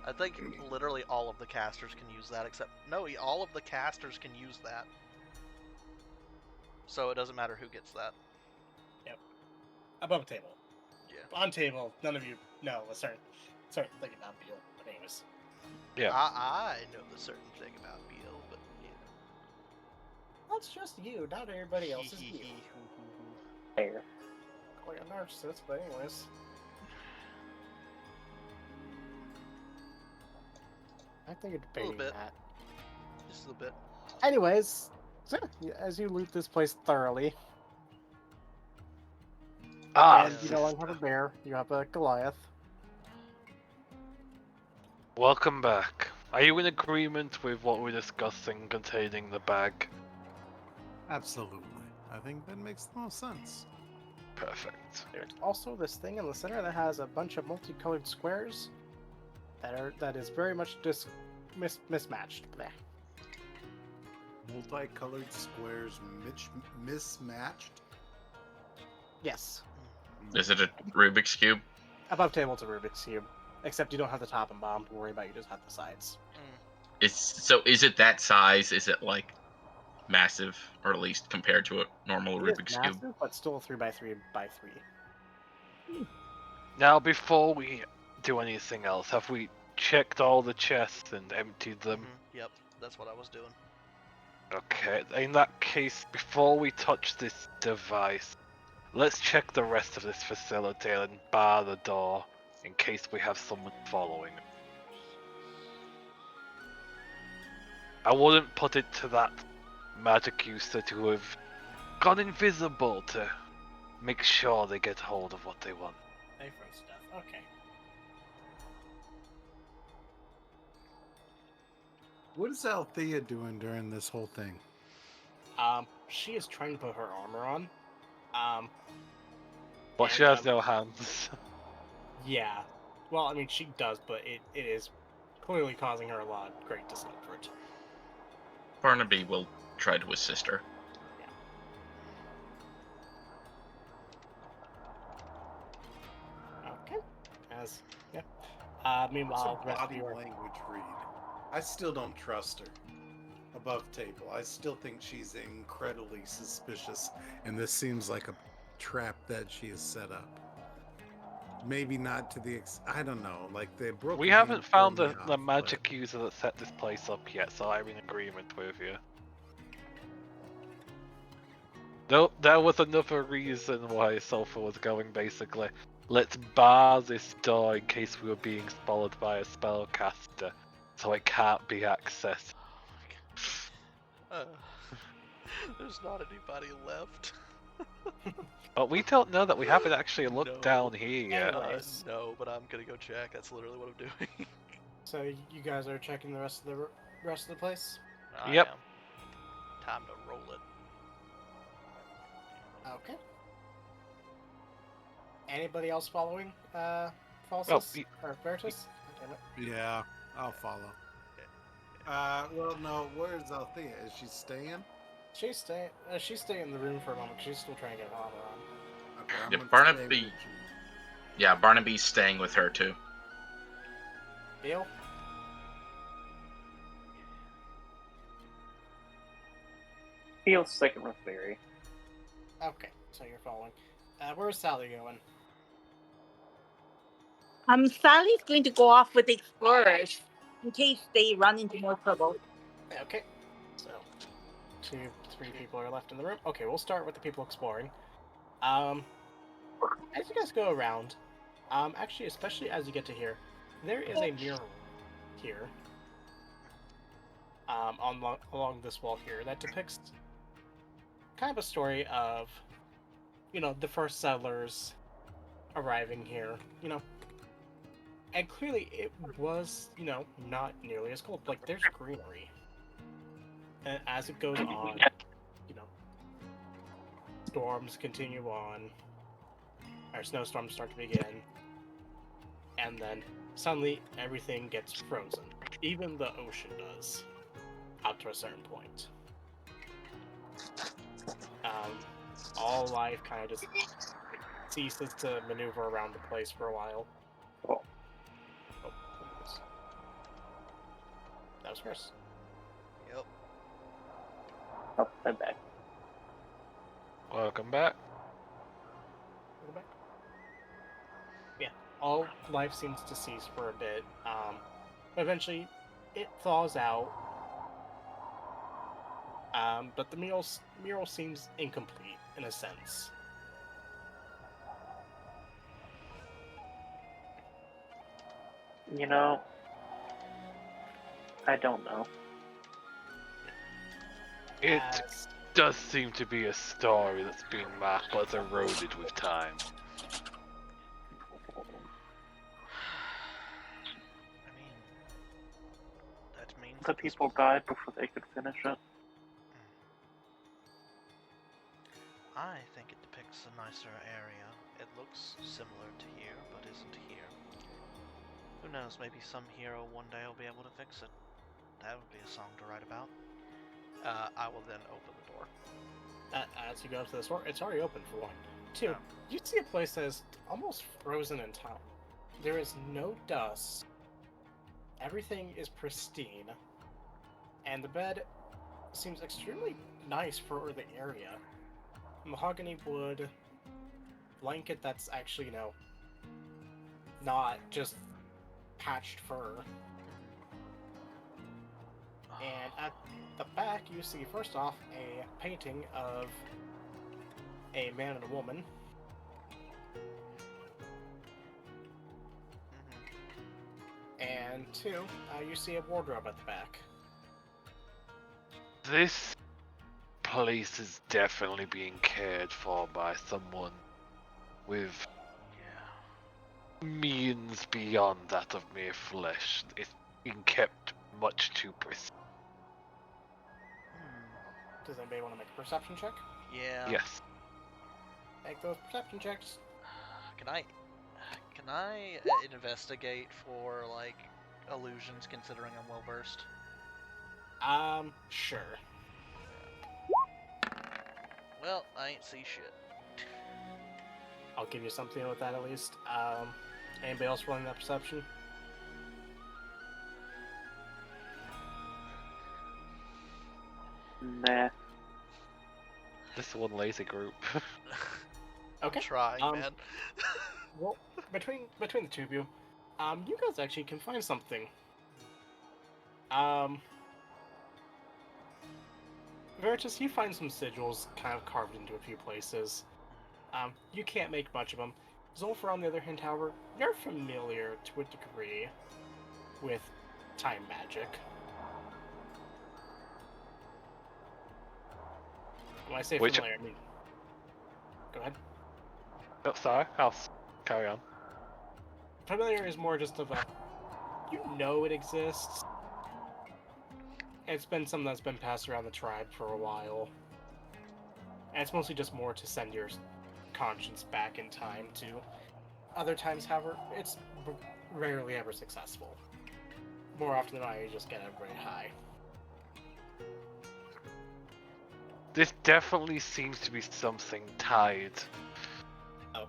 I think literally all of the casters can use that, except no, all of the casters can use that. So it doesn't matter who gets that. above table. Yeah. On table, none of you know. Let's start thinking about Beal. But anyways. Yeah. I know the certain thing about Beal, but yeah. That's just you, not everybody else is you. Fair. Quite a narcissist, but anyways. I think it's Little debating bit. that. Just a little bit. Anyways, so as you loot this place thoroughly, and you no longer have a bear, you have a Goliath. Welcome back. Are you in agreement with what we're discussing containing the bag? Absolutely. I think that makes the most sense. Perfect. There's also this thing in the center that has a bunch of multicolored squares that is very much mismatched. Bleh. Multicolored squares mismatched. Yes. Is it a Rubik's Cube? Above table, it's a Rubik's Cube. Except you don't have the top and bottom to worry about, you just have the sides. Is it that size? Is it like massive, or at least compared to a normal It is Rubik's Cube? massive, but still 3x3x3. Now, before we do anything else, have we checked all the chests and emptied them? Yep, that's what I was doing. Okay, in that case, before we touch this device, let's check the rest of this facility and bar the door in case we have someone following. I wouldn't put it to that magic user to have gone invisible to make sure they get hold of what they want. They throw stuff. Okay. What is Althea doing during this whole thing? She is trying to put her armor on. But she And, has no hands. Yeah. Well, I mean, she does, but it is clearly causing her a lot of great discomfort. Barnaby will try to assist her. Okay. Meanwhile, What's the her rest of body you are... language read? I still don't trust her. Above table, I still think she's incredibly suspicious, and this seems like a trap that she has set up. Maybe not to the I don't know. Like they broke. We haven't found the magic user that set this place up yet, so I'm in agreement with you. There was another reason why Sulfur was going, basically. Let's bar this door in case we were being followed by a spellcaster, so it can't be accessed. There's not anybody left. But we don't know that. We haven't actually looked down here yet. Anyways. No, but I'm gonna go check. That's literally what I'm doing. So you guys are checking the rest of the place? Yep. I am. Time to roll it. Okay. Anybody else following Falsus or Vertus? Damn it. Yeah, I'll follow. Well, no. Where's Althea? Is she staying? She's staying in the room for a moment. 'Cause she's still trying to get her armor on. Okay, I'm Yeah, gonna Barnaby- stay with you. Yeah, Barnaby's staying with her too. Deal? Feels second with Barry. Okay, so you're following. Where's Sally going? Sally's going to go off with the explorers in case they run into more trouble. Okay. So 3 people are left in the room. Okay, we'll start with the people exploring. As you guys go around, actually, especially as you get to here, there is a mirror here, along this wall here that depicts kind of a story of, the first settlers arriving here, and clearly it was, not nearly as cold. Like, there's greenery. And as it goes on, storms continue on, or snowstorms start to begin, and then suddenly everything gets frozen. Even the ocean does, up to a certain point. All life kind of just ceases to maneuver around the place for a while. Oh. That was Chris. Yep. Oh, I'm back. Welcome back. Go back. Yeah, all life seems to cease for a bit. But eventually, it thaws out. But the mural seems incomplete in a sense. I don't know. It As- does seem to be a story that's being marked but it's eroded with time. I mean, that means The people died before they could finish it. I think it depicts a nicer area. It looks similar to here, but isn't here. Who knows, maybe some hero one day will be able to fix it. That would be a song to write about. I will then open the door. As you go up to the store, it's already open for one. 2, Oh. you see a place that is almost frozen in time. There is no dust. Everything is pristine. And the bed seems extremely nice for the area. Mahogany wood, blanket that's actually, not just patched fur. And at the back, you see first off a painting of a man and a woman. And two, you see a wardrobe at the back. This place is definitely being cared for by someone with means beyond that of mere flesh. It's being kept much too pristine. Does anybody want to make a perception check? Yeah. Yes. Make those perception checks. Can I investigate for like illusions, considering I'm well versed? Sure. Well, I ain't see shit. I'll give you something with that at least. Anybody else rolling that perception? Nah. This is one lazy group. Okay. Trying, man. Well, between the two of you, you guys actually can find something. Veritas, you find some sigils kind of carved into a few places. You can't make much of them. Zolfer, on the other hand, however, you're familiar to a degree with time magic. When I say Which- familiar, I mean... Go ahead. Oh, sorry, I'll carry on. Familiar is more just of a... You know it exists. It's been something that's been passed around the tribe for a while. And it's mostly just more to send your conscience back in time to. Other times, however, it's rarely ever successful. More often than not, you just get everybody high. This definitely seems to be something tied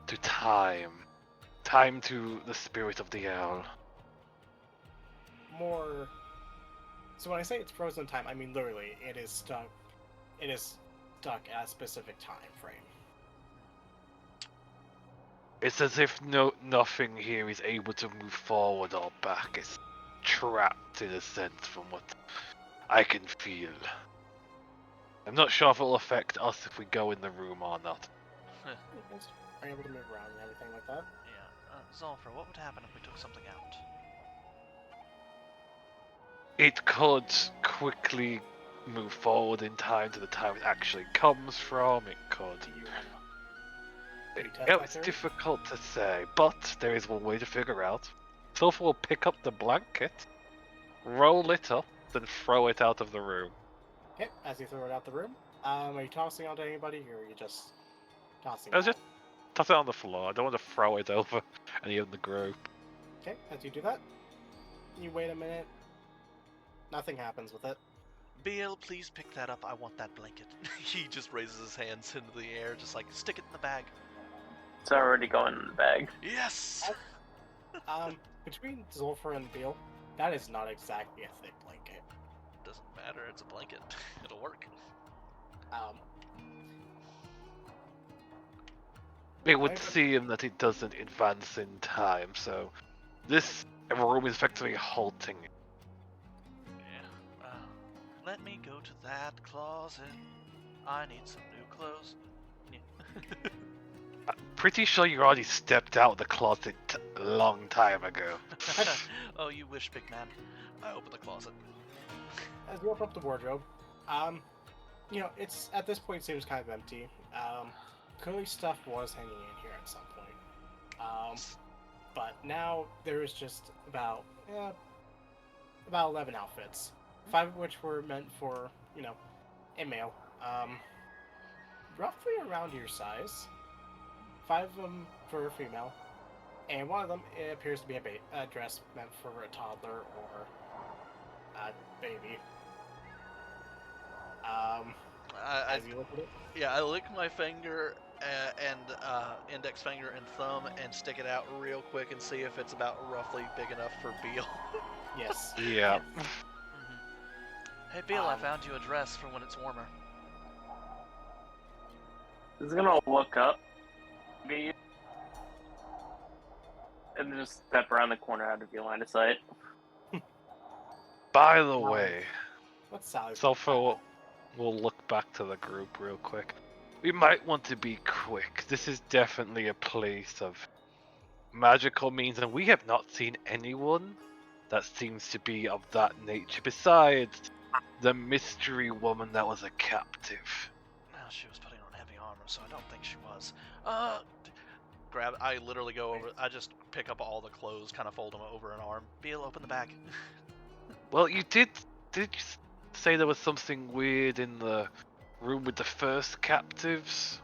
to time. Time to the spirit of the owl. More... So when I say it's frozen in time, I mean literally, it is stuck. It is stuck at a specific time frame. It's as if nothing here is able to move forward or back. It's trapped in a sense from what I can feel. I'm not sure if it'll affect us if we go in the room or not. Are you able to move around and everything like that? Yeah. Zolfer, what would happen if we took something out? It could quickly move forward in time to the time it actually comes from. It could. Do you want to test Yeah, that it's theory? difficult to say, but there is one way to figure out. Sulfur will pick up the blanket, roll it up, then throw it out of the room. Okay, as you throw it out the room, are you tossing it to anybody, or are you just tossing I was it just toss it on the floor. I don't want to throw it over any of the group. Okay, as you do that, you wait a minute. Nothing happens with it. Beal, please pick that up. I want that blanket. He just raises his hands into the air, just like, stick it in the bag. It's already going in the bag. Yes! Between Zolfer and Beal, that is not exactly a thick blanket. Doesn't matter, it's a blanket. It'll work. It would Right. seem that it doesn't advance in time, so this room is effectively halting. Yeah. Let me go to that closet. I need some new clothes. Yeah. I'm pretty sure you already stepped out of the closet a long time ago. Oh, you wish, big man. I open the closet. As you open up the wardrobe, it's at this point seems kind of empty. Clearly stuff was hanging in here at some point. But now there is just about 11 outfits. 5 of which were meant for, a male. Roughly around your size. 5 of them for a female. And one of them appears to be a dress meant for a toddler or a baby. I As you look at it, Yeah, I lick my finger and index finger and thumb and stick it out real quick and see if it's about roughly big enough for Beal. yes. Yeah. Hey, Beal, I found you a dress for when it's warmer. He's gonna look up, and then just step around the corner out of your line of sight. By the way, What's Sally's? Sulfur will look back to the group real quick. We might want to be quick. This is definitely a place of magical means, and we have not seen anyone that seems to be of that nature besides the mystery woman that was a captive. Well, she was putting on heavy armor, so I don't think she was. I literally go over, I just pick up all the clothes, kind of fold them over an arm. Beal, open the bag. Well, you did you say there was something weird in the room with the first captives?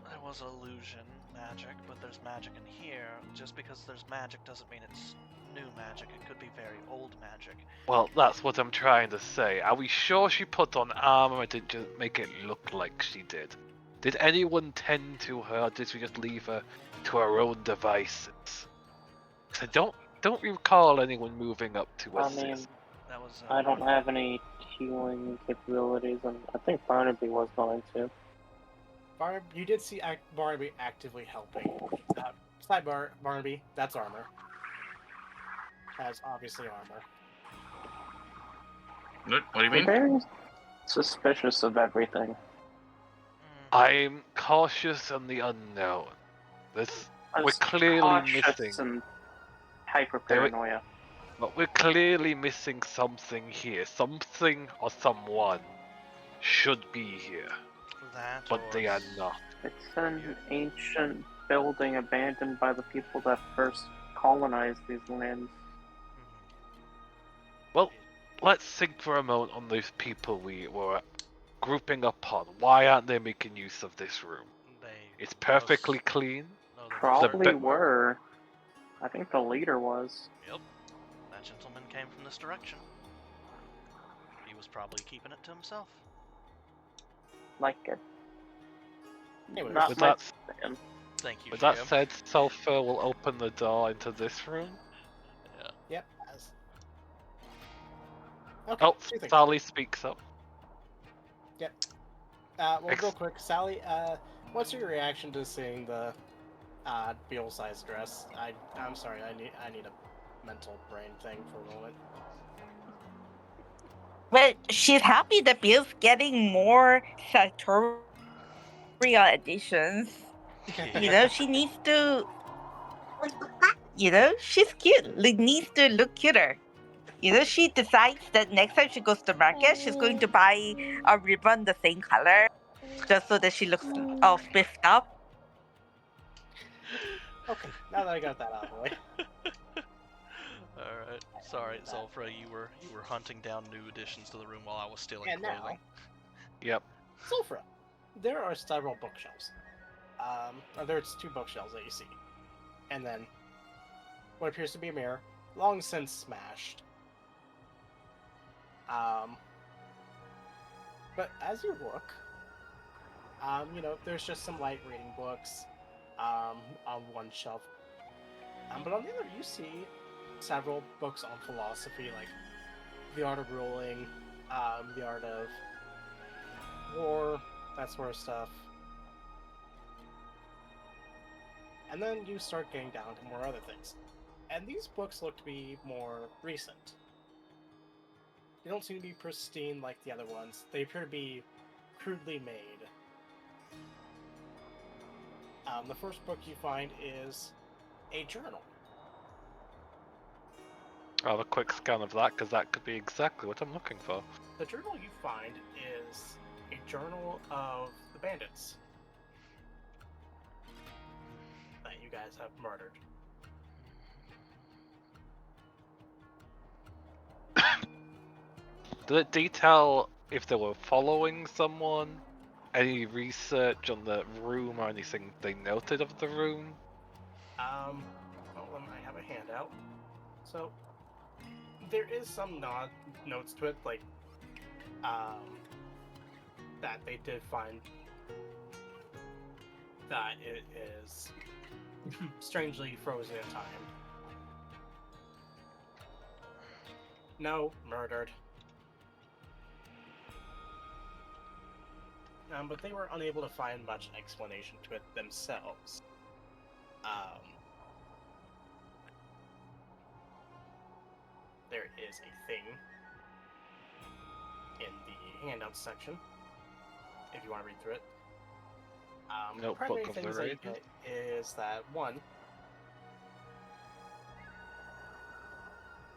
There was illusion magic, but there's magic in here. Just because there's magic doesn't mean it's new magic. It could be very old magic. Well, that's what I'm trying to say. Are we sure she put on armor or did just make it look like she did? Did anyone tend to her, or did we just leave her to her own devices? 'Cause I don't recall anyone moving up to I assist. mean, That was. I don't have any healing capabilities, and I think Barnaby was going to. You did see Barnaby actively helping. Sidebar, Barnaby, that's armor. Has obviously armor. What do you mean? Very suspicious of everything. I'm cautious on the unknown. This, I we're was clearly cautious missing. and hyper paranoia. But we're clearly missing something here. Something or someone should be here, That but they are or not. It's an ancient building abandoned by the people that first colonized these lands. Well, let's think for a moment on those people we were grouping upon. Why aren't they making use of this room? It's perfectly clean. No, they're Probably bit- were. I think the leader was. Yep. That gentleman came from this direction. He was probably keeping it to himself. Like it. Anyways, Not With my that, fan. Thank you, with that GM. said, Sulfur will open the door into this room. Yep. Okay. Oh, two things. Sally speaks up. Well, real quick, Sally. What's your reaction to seeing the Beal-sized dress? I'm sorry. I need a mental brain thing for a moment. Well, she's happy that Bill's getting more sartorial additions. You know, she needs to. You know, she's cute. Like, needs to look cuter. You know, she decides that next time she goes to market, she's going to buy a ribbon the same color, just so that she looks all spiffed up. Okay, now that I got that out of the way. Alright. Sorry, Zulfra, you were hunting down new additions to the room while I was stealing And now, clothing. Yep. Sulfra, there are several bookshelves. There's 2 bookshelves that you see. And then what appears to be a mirror, long since smashed. But as you look, you know, there's just some light reading books on one shelf. But on the other, you see several books on philosophy, like The Art of Ruling, The Art of War, that sort of stuff. And then you start getting down to more other things. And these books look to be more recent. They don't seem to be pristine like the other ones. They appear to be crudely made. The first book you find is a journal. I'll have a quick scan of that, because that could be exactly what I'm looking for. The journal you find is a journal of the bandits that you guys have murdered. Did it detail if they were following someone? Any research on the room or anything they noted of the room? Well, I have a handout. So, there is some notes to it, like, that they did find that it is strangely frozen in time. No, murdered. but they were unable to find much explanation to it themselves. There is a thing in the handout section, if you want to read through it. Notebook Primary of the things that you Raven. get is that one,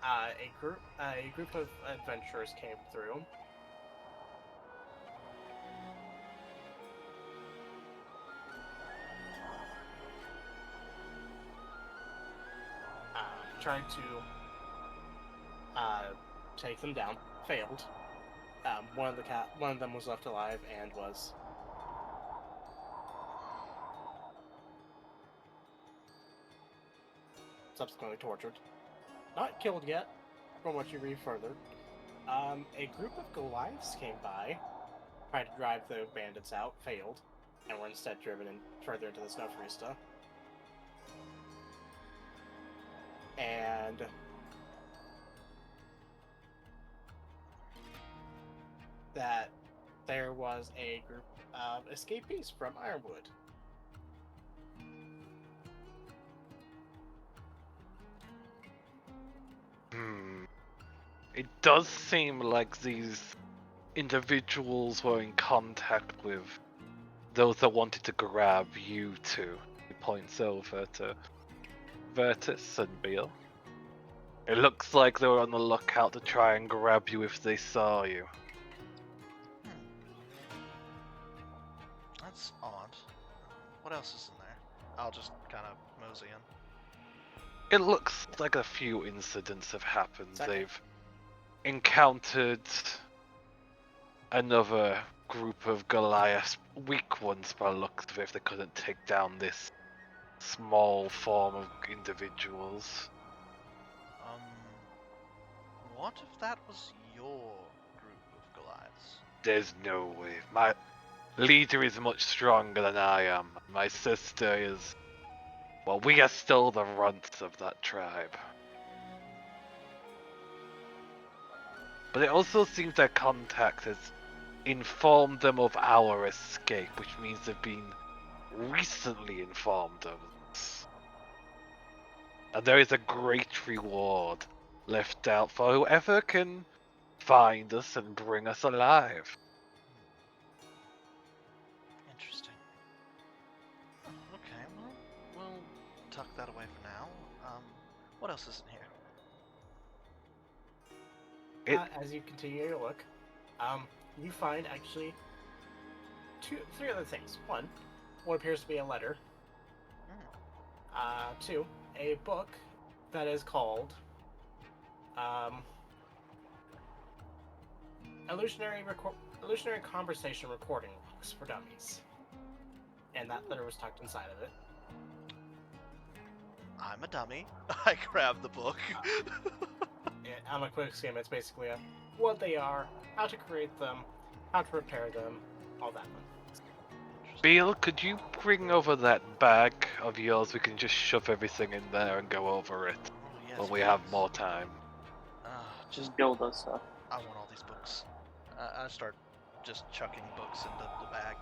a group of adventurers came through. Tried to take them down, failed. One of them was left alive and was subsequently tortured. Not killed yet, from what you read further. A group of Goliaths came by, tried to drive the bandits out, failed, and were instead driven further into the Snowforesta. And that there was a group of escapees from Ironwood. It does seem like these individuals were in contact with those that wanted to grab you two. He points over to Vertus and Beal. It looks like they were on the lookout to try and grab you if they saw you. That's odd. What else is in there? I'll just kind of mosey in. It looks like a few incidents have happened. Second. They've encountered another group of Goliaths, weak ones by the looks of it, if they couldn't take down this small form of individuals. What if that was your group of Goliaths? There's no way. My leader is much stronger than I am. My sister is... Well, we are still the runts of that tribe. But it also seems their contact has informed them of our escape, which means they've been recently informed of us. And there is a great reward left out for whoever can find us and bring us alive. Interesting. Okay, well, we'll tuck that away for now. What else is in here? As you continue your look, you find actually three other things. One, what appears to be a letter. Two, a book that is called Illusionary Conversation Recording Books for Dummies. And that letter was tucked inside of it. I'm a dummy. I grab the book. On a quick skim, it's basically what they are, how to create them, how to repair them, all that fun. Beal, could you bring over that bag of yours? We can just shove everything in there and go over it Oh, yes, when we have please. more time. Just, Just build us up. I want all these books. I start just chucking books into the bag.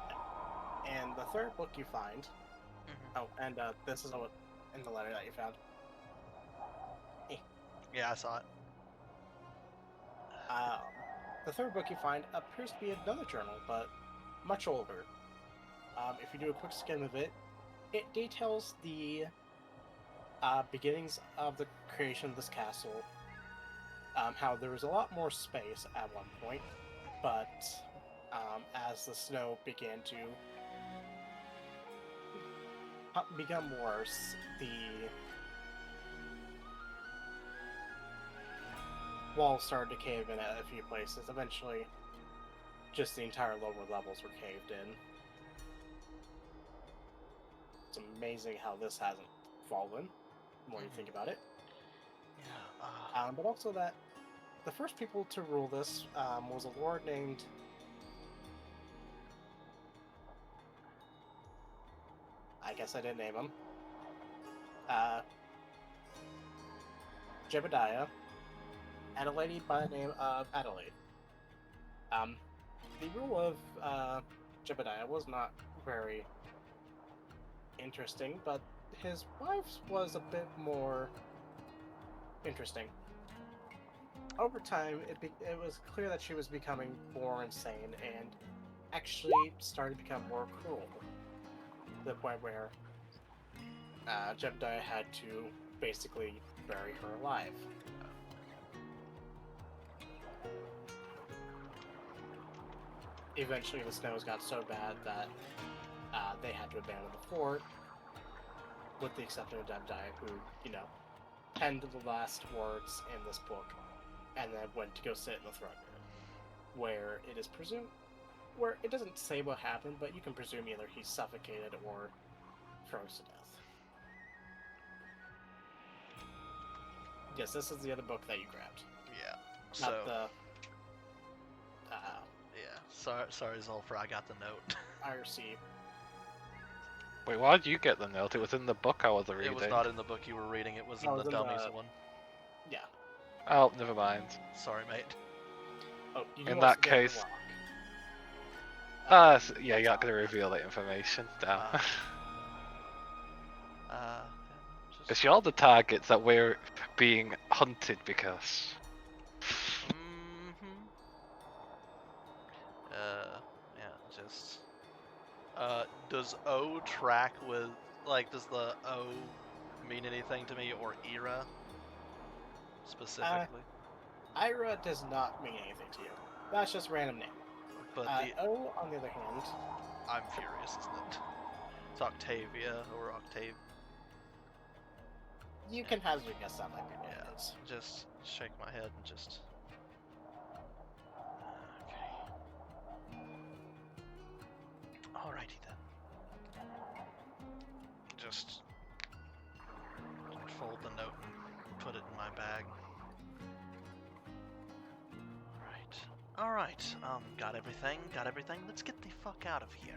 And the third book you find, Mhm. oh, and this is what in the letter that you found. Yeah, I saw it. The third book you find appears to be another journal, but much older. If you do a quick skim of it, it details the beginnings of the creation of this castle. How there was a lot more space at one point, but as the snow began to become worse, the walls started to cave in at a few places. Eventually, just the entire lower levels were caved in. It's amazing how this hasn't fallen, the more you think about it. Yeah. But also that the first people to rule this was a lord named... I guess I didn't name him. Jebediah, and a lady by the name of Adelaide. The rule of Jebediah was not very interesting, but his wife's was a bit more interesting. Over time, it was clear that she was becoming more insane and actually started to become more cruel. To the point where Jebediah had to basically bury her alive. Eventually, the snows got so bad that they had to abandon the fort, with the exception of Jebediah, who, penned the last words in this book, and then went to go sit in the throne room, where it is presumed, where it doesn't say what happened, but you can presume either he suffocated or froze to death. Yes, this is the other book that you grabbed. Yeah. Not So. the Yeah. Sorry, Zulfra. I got the note. IRC. Wait, why did you get the note? It was in the book I was reading. It was not in the book you were reading. It was in Oh, it the was in dummies the- one. Yeah. Oh, never mind. Sorry, mate. Oh, you In also that get the case- rock. Yeah, you're not going to reveal that information. Damn. Just. It's you're the targets that we're being hunted because. Mm-hmm. Yeah, just. Does O track with, does the O mean anything to me, or era specifically? Ira does not mean anything to you. That's just a random name. But O, on the other hand, I'm furious, isn't it? It's Octavia or Octave. you can hazard a guess that might be what Yeah. it is. Just shake my head and just. Okay. Alrighty then. Just fold the note and put it in my bag. Alright. Got everything? Got everything? Let's get the fuck out of here.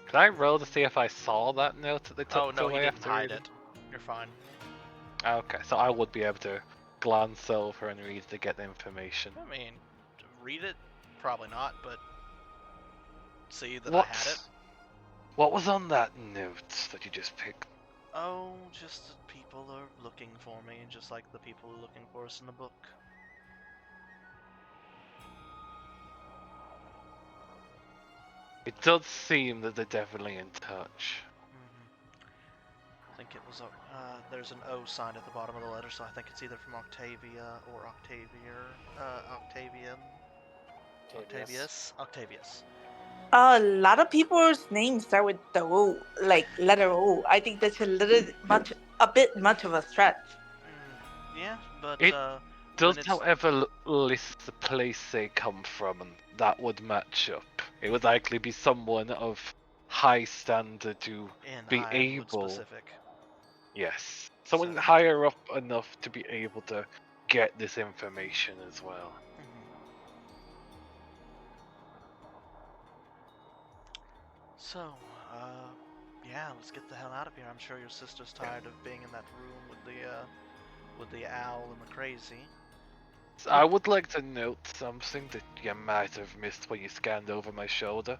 Can I roll to see if I saw that note that they took Oh no, he away didn't after hide reading? it. You're fine. Okay, so I would be able to glance over and read to get the information. I mean, read it? Probably not, but see that I had it. What was on that note that you just picked? Oh, just that people are looking for me, just like the people are looking for us in the book. It does seem that they're definitely in touch. I think it was there's an O sign at the bottom of the letter, so I think it's either from Octavia or Octavius. A lot of people's names start with the O, like letter O. I think that's a bit much of a stretch. Yeah, but It does, when it's- however, list the place they come from, and that would match up. It would likely be someone of high standard to in be Ironwood able. specific. Yes, someone So- higher up enough to be able to get this information as well. So, yeah, let's get the hell out of here. I'm sure your sister's tired of being in that room with the owl and the crazy. So I would like to note something that you might have missed when you scanned over my shoulder.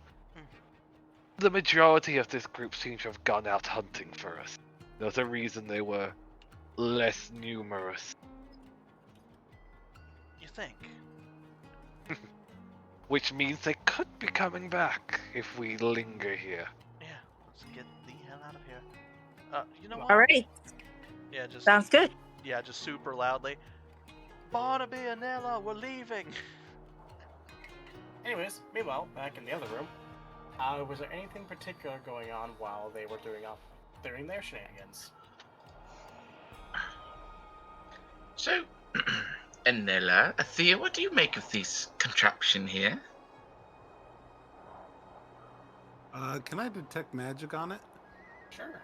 The majority of this group seems to have gone out hunting for us. There's a reason they were less numerous. You think? Which means they could be coming back if we linger here. Yeah, let's get the hell out of here. You know what? All right, Yeah, just sounds good. Yeah, just super loudly. Barnaby and Ella, we're leaving. Anyways, meanwhile, back in the other room, was there anything particular going on while they were doing their shenanigans? So, Anella, Thea, what do you make of this contraption here? Can I detect magic on it? Sure.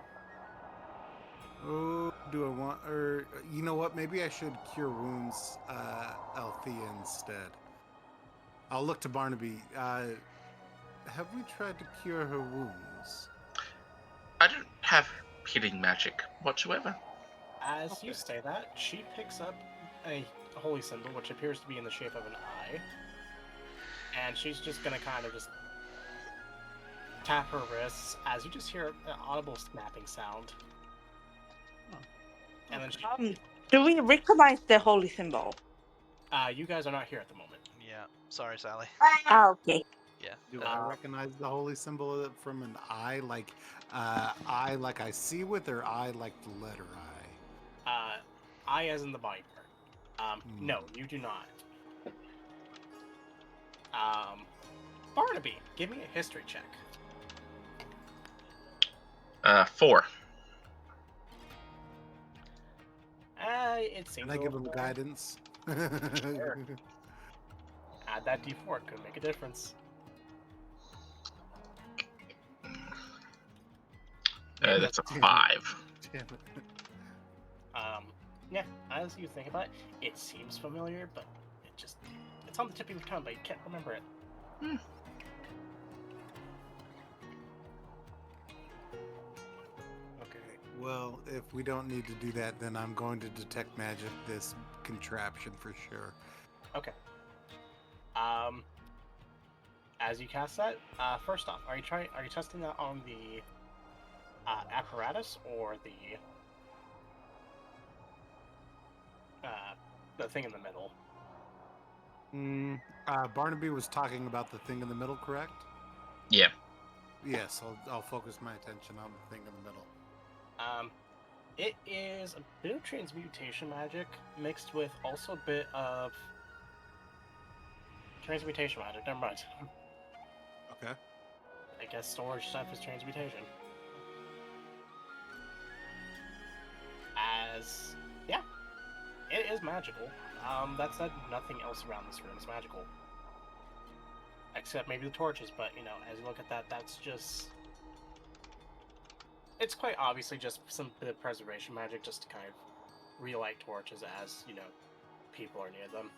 Oh, do I want, or you know what? Maybe I should cure wounds, Althea instead. I'll look to Barnaby. Have we tried to cure her wounds? I don't have healing magic whatsoever. As you say that, she picks up a holy symbol, which appears to be in the shape of an eye, and she's just gonna kind of just tap her wrists as you just hear an audible snapping sound. And then Do we recognize the holy symbol? you guys are not here at the moment. Yeah. Sorry, Sally. Ah, okay. Do I recognize the holy symbol from an eye, like eye like I see with, or eye like the letter I? I as in the body part. No, you do not. Barnaby, give me a history check. 4. It seems. Can I give him guidance? Sure. Add that D4, could make a difference. That's a 5. Damn it. Yeah, as you think about it, it seems familiar, but it's on the tip of your tongue, but you can't remember it. Okay, well, if we don't need to do that, then I'm going to detect magic this contraption for sure. Okay. As you cast that, first off, are you testing that on the apparatus or the thing in the middle? Barnaby was talking about the thing in the middle, correct? Yeah. Yes, I'll focus my attention on the thing in the middle. It is a bit of transmutation magic mixed with also a bit of transmutation magic. Never mind. Okay. I guess storage stuff is transmutation. Yeah, it is magical. That said, nothing else around this room is magical. Except maybe the torches, but, as you look at that, that's just... It's quite obviously just some bit of preservation magic just to kind of relight torches as, people are near them.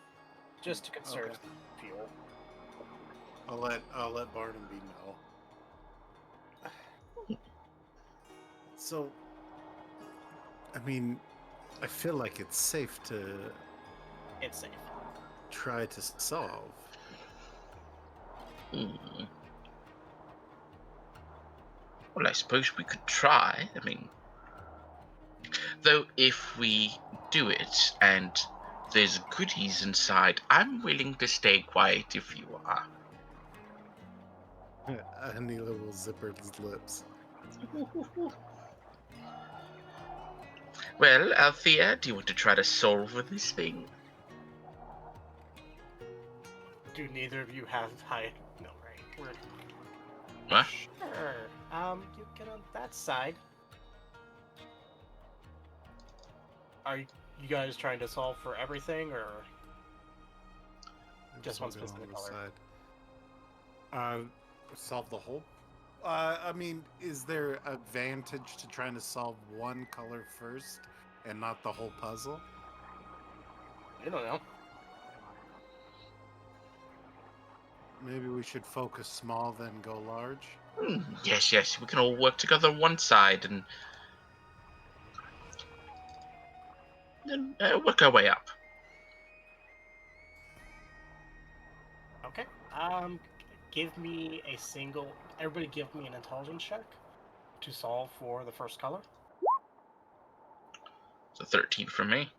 Just to conserve fuel. I'll let Barnaby know. So, I mean, I feel like it's safe to It's safe. try to solve. Well, I suppose we could try. I mean, though, if we do it and there's goodies inside, I'm willing to stay quiet if you are. Anila will zipper his lips. Well, Althea, do you want to try to solve this thing? Do neither of you have high... No, right? We're... What? Sure. You get on that side. Are you guys trying to solve for everything, or just one We'll go on specific the color? side. Solve the whole. I mean, is there advantage to trying to solve one color first and not the whole puzzle? I don't know. Maybe we should focus small, then go large. Yes, we can all work together on one side and then work our way up. Okay. Give me a single... Everybody give me an intelligence check to solve for the first color. So 13 from me.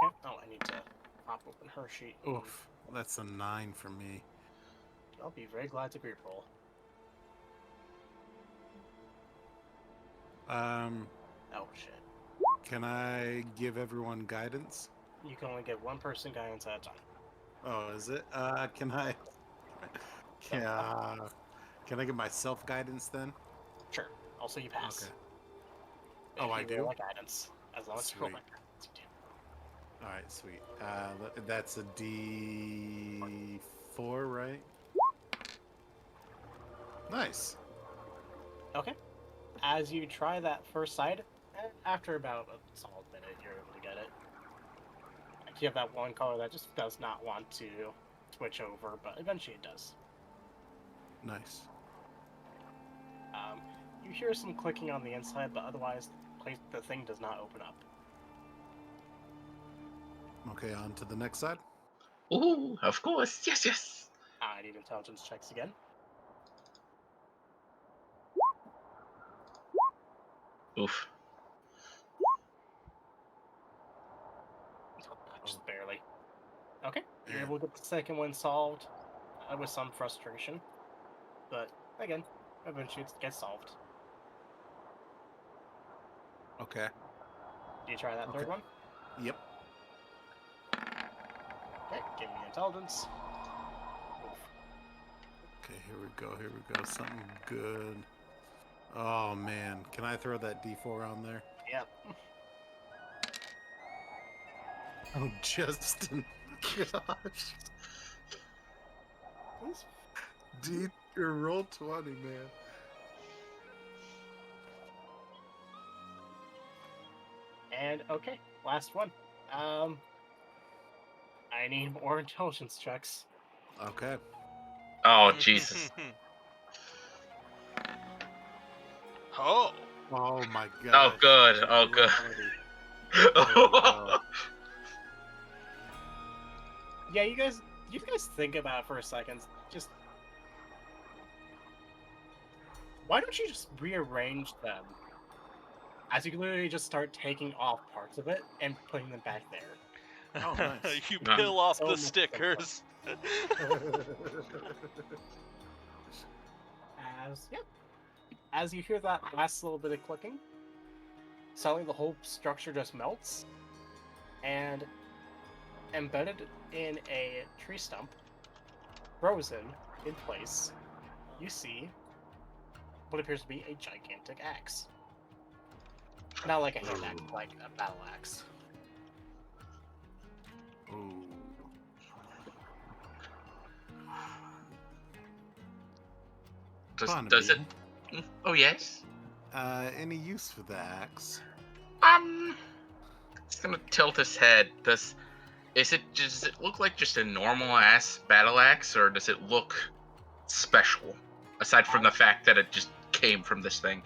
Okay. Oh, I need to pop open her sheet. Oof, that's a 9 for me. I'll be very glad to re-roll. Oh, shit. Can I give everyone guidance? You can only give one person guidance at a time. Oh, is it? Can I get myself guidance then? Sure. Also, you pass. Okay. If Oh, I you do? roll like guidance. As long as you roll Sweet. like guidance, you do. All right, sweet. That's a D4, right? Nice. Okay. As you try that first side, after about a solid minute, you're able to get it. You have that one color that just does not want to switch over, but eventually it does. Nice. You hear some clicking on the inside, but otherwise, the thing does not open up. Okay, on to the next side. Ooh, of course. Yes. I need intelligence checks again. Oof. Just barely. Okay, you're Yeah. able to get the second one solved with some frustration. But again, eventually it gets solved. Okay. Do you try that Okay. third one? Yep. Okay, give me intelligence. Oof. Okay, here we go. Here we go. Something good. Oh man, can I throw that D4 on there? Yep. Oh, Justin. Gosh. D roll 20, man. And okay, last one. I need more intelligence checks. Okay. Oh, Jesus. Oh. Oh my Oh, gosh. good. Oh, good. go. Yeah, you guys think about it for a second. Just why don't you just rearrange them? As you can literally just start taking off parts of it and putting them back there. Oh, nice. You None. peel off So the much simpler. stickers. As you hear that last little bit of clicking, suddenly the whole structure just melts, and embedded in a tree stump, frozen in place, you see what appears to be a gigantic axe. Not like a hand axe, like a battle axe. Ooh. Does Barnaby, it? Oh, yes. Any use for the axe? It's gonna tilt his head. Does it look like just a normal ass battle axe, or does it look special? Aside from the fact that it just came from this thing.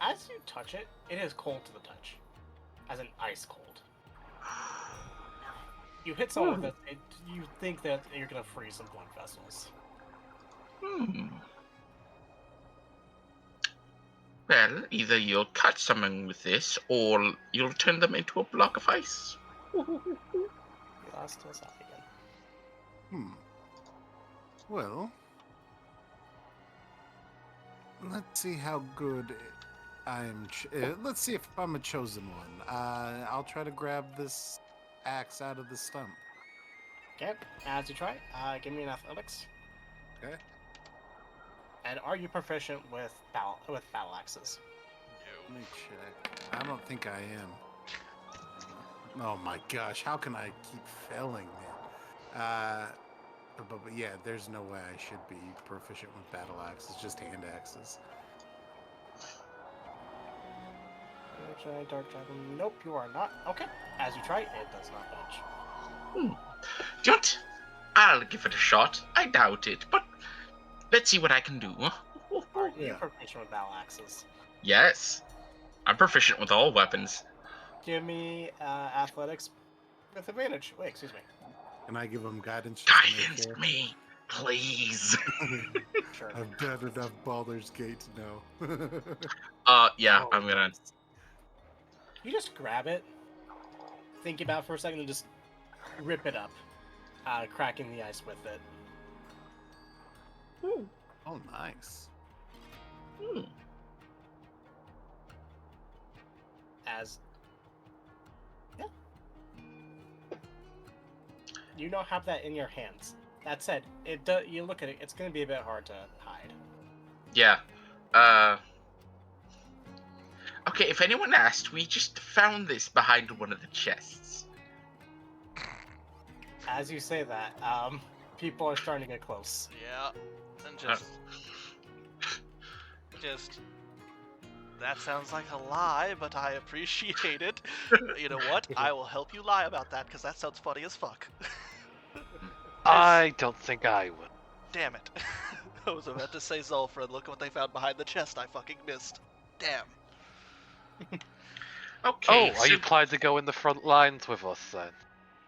As you touch it, it is cold to the touch. As in ice cold. You hit someone with it, you think that you're gonna freeze some blood vessels. Well, either you'll cut someone with this, or you'll turn them into a block of ice. You lost us out again. Well, let's see how good I am. Let's see if I'm a chosen one. I'll try to grab this axe out of the stump. Okay, as you try, give me an athletics. Okay. And are you proficient with battle axes? Let me check. I don't think I am. Oh my gosh, how can I keep failing, man? But yeah, there's no way I should be proficient with battle axes, just hand axes. Dark Dragon. Nope, you are not. Okay. As you try, it does not budge. Do you want? I'll give it a shot. I doubt it, but let's see what I can do. Are you Yeah. proficient with battle axes? Yes, I'm proficient with all weapons. Give me athletics with advantage. Wait, excuse me. Can I give them guidance? Just to make Guidance sure? me, please. Sure. I've done enough Baldur's Gate to know. Yeah, Oh, I'm gonna. nice. You just grab it, think about it for a second, and just rip it up, cracking the ice with it. Oh, nice. As yeah, you don't have that in your hands. That said, it does. You look at it; it's going to be a bit hard to hide. Yeah. Okay, if anyone asked, we just found this behind one of the chests. As you say that, people are starting to get close. Yeah, and just that sounds like a lie, but I appreciate it. You know what? I will help you lie about that because that sounds funny as fuck. I don't think I would. Damn it! I was about to say Zulfra, and look what they found behind the chest. I fucking missed. Damn. Okay, Oh, are you planning to go in the front lines with us then?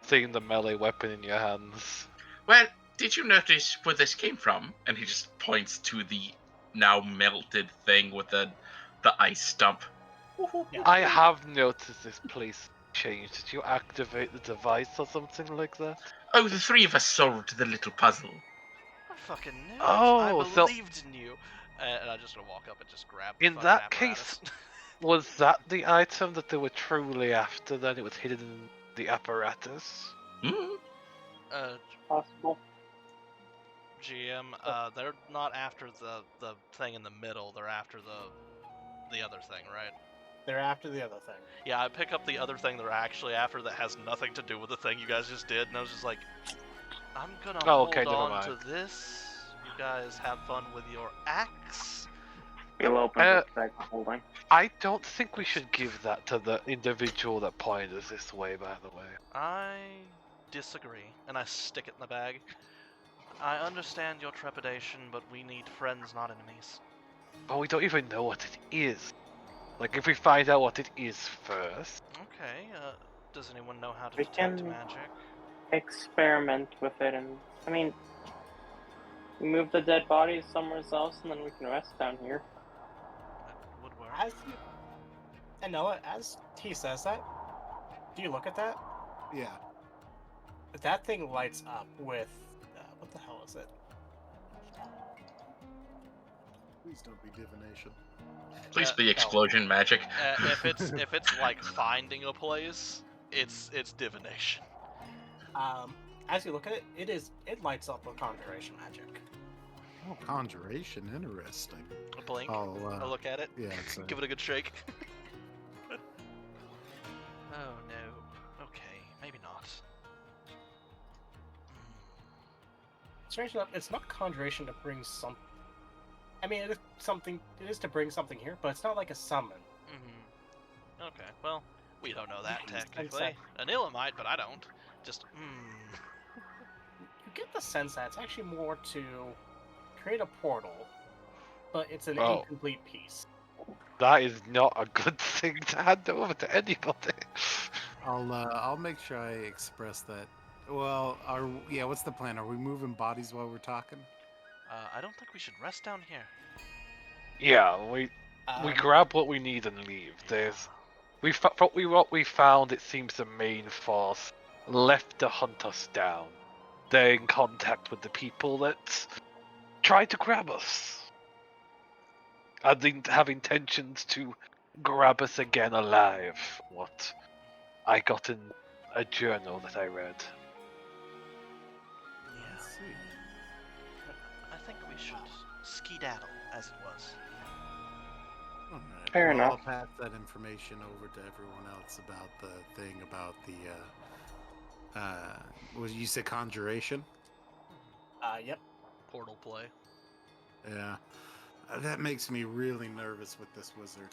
Seeing the melee weapon in your hands. well, Did you notice where this came from? And he just points to the now melted thing with the ice stump. Yeah. I have noticed this place changed. Did you activate the device or something like that? Oh, the three of us solved the little puzzle. I fucking knew it. Oh, I so- believed in you. And I'm just gonna walk up and just grab the In fucking that apparatus. case, was that the item that they were truly after then? It was hidden in the apparatus? Hmm? Possible. GM, they're not after the thing in the middle. They're after the other thing, right? They're after the other thing. Yeah, I pick up the other thing they're actually after that has nothing to do with the thing you guys just did, and I was just like, I'm gonna Oh, hold okay, never on mind. to this. You guys have fun with your axe. We'll open Uh, the bag of holding. I don't think we should give that to the individual that pointed us this way, by the way. I disagree, and I stick it in the bag. I understand your trepidation, but we need friends, not enemies. But we don't even know what it is. Like, if we find out what it is first. Okay, does anyone know how to We detect can- magic? Experiment with it, and I mean, we move the dead bodies somewhere else, and then we can rest down here. That would work. As you, and Noah, as he says that, do you look at that? Yeah. That thing lights up with what the hell is it? Please don't be divination. Please Uh, be explosion magic. If it's like finding a place, it's divination. As you look at it, it lights up with conjuration magic. Oh, conjuration, interesting. A blink. Oh, I look at it. yeah, it's Give it a good shake. Oh no. Okay, maybe not. Strange enough, it's not conjuration to bring some. I mean, it is something. It is to bring something here, but it's not like a summon. Mm-hmm. Okay, well, we don't know that technically. Exactly. Anila might, but I don't. Just, You get the sense that it's actually more to create a portal, but it's an Oh. incomplete piece. That is not a good thing to hand over to anybody. I'll make sure I express that. Well, what's the plan? Are we moving bodies while we're talking? I don't think we should rest down here. Yeah, we Um, grab what we need and leave. What we found, it seems the main force left to hunt us down. They're in contact with the people that tried to grab us. And they have intentions to grab us again alive. What I got in a journal that I read. Yeah, Let's see. I think we should skedaddle, as it was. Alright, Fair well, enough. I'll pass that information over to everyone else about the thing about the. Was you said conjuration? Yep. Portal play. Yeah. That makes me really nervous with this wizard.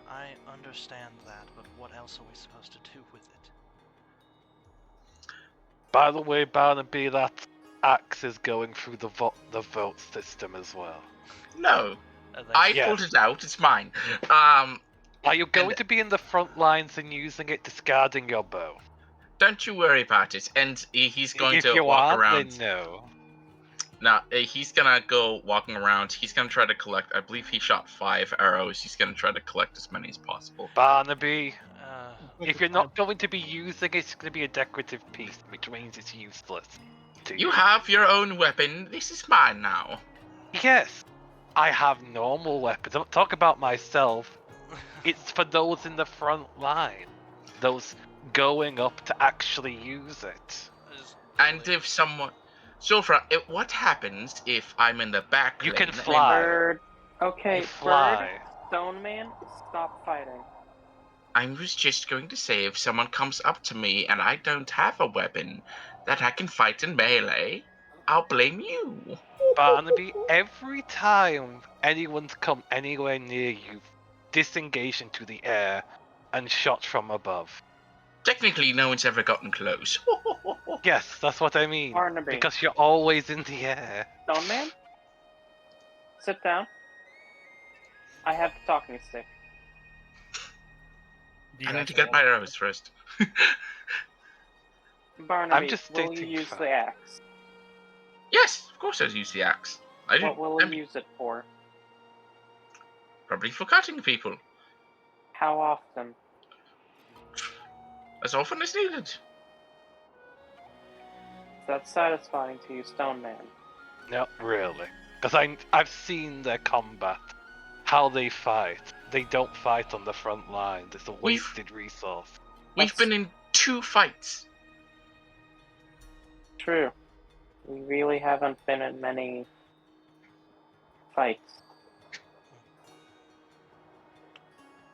I understand that, but what else are we supposed to do with it? By the way, Barnaby, that axe is going through the vote system as well. No, And then- I Yes. pulled it out. It's mine. Are you going And- to be in the front lines and using it, discarding your bow? Don't you worry about it. And he's going if to you walk are, around. then no. Now, he's gonna go walking around. He's gonna try to collect. I believe he shot 5 arrows. He's gonna try to collect as many as possible. Barnaby, Uh, if you're not going to be using it, it's going to be a decorative piece, which means it's useless. To You have your own weapon. This is mine now. Yes, I have normal weapons. Don't talk about myself. It's for those in the front line. Those going up to actually use it. just And really- if someone, Zulfra, what happens if I'm in the back You lane? can fly. Bird. Okay, You fly. Bird, Stone Man, stop fighting. I was just going to say, if someone comes up to me and I don't have a weapon that I can fight in melee, I'll blame you. Barnaby, every time anyone's come anywhere near you, disengaged into the air and shot from above. Technically, no one's ever gotten close. Yes, that's what I mean. Barnaby. Because you're always in the air. Stone Man, sit down. I have the talking stick. Do you I need guys to get my arrows first. Barnaby, just will you stating use fact. the axe? Yes, of course I'd use the axe. What will I'm he use it for? probably for cutting people. How often? As often as needed. Is that satisfying to you, Stone Man? Not really. Because I've seen their combat. How they fight. They don't fight on the front line. It's a wasted resource. We've been in 2 fights. True. We really haven't been in many fights.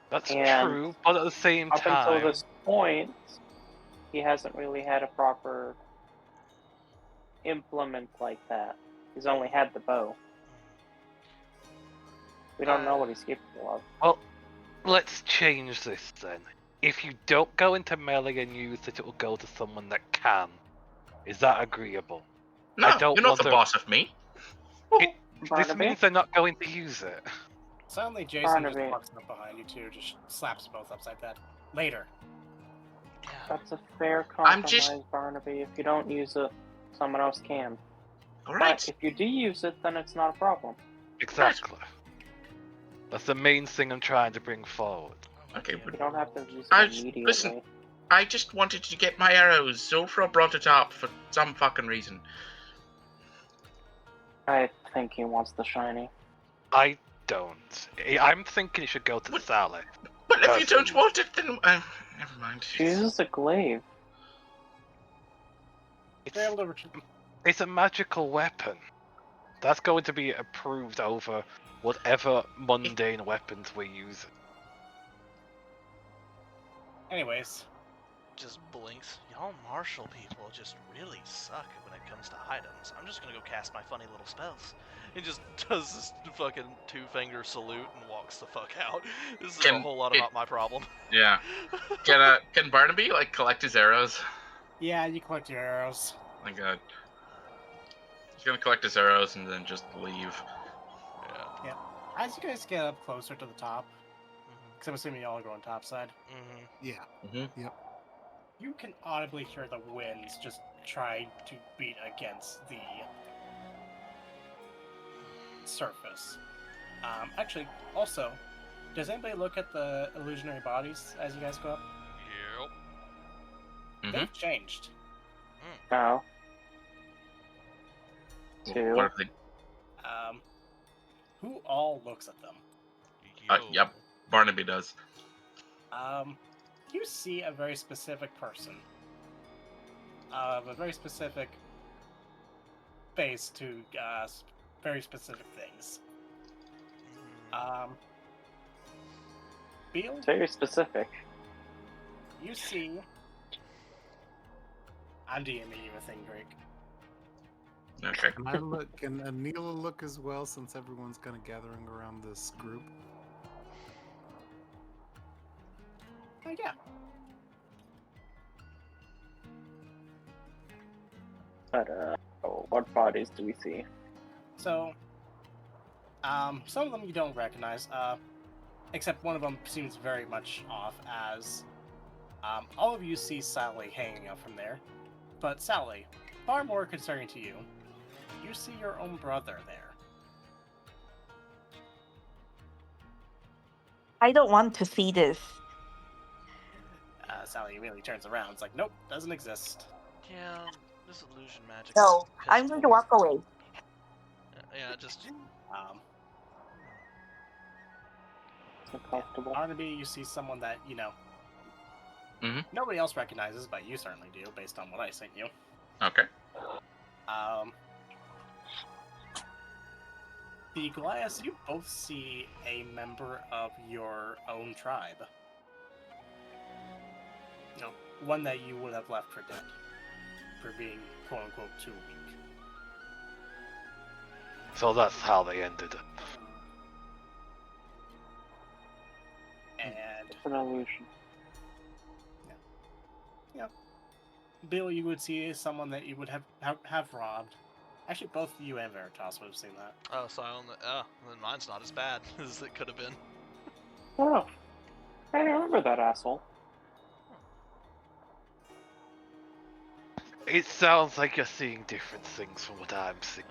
That's And true, but at the same Up time... until this point, he hasn't really had a proper implement like that. He's only had the bow. We don't know what he's capable of. Well, let's change this then. If you don't go into melee and use it, it will go to someone that can. Is that agreeable? No, I don't you're not want the to- boss of me. This Barnaby? means they're not going to use it. Suddenly, Jason just Barnaby. walks up behind you two, just slaps you both upside the head. Later. That's a fair I'm compromise, just- Barnaby. If you don't use it, someone else can. Alright. But if you do use it, then it's not a problem. Exactly. That's the main thing I'm trying to bring forward. Okay, You but don't have to use I it just- immediately. listen. I just wanted to get my arrows. Zulfra brought it up for some fucking reason. I think he wants the shiny. I don't. I'm thinking it should go to What? Sally. But if you don't Personally. want it, then never mind. She uses a glaive. They're able to retrieve. It's a magical weapon. That's going to be approved over whatever mundane weapons we use. Anyways, Just blinks. Y'all martial people just really suck when it comes to items. I'm just gonna go cast my funny little spells. He just does this fucking 2-finger salute and walks the fuck out. This is a Can whole lot it- about my problem. Yeah. Can Barnaby like collect his arrows? yeah, you collect your arrows. My god. He's gonna collect his arrows and then just leave. Yeah. As you guys get up closer to the top, because I'm assuming y'all are going topside, Yeah. Mm-hmm. you can audibly hear the winds just try to beat against the surface. Actually, also, does anybody look at the illusionary bodies as you guys go up? Yep. Mhm. They've changed. No. Two. What if they? Who all looks at them? Yep. Barnaby does. You see a very specific person of a very specific face to very specific things. Beal, It's very specific. you see. I'm DMing you a thing, Drake. Okay. Can I look? Can Anila look as well, since everyone's kind of gathering around this group? Yeah. But, what bodies do we see? So, some of them you don't recognize, except one of them seems very much off as, all of you see Sally hanging up from there. But Sally, far more concerning to you, you see your own brother there. I don't want to see this. Sally immediately turns around. It's like, nope, doesn't exist. Yeah, this illusion magic. So, is I'm going to walk away. Yeah, just Uncomfortable. Barnaby, you see someone that, Mhm. nobody else recognizes, but you certainly do, based on what I sent you. Okay. The Goliaths, you both see a member of your own tribe. No, one that you would have left for dead. For being, quote-unquote, too weak. So that's how they ended it. And, It's an illusion. Bill, you would see someone that you would have robbed. Actually, both you and Veritas would have seen that. oh, so I only then mine's not as bad as it could have been. Oh. I remember that asshole. It sounds like you're seeing different things from what I'm seeing.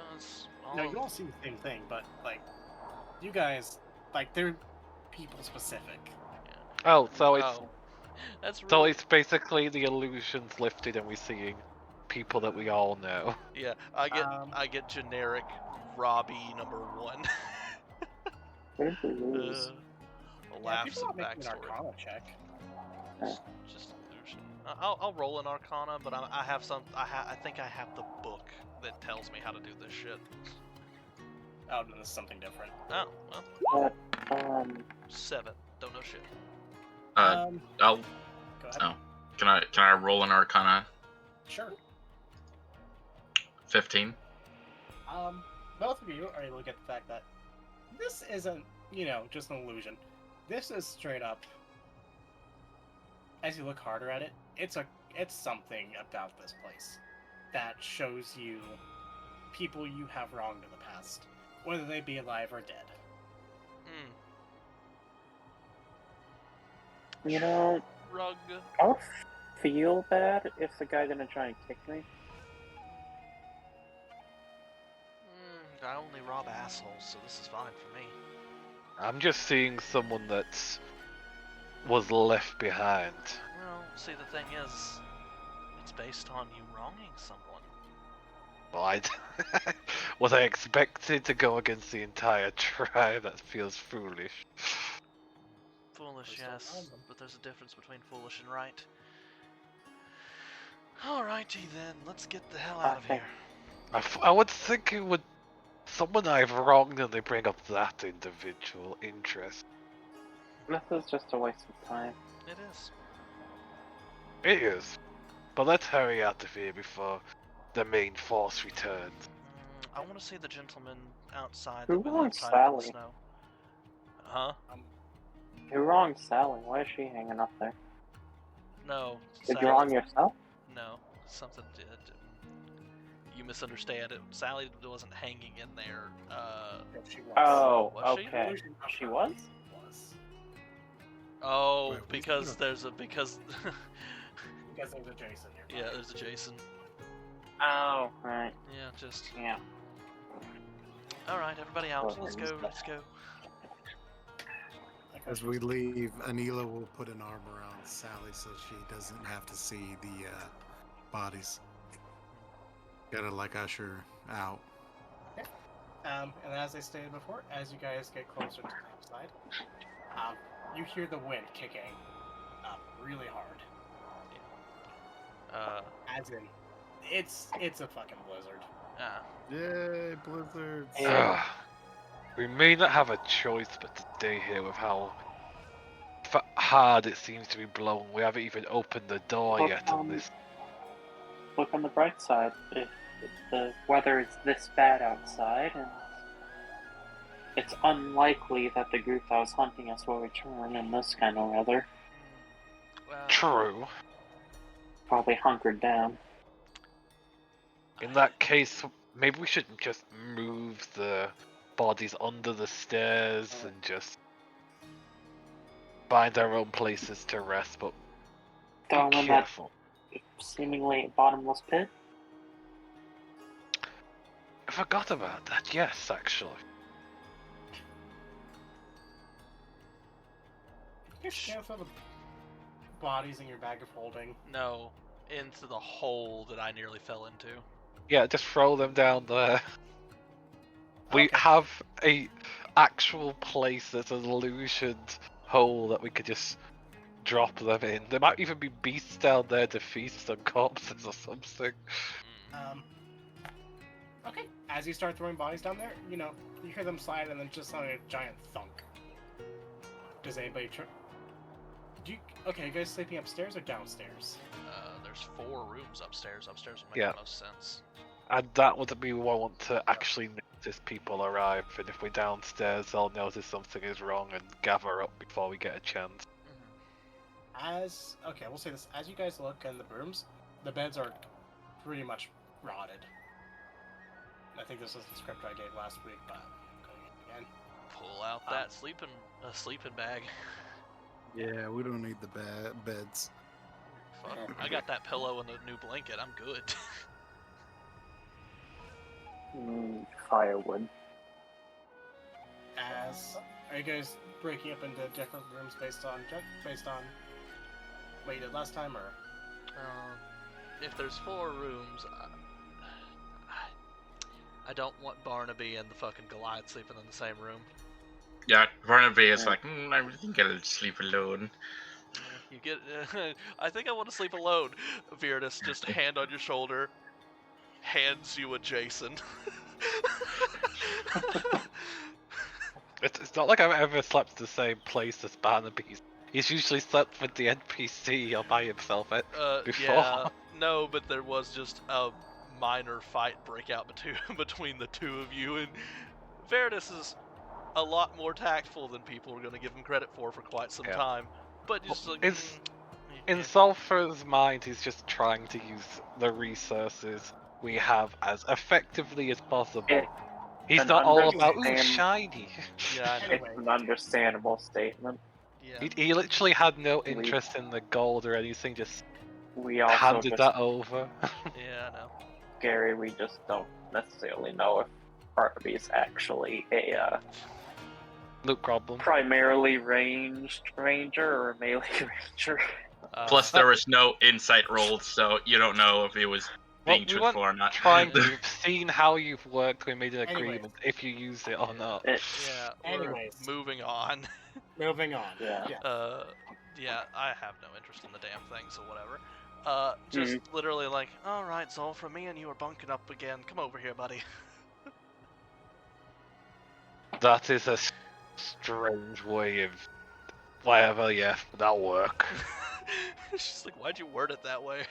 No, you all see the same thing, but like, you guys, like, they're people specific. Oh, so it's Oh, that's so really... it's basically the illusion's lifted and we're seeing people that we all know. Yeah, I get generic Robbie #1. Laughs people are and making an backstory. Arcana check. Just illusion. I'll roll an Arcana, but I think I have the book that tells me how to do this shit. Oh, no, this is something different. Oh, well. But 7. Don't know shit. I'll. Go ahead. Oh, can I roll an Arcana? Sure. 15. Both of you are able to get the fact that this isn't, just an illusion. This is straight up. As you look harder at it, it's something about this place that shows you people you have wronged in the past, whether they be alive or dead. Rug. I'll feel bad if the guy gonna try and kick me. I only rob assholes, so this is fine for me. I'm just seeing someone that was left behind. Well, see, the thing is, it's based on you wronging someone. Well, was I expected to go against the entire tribe? That feels foolish. Foolish, yes, but there's a difference between foolish and right. Alrighty then, let's get the hell out of here. I would think it would... Someone I've wronged and they bring up that individual interest. This is just a waste of time. It is. It is. But let's hurry out of here before the main force returns. I want to see the gentleman outside. Who wronged Sally? Huh? You wronged Sally. Why is she hanging up there? No. Did you wrong yourself? No. Something did. You misunderstand it. Sally wasn't hanging in there. She was. Oh, Was she? okay. She was? Oh, Wait, because there's a because Because there's a Jason here. yeah, there's a Jason. Oh, right. Yeah, just Yeah. all right. Everybody out. Oh, Let's go. Let's go. As we leave, Anila will put an arm around Sally so she doesn't have to see the bodies. Gotta usher out. And as I stated before, as you guys get closer to the side, you hear the wind kicking up really hard. As in, it's a fucking blizzard. Yay, blizzards! Yeah. We may not have a choice but to stay here with how hard it seems to be blowing. We haven't even opened the door yet on this. Look on the bright side. If the weather is this bad outside, and it's unlikely that the group that was hunting us will return in this kind of weather. Well, True. Probably hunkered down. In that case, maybe we shouldn't just move the bodies under the stairs and just find our own places to rest, but Down be in that careful. seemingly bottomless pit. I forgot about that, yes, actually. You scan through the bodies in your bag of holding. no, into the hole that I nearly fell into. Yeah, just throw them down there. We Okay. have a actual place that's an illusioned hole that we could just drop them in. There might even be beasts down there to feast on corpses or something. Okay. As you start throwing bodies down there, you hear them slide and then just sound a giant thunk. Does anybody Okay, you guys sleeping upstairs or downstairs? There's 4 rooms upstairs. Upstairs would make Yeah. the most sense. And that would be what I want to actually notice people arrive, and if we're downstairs, they'll notice something is wrong and gather up before we get a chance. Okay, we'll say this. As you guys look in the rooms, the beds are pretty much rotted. I think this was the script I gave last week, but I'm going again. Pull out that sleeping bag. Yeah, we don't need the beds. fuck. I got that pillow and the new blanket. I'm good. Firewood. Are you guys breaking up into different rooms based on what you did last time, or? If there's 4 rooms, I don't want Barnaby and the fucking Goliath sleeping in the same room. Yeah, Barnaby is like, I think I'll sleep alone. You get. I think I want to sleep alone. Viridis, just hand on your shoulder, hands you a Jason. It's not like I've ever slept in the same place as Barnaby. He's usually slept with the NPC or by himself before. Yeah, no, but there was just a minor fight break out between the two of you, and Viridis is a lot more tactful than people are going to give him credit for quite some time. But just like... In Sulfur's mind, he's just trying to use the resources we have as effectively as possible. He's not all about, ooh, shiny. Yeah, it's an understandable statement. Yeah. He literally had no interest in the gold or anything, just we also handed that over. Yeah, I know. Gary, we just don't necessarily know if Barnaby is actually a Luke Goblin. primarily ranged ranger or a melee ranger. Plus, there was no insight rolls, so you don't know if he was being truthful or not. We've seen how you've worked. We made an agreement if you use it or not. Yeah. Anyways, moving on. Moving on. Yeah. Yeah. I have no interest in the damn thing, so whatever. Just literally like, all right, Zulfra, me and you are bunking up again. Come over here, buddy. That is a strange way of. Whatever, yeah, that'll work. She's like, why'd you word it that way?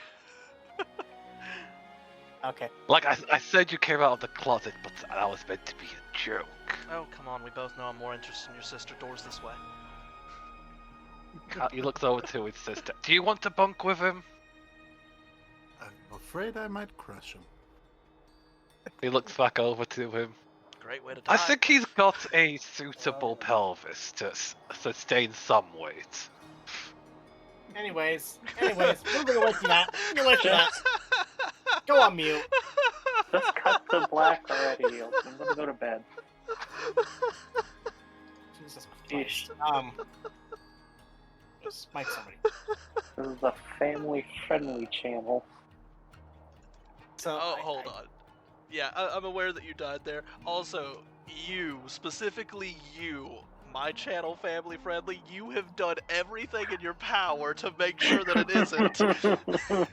Okay. Like I said, you came out of the closet, but that was meant to be a joke. Oh, come on, we both know I'm more interested in your sister. Doors this way. He looks over to his sister. Do you want to bunk with him? I'm afraid I might crush him. He looks back over to him. Great way to die. I think he's got a suitable pelvis to sustain some weight. Anyways, moving away from that. Go on mute. Just cut to black already. I'm gonna go to bed. Jesus Christ. Just mic somebody. This is a family-friendly channel. So, hold on. Yeah, I'm aware that you died there. Also, you, specifically you, my channel family friendly, you have done everything in your power to make sure that it isn't.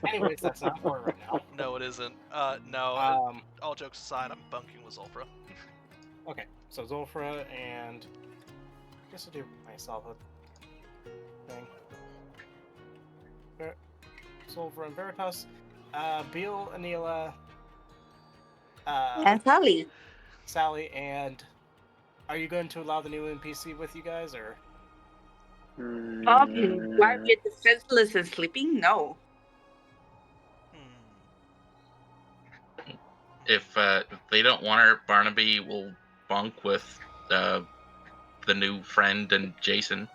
Anyways, that's not for right now. No, it isn't. No. All jokes aside, I'm bunking with Zulfra. Okay, so Zulfra and I guess I'll do myself a thing. Zulfra and Veritas, Beal, Anila, And Sally, and are you going to allow the new NPC with you guys, or? Why we're defenseless and sleeping? No. If they don't want her, Barnaby will bunk with the new friend and Jason.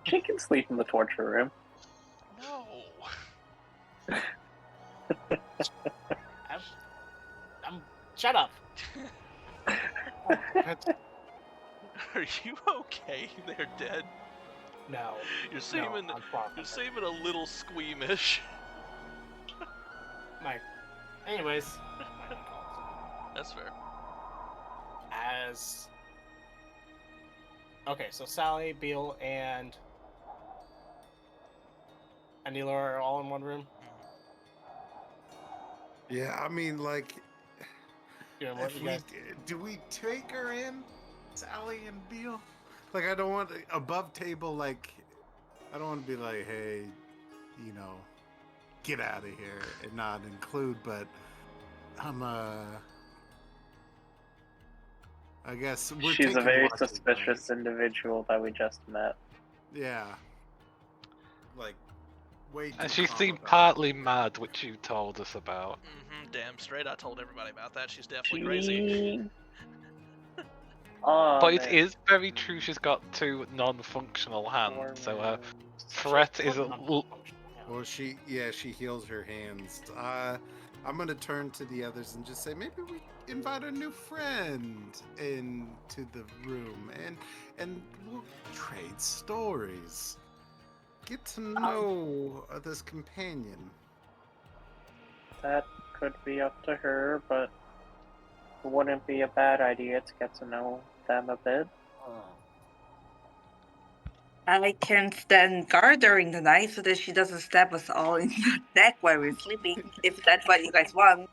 She can sleep in the torture room. No. Shut up. Are you okay? They're dead. No. You're seeming a little squeamish. Anyways. That's fair. Okay, so Sally, Beal, and Anila are all in one room? Yeah, I mean, like, Yeah, do we take her in, Sally and Beal? Like, I don't want above table. Like, I don't want to be like, hey, you know, get out of here and not include. But I guess she's a very suspicious individual that we just met. Yeah. Like, way too And she calm seemed about it. partly mad, which you told us about. Damn straight, I told everybody about that. She's definitely crazy. But it is very true she's got 2 non-functional hands, so her threat is Well, she heals her hands. I'm gonna turn to the others and just say, maybe we invite a new friend into the room, and we'll trade stories. Get to know this companion. That could be up to her, but it wouldn't be a bad idea to get to know them a bit. I can stand guard during the night so that she doesn't stab us all in the neck while we're sleeping, if that's what you guys want.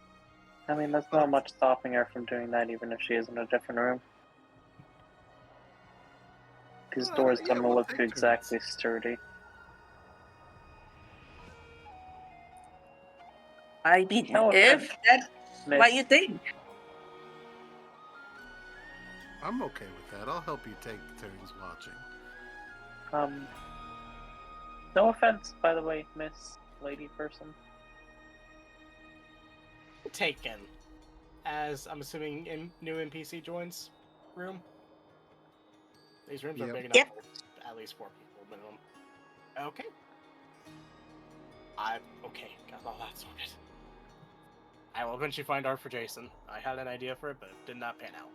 I mean, there's not much stopping her from doing that, even if she is in a different room. These doors Yeah, don't we'll look take turns. exactly sturdy. I mean, No if offense, that's Miss. what you think. I'm okay with that. I'll help you take turns watching. No offense, by the way, Miss Lady Person. Taken. As I'm assuming new NPC joins room. These rooms are Yep. big enough Yep. for at least 4 people minimum. Okay. Okay. Got all that sorted. I will eventually find art for Jason. I had an idea for it, but it did not pan out.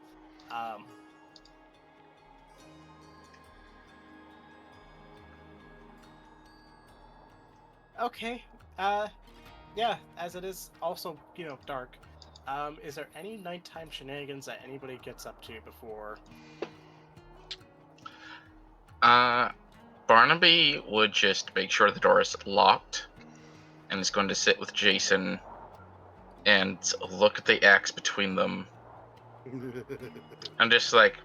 Okay. Yeah, as it is also, dark. Is there any nighttime shenanigans that anybody gets up to before? Barnaby would just make sure the door is locked, and is going to sit with Jason and look at the axe between them. I'm just like,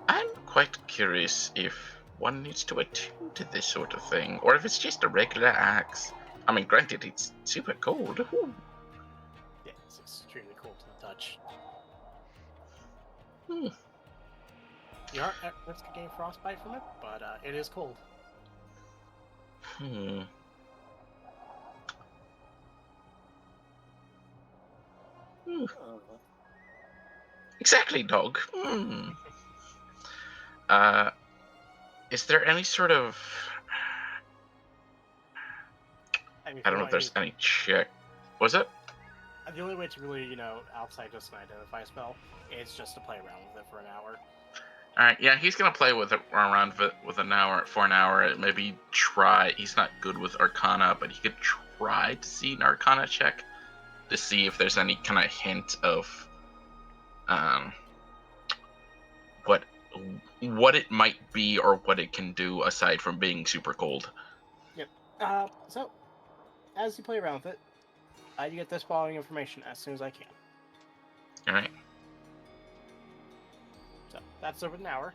I'm quite curious if one needs to attune to this sort of thing, or if it's just a regular axe. I mean, granted, it's super cold. Yeah, it's extremely cold to the touch. Hmm. You are at risk of getting frostbite from it, but it is cold. Hmm. Hmm. Exactly, dog. Hmm. Is there any sort of... I don't know if there's any check. Was it? The only way to really, outside just an identify spell is just to play around with it for an hour. Alright, yeah, he's gonna play with it around with an hour, for an hour, maybe try. He's not good with Arcana, but he could try to see an Arcana check to see if there's any kind of hint of what it might be or what it can do aside from being super cold. Yep. So, as you play around with it, you get this following information as soon as I can. Alright. So, that's over an hour.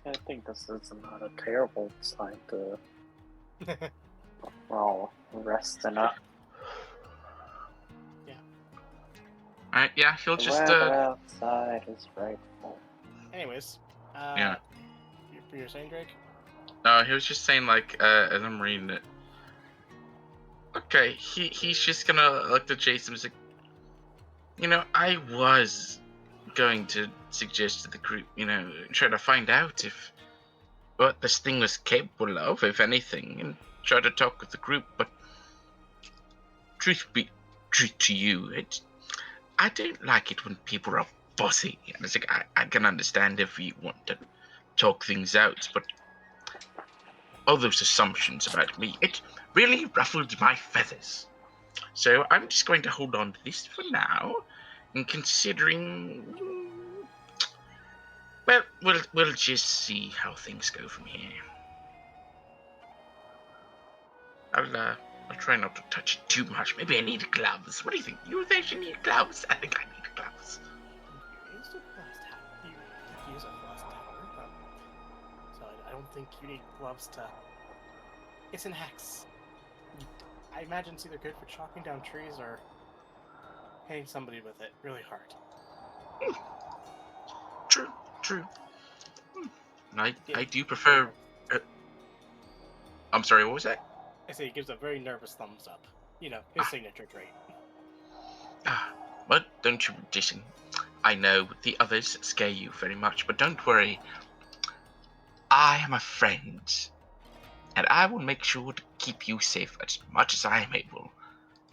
I think this is not a terrible time to all resting up. Yeah. Alright, yeah, he'll The just weather outside is frightful. Anyways, yeah. You're saying, Drake? He was just saying, like, as I'm reading it. Okay, he's just gonna look at Jason and say, I was going to suggest to the group, try to find out if what this thing was capable of, if anything, and try to talk with the group, but truth to you, I don't like it when people are bossy. And it's like, I can understand if you want to talk things out, but all those assumptions about me, it really ruffled my feathers. So I'm just going to hold on to this for now, and considering, well, we'll just see how things go from here. I'll try not to touch it too much. Maybe I need gloves. What do you think? You think you need gloves? I think I need gloves. You used a frost tower. So I don't think you need gloves to... It's an axe. I imagine it's either good for chopping down trees or hitting somebody with it really hard. True. I Yeah. do prefer. I'm sorry. What was that? I say he gives a very nervous thumbs up. You know, his signature trait. But don't you listen. I know the others scare you very much, but don't worry. I am a friend, and I will make sure to keep you safe as much as I am able.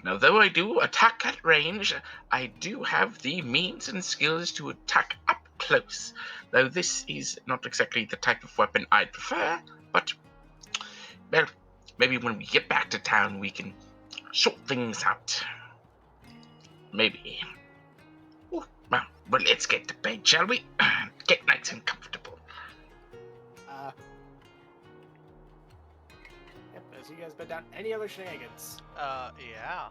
Now, though I do attack at range, I do have the means and skills to attack up close. Though this is not exactly the type of weapon I'd prefer, but, well, maybe when we get back to town we can sort things out. Maybe. Well, let's get to bed, shall we? Get nice and comfortable. Yep, as you guys bed down, any other shenanigans? Yeah.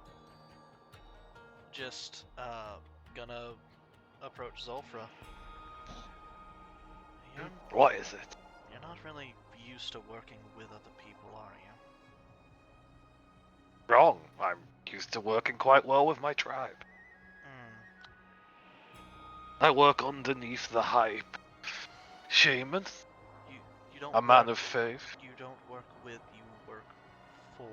Just, gonna approach Zulfra. What is it? You're not really used to working with other people, are you? Wrong. I'm used to working quite well with my tribe. I work underneath the hype. Shaman? You don't A man work- of faith? You don't work with, you work for.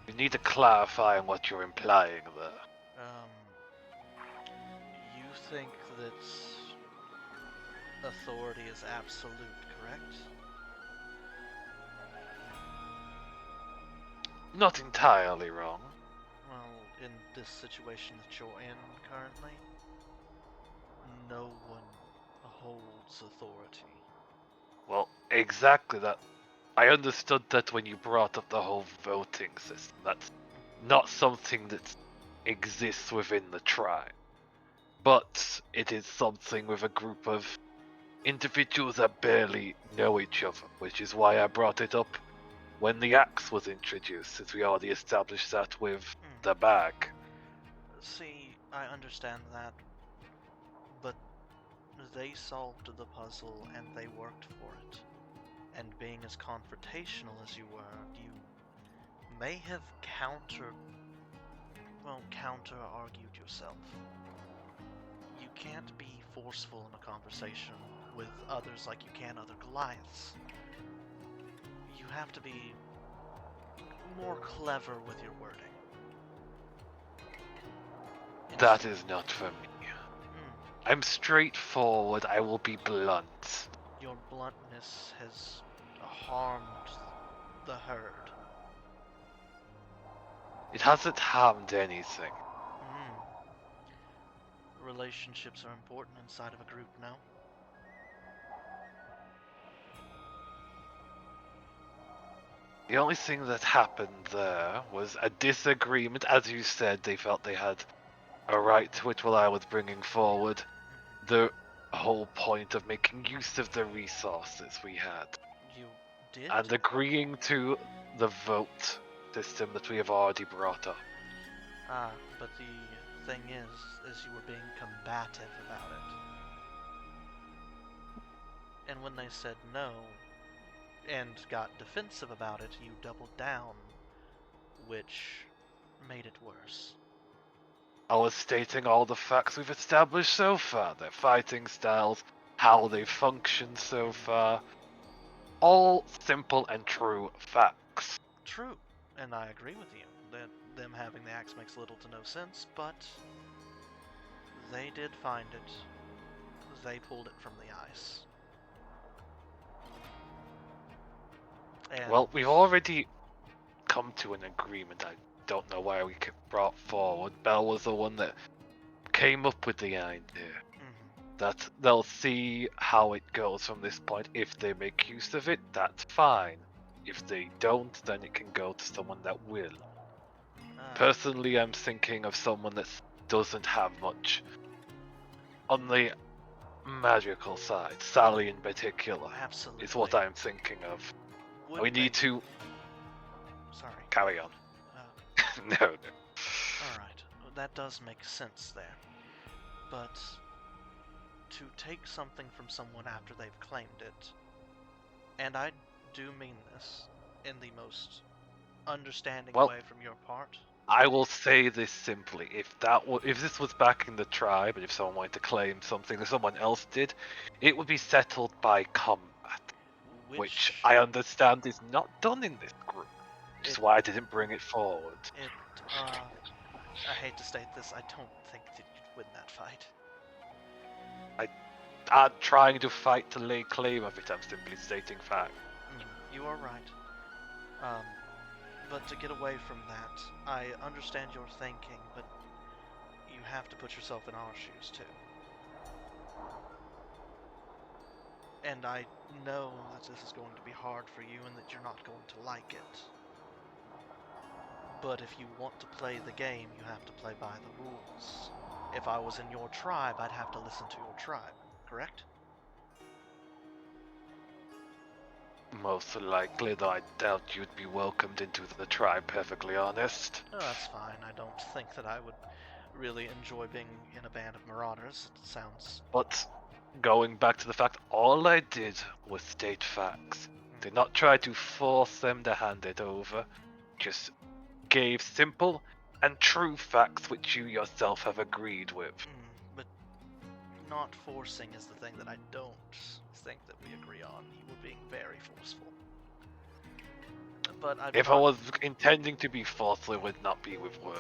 You need to clarify on what you're implying there. You think that authority is absolute, correct? Not entirely wrong. Well, in this situation that you're in currently, no one holds authority. Well, exactly that. I understood that when you brought up the whole voting system. That's not something that exists within the tribe. But it is something with a group of individuals that barely know each other, which is why I brought it up when the axe was introduced, since we already established that with the bag. See, I understand that, but they solved the puzzle and they worked for it. And being as confrontational as you were, you may have counter-argued yourself. You can't be forceful in a conversation with others like you can other Goliaths. You have to be more clever with your wording. That is not for me. I'm straightforward, I will be blunt. Your bluntness has harmed the herd. It hasn't harmed anything. Relationships are important inside of a group now. The only thing that happened there was a disagreement. As you said, they felt they had a right to it while I was bringing forward the whole point of making use of the resources we had. You did? And agreeing to the vote system that we have already brought up. But the thing is you were being combative about it. And when they said no, and got defensive about it, you doubled down, which made it worse. I was stating all the facts we've established so far, their fighting styles, how they function so far. All simple and true facts. True, and I agree with you that them having the axe makes little to no sense, but they did find it. They pulled it from the ice. And Well, we've already come to an agreement. I don't know why we brought forward. Bell was the one that came up with the idea. That they'll see how it goes from this point. If they make use of it, that's fine. If they don't, then it can go to someone that will. Personally, I'm thinking of someone that doesn't have much on the magical side. Sally in particular absolutely is what I'm thinking of. We need to... Sorry. Carry on. No. Alright, that does make sense there. But to take something from someone after they've claimed it, and I do mean this in the most understanding way from your part, I will say this simply: if this was back in the tribe, and if someone wanted to claim something that someone else did, it would be settled by combat, which I understand is not done in this group, which is why I didn't bring it forward. I hate to state this, I don't think that you'd win that fight. I'm trying to fight to lay claim of it. I'm simply stating fact. You are right. But to get away from that, I understand your thinking, but you have to put yourself in our shoes too. And I know that this is going to be hard for you and that you're not going to like it. But if you want to play the game, you have to play by the rules. If I was in your tribe, I'd have to listen to your tribe, correct? Most likely, though I doubt you'd be welcomed into the tribe, perfectly honest. Oh, that's fine. I don't think that I would really enjoy being in a band of marauders. It sounds... But going back to the fact, all I did was state facts. Did not try to force them to hand it over. Just gave simple and true facts which you yourself have agreed with. But not forcing is the thing that I don't think that we agree on. You were being very forceful. But if I was intending to be forceful, it would not be with words.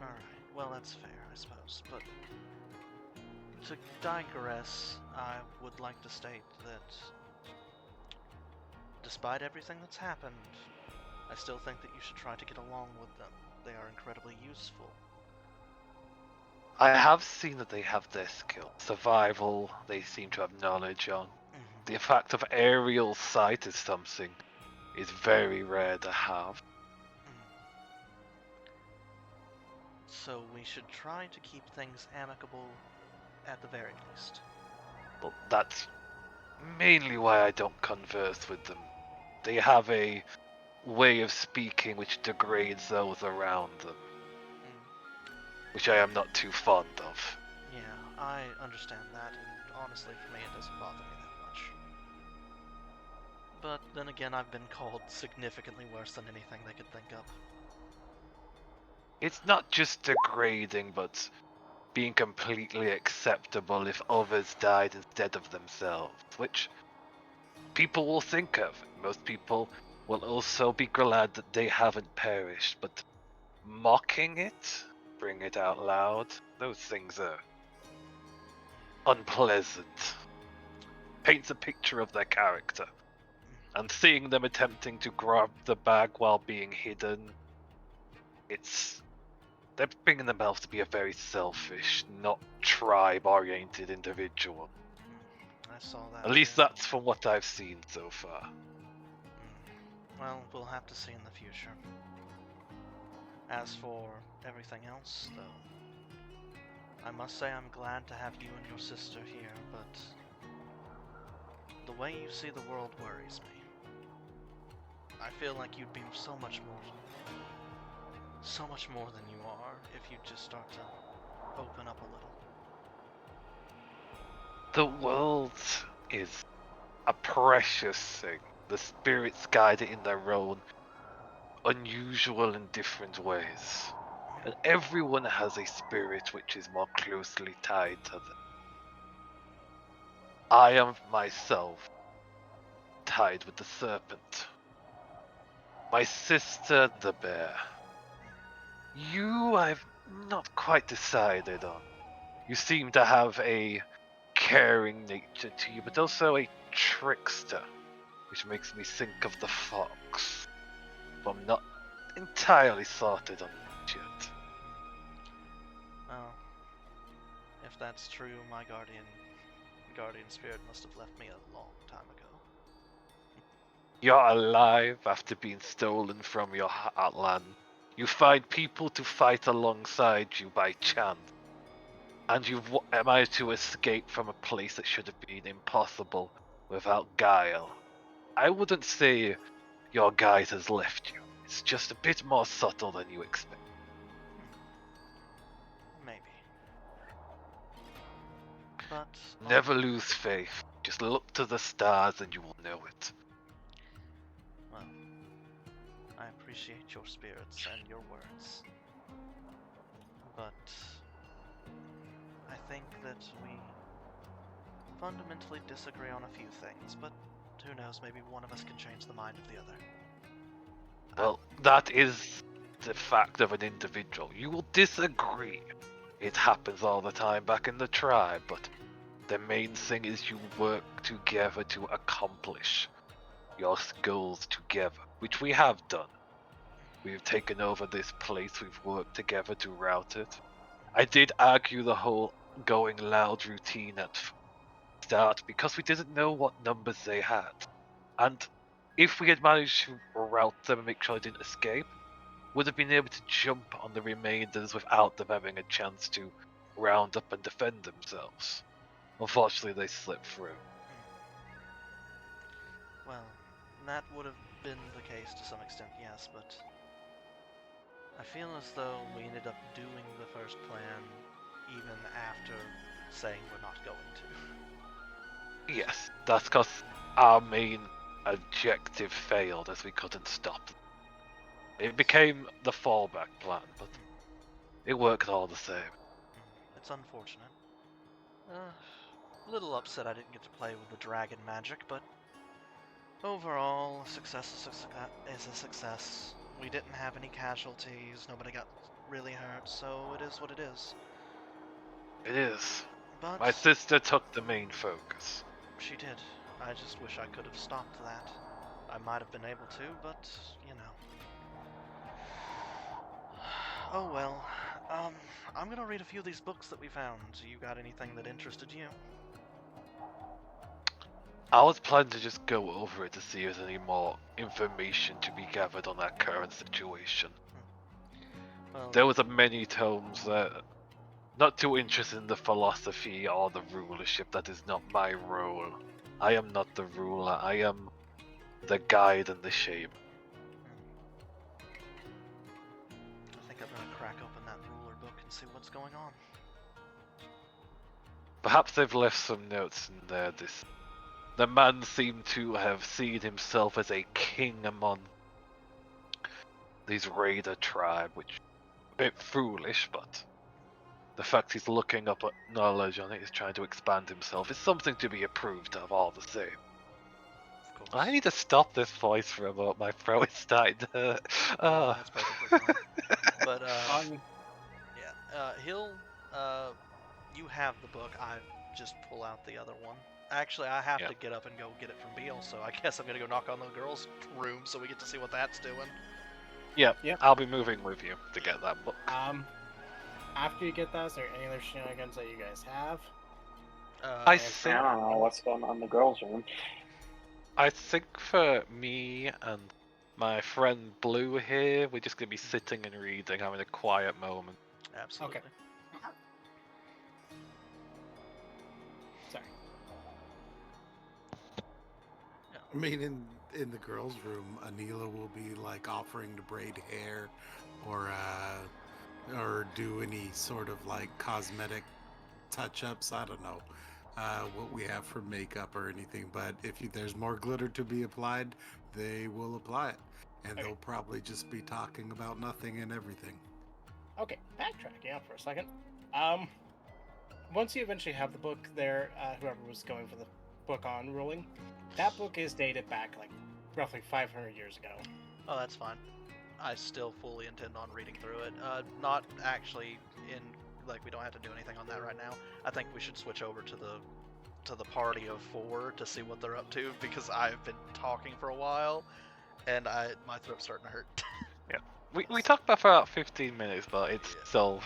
Alright, well that's fair, I suppose. But to digress, I would like to state that despite everything that's happened, I still think that you should try to get along with them. They are incredibly useful. I have seen that they have their skill. Survival, they seem to have knowledge on. The fact of aerial sight is something is very rare to have. So we should try to keep things amicable at the very least. Well, that's mainly why I don't converse with them. They have a way of speaking which degrades those around them, which I am not too fond of. Yeah, I understand that, and honestly for me it doesn't bother me that much. But then again, I've been called significantly worse than anything they could think of. It's not just degrading, but being completely acceptable if others died instead of themselves, which people will think of. Most people will also be glad that they haven't perished, but mocking it, bring it out loud, those things are unpleasant. Paints a picture of their character. And seeing them attempting to grab the bag while being hidden, they're bringing themselves to be a very selfish, not tribe-oriented individual. I saw that. At least that's from what I've seen so far. Well, we'll have to see in the future. As for everything else, though, I must say I'm glad to have you and your sister here, but the way you see the world worries me. I feel like you'd be so much more than you are if you just start to open up a little. The world is a precious thing. The spirits guide it in their own unusual and different ways. And everyone has a spirit which is more closely tied to them. I am myself tied with the serpent. My sister, the bear. You, I've not quite decided on. You seem to have a caring nature to you, but also a trickster, which makes me think of the fox. But I'm not entirely sorted on it yet. Well, if that's true, my guardian spirit must have left me a long time ago. You're alive after being stolen from your heartland. You find people to fight alongside you by chance. And you've managed to escape from a place that should have been impossible without guile. I wouldn't say your guide has left you. It's just a bit more subtle than you expect. Maybe. But never lose faith. Just look to the stars and you will know it. Well, I appreciate your spirits and your words. but I think that we fundamentally disagree on a few things, but who knows, maybe one of us can change the mind of the other. Well, that is the fact of an individual. You will disagree. It happens all the time back in the tribe, but the main thing is you work together to accomplish your goals together, which we have done. We've taken over this place, we've worked together to route it. I did argue the whole going loud routine at start because we didn't know what numbers they had. And if we had managed to route them and make sure they didn't escape, would have been able to jump on the remainders without them having a chance to round up and defend themselves. Unfortunately, they slipped through. Well, that would have been the case to some extent, yes, but I feel as though we ended up doing the first plan even after saying we're not going to. Yes, that's because our main objective failed as we couldn't stop them. It became the fallback plan, but it worked all the same. It's unfortunate. A little upset I didn't get to play with the dragon magic, but overall, a success is a success. We didn't have any casualties, nobody got really hurt, so it is what it is. It is. But My sister took the main focus. she did. I just wish I could have stopped that. I might have been able to, but, you know. Oh well. I'm gonna read a few of these books that we found. You got anything that interested you? I was planning to just go over it to see if there's any more information to be gathered on our current situation. Well, There was a many tomes that not too interested in the philosophy or the rulership. That is not my role. I am not the ruler. I am the guide and the shape. I think I'm gonna crack open that ruler book and see what's going on. Perhaps they've left some notes in there. The man seemed to have seen himself as a king among these raider tribe, which a bit foolish, but the fact he's looking up at knowledge on it, is trying to expand himself, is something to be approved of all the same. Of course. I need to stop this voice for a moment. My throat is starting to hurt. That's perfectly fine. But On he'll you have the book. I just pull out the other one. Actually, I have Yeah. to get up and go get it from Beal, so I guess I'm gonna go knock on the girls' room so we get to see what that's doing. Yep, Yep. I'll be moving with you to get that book. after you get that, is there any other shenanigans that you guys have? I I think don't know what's going on in the girls' room. for me and my friend Blue here, we're just gonna be sitting and reading, having a quiet moment. Absolutely. Sorry. I mean, in the girls' room, Anila will be like offering to braid hair, or do any sort of like cosmetic touch-ups. I don't know what we have for makeup or anything, but if there's more glitter to be applied, they will apply it, and Okay. they'll probably just be talking about nothing and everything. Okay, backtracking out for a second. Once you eventually have the book there, whoever was going for the book on ruling, that book is dated back like roughly 500 years ago. Oh, that's fine. I still fully intend on reading through it. Not actually in we don't have to do anything on that right now. I think we should switch over to the party of 4 to see what they're up to, because I've been talking for a while and my throat's starting to hurt. We talked about for about 15 minutes, but it's still,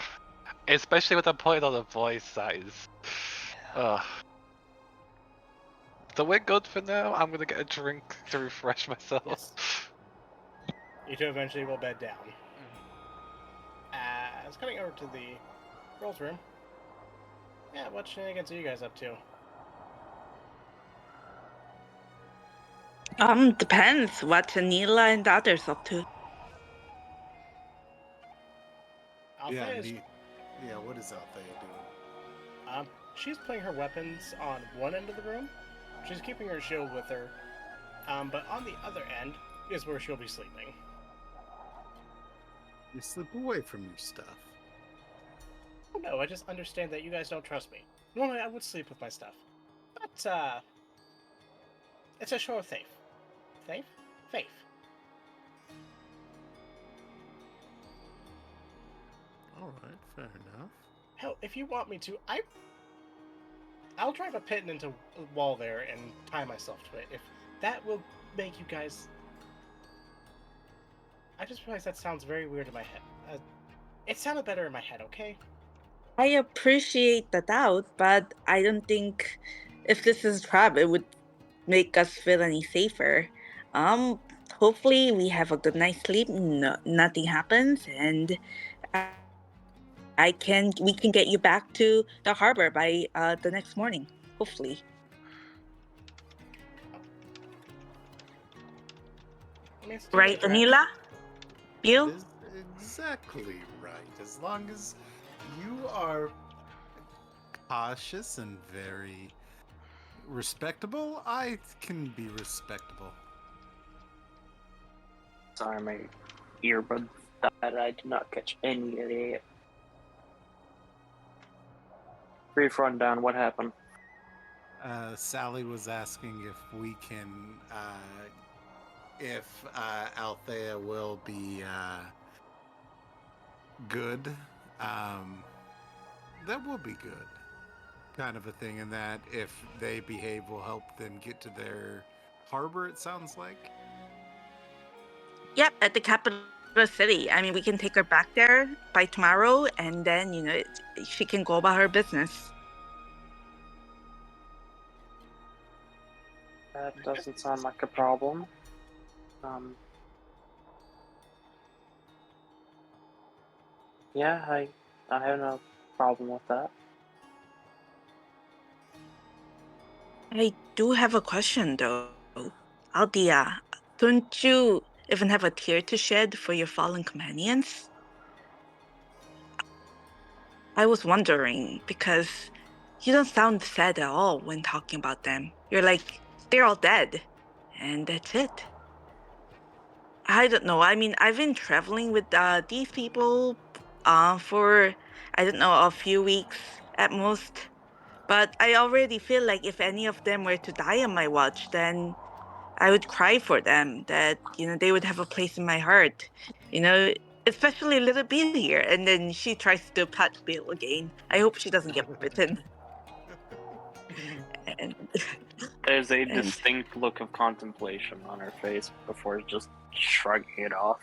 especially with the point on the voice, that is. So we're good for now. I'm gonna get a drink to refresh myself. Yes. You two eventually will bed down. I was coming over to the girls' room. Yeah, what shenanigans are you guys up to? Depends what Anila and the others up to. Althea is, What is Althea doing? she's playing her weapons on one end of the room. She's keeping her shield with her. But on the other end is where she'll be sleeping. You slip away from your stuff. No, I just understand that you guys don't trust me. Normally, I would sleep with my stuff. But, it's a show of faith. Faith? Faith. All right, fair enough. Hell, if you want me to, I'll drive a pit into a wall there and tie myself to it. If that will make you guys... I just realized that sounds very weird in my head. It sounded better in my head, okay? I appreciate the doubt, but I don't think if this is a trap, it would make us feel any safer. Hopefully we have a good night's sleep, nothing happens, and we can get you back to the harbor by the next morning, hopefully. Right, Anila? You? That is exactly right. As long as you are cautious and very respectable, I can be respectable. Sorry, my earbuds died. I did not catch any of it. Brief rundown, what happened? Sally was asking if we can, if Althea will be good. That will be good, kind of a thing, and that if they behave, will help them get to their harbor, it sounds like. Yep, at the capital city. I mean, we can take her back there by tomorrow, and then, she can go about her business. That doesn't sound like a problem. Yeah, I have no problem with that. I do have a question, though. Aldia, don't you even have a tear to shed for your fallen companions? I was wondering, because you don't sound sad at all when talking about them. You're like, they're all dead, and that's it. I don't know. I mean, I've been traveling with these people for, I don't know, a few weeks at most. But I already feel like if any of them were to die on my watch, then I would cry for them, that, they would have a place in my heart. Especially little Bill here. And then she tries to pat Bill again. I hope she doesn't get bitten. And, There's a distinct look of contemplation on her face before just shrugging it off.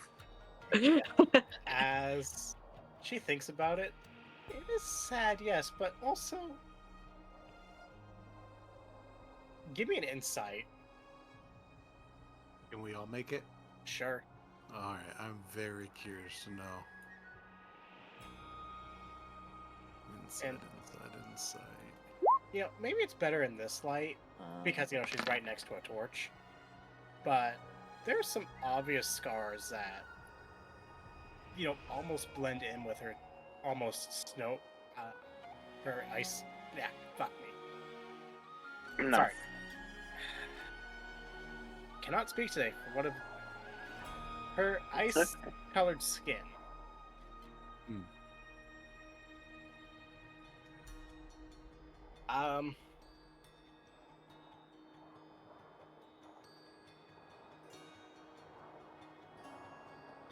As she thinks about it, it is sad, yes, but also... Give me an insight. Can we all make it? Sure. All right, I'm very curious to know. Insight. Maybe it's better in this light, because, she's right next to a torch. But there's some obvious scars that, almost blend in with her almost snow, her ice. Yeah, fuck me. No. Sorry. Cannot speak today for one of her ice-colored skin.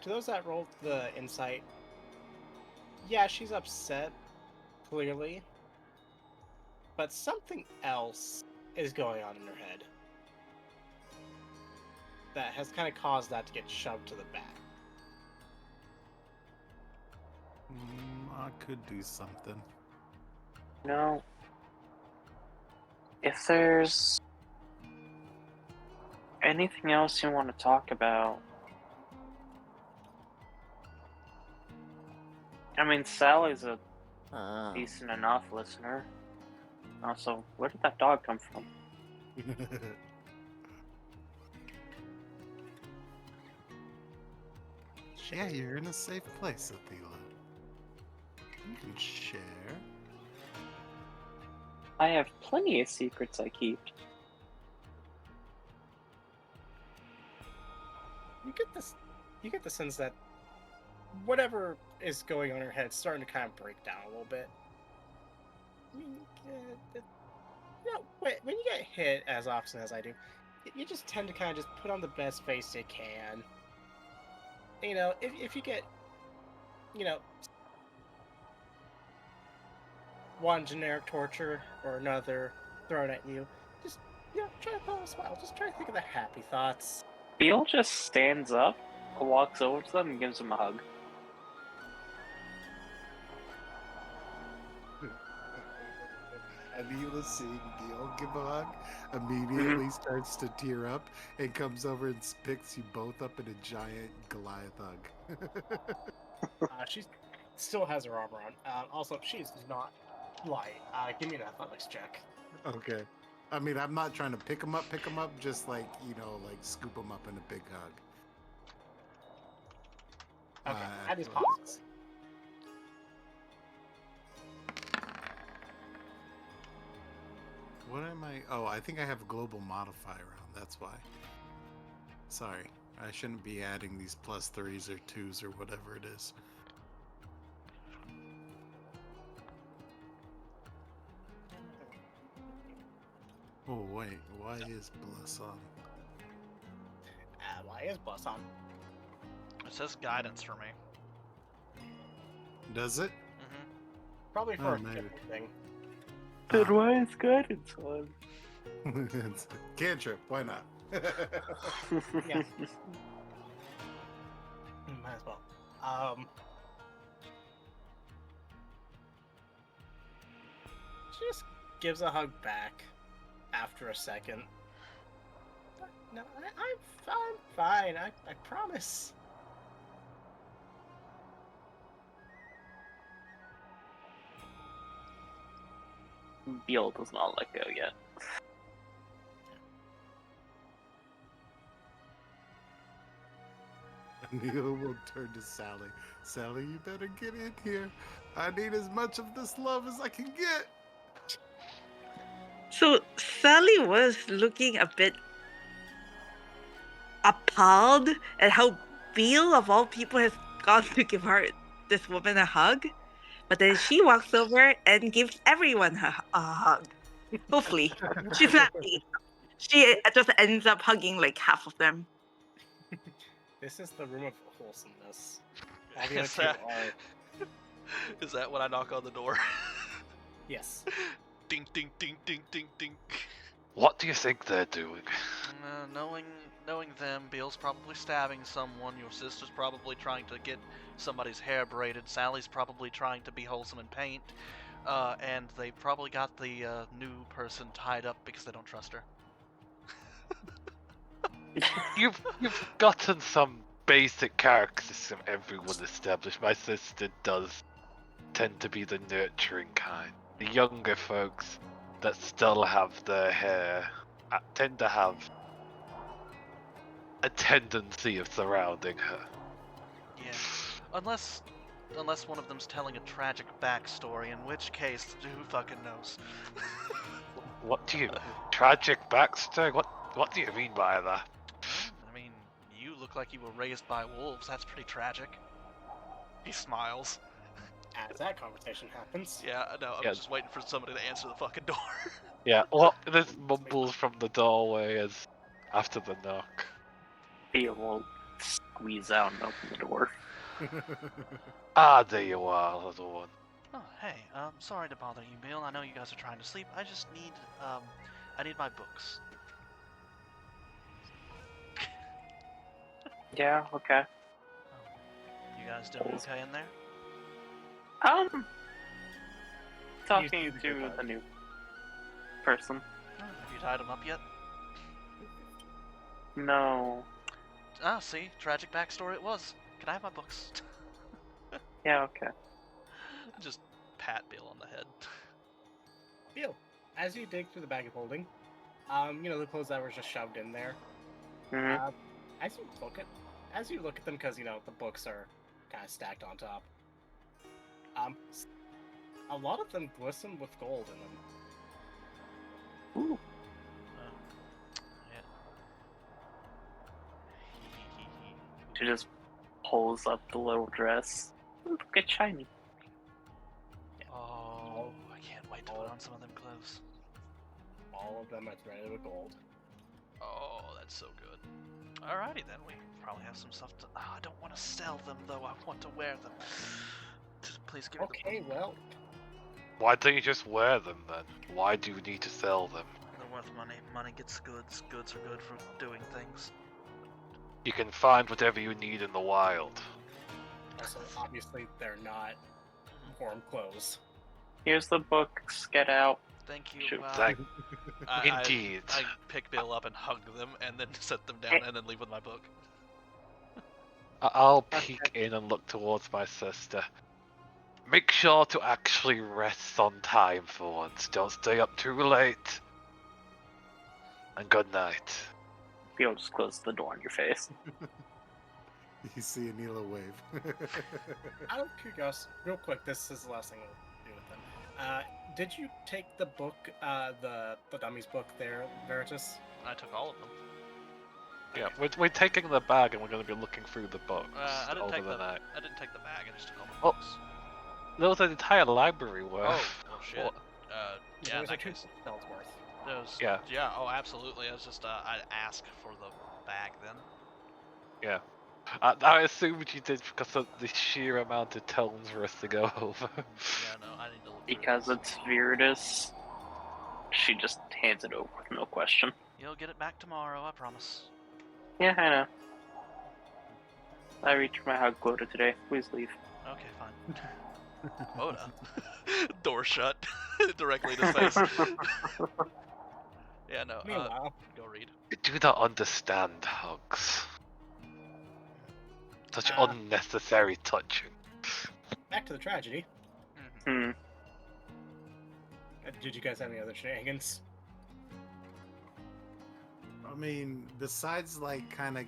To those that rolled the insight, yeah, she's upset, clearly. But something else is going on in her head that has kind of caused that to get shoved to the back. I could do something. If there's anything else you want to talk about, I mean, Sally's a decent enough listener. Also, where did that dog come from? Yeah, you're in a safe place, Athela. You can share. I have plenty of secrets I keep. You get the sense that whatever is going on in her head is starting to kind of break down a little bit. when you get hit as often as I do, you just tend to kind of just put on the best face you can. You know, if you get, you know, one generic torture or another thrown at you, just, you know, try to put on a smile. Just try to think of the happy thoughts. Beal just stands up, walks over to them, and gives them a hug. Anila seeing Beal give a hug, immediately starts to tear up and comes over and picks you both up in a giant Goliath hug. She still has her armor on. Also, she's not light. Give me an athletics check. Okay. I mean, I'm not trying to pick him up, just like, you know, like scoop him up in a big hug. Okay, add these pauses. What am I? Oh, I think I have a global modifier on. That's why. Sorry. I shouldn't be adding these +3s or 2s or whatever it is. Oh, wait. Why is Bliss on? Why is Bliss on? It says guidance for me. Does it? Mm-hmm. Probably for Oh, a maybe. different thing. Then why is guidance on? It's cantrip. Why not? Yeah. Might as well. She just gives a hug back after a second. No, I'm fine. I promise. Beal does not let go yet. Neil will turn to Sally. Sally, you better get in here. I need as much of this love as I can get. So Sally was looking a bit appalled at how Beal, of all people, has gone to give this woman a hug. But then she walks over and gives everyone a hug. Hopefully. She's happy. She just ends up hugging like half of them. This is the room of wholesomeness. All the Is other two that- are. Is that when I knock on the door? Yes. Ding, ding, ding, ding, ding, ding. What do you think they're doing? Knowing them, Beal's probably stabbing someone. Your sister's probably trying to get somebody's hair braided. Sally's probably trying to be wholesome and paint. And they probably got the new person tied up because they don't trust her. You've gotten some basic character system everyone established. My sister does tend to be the nurturing kind. The younger folks that still have their hair tend to have a tendency of surrounding her. Yeah. Unless one of them's telling a tragic backstory, in which case, who fucking knows? What do you tragic backstory? What do you mean by that? I mean, you look like you were raised by wolves. That's pretty tragic. He smiles. As that conversation happens. Yeah, no, I'm Yeah. just waiting for somebody to answer the fucking door. Yeah, well, there's mumbles from the doorway as after the knock. Beal will squeeze out and open the door. Ah, there you are, little one. Oh, hey, sorry to bother you, Bill. I know you guys are trying to sleep. I just need, I need my books. Yeah, okay. You guys doing okay in there? Talking You to the new person. Have you tied them up yet? No. Ah, see? Tragic backstory it was. Can I have my books? Yeah, okay. Just pat Bill on the head. Bill, as you dig through the bag of holding, you know, the clothes that were just shoved in there. Mhm. As you look at them, because you know the books are kind of stacked on top. A lot of them glisten with gold in them. Ooh. Yeah. She just pulls up the little dress. Look at shiny. Oh, I can't wait to put All of them at regular gold. Oh, that's so good. Alrighty then, we probably have some stuff to. I don't want to sell them though. I want to wear them. Just please give me Okay, well, Why don't you just wear them then? Why do you need to sell them? They're worth money. Money gets goods. Goods are good for doing things. You can find whatever you need in the wild. also, obviously, they're not warm clothes. Here's the books. Get out. Thank you. Shoot. Thank- I- Indeed. I pick Bill up and hug them, and then set them down, and then leave with my book. I'll peek in and look towards my sister. Make sure to actually rest on time for once. Don't stay up too late. And good night. Beal just closes the door in your face. You see Anila wave. Out of curiosity, real quick, this is the last thing we'll do with them. Did you take the book, the dummies book there, Veritas? I took all of them. Yeah, we're taking the bag and we're going to be looking through the books I didn't over take the night. I didn't take the bag. I just took all the Oh. books. There was an entire library worth. Oh shit. What? Yeah, in There's that a two case. bells worth. Those, Yeah. Yeah. Oh, absolutely. I was just I'd ask for the bag then. Yeah. I assumed you did because of the sheer amount of tomes for us to go over. Yeah, no, I need to look through Because this. it's Viridis, she just hands it over with no question. You'll get it back tomorrow, I promise. Yeah, I know. I reached my hug quota today. Please leave. Okay, fine. Moda. Door shut. Directly in his face. Yeah, no, Meanwhile, go read. I do not understand hugs. Such unnecessary touching. back to the tragedy. Hmm. Did you guys have any other shenanigans? I mean, besides like kind of,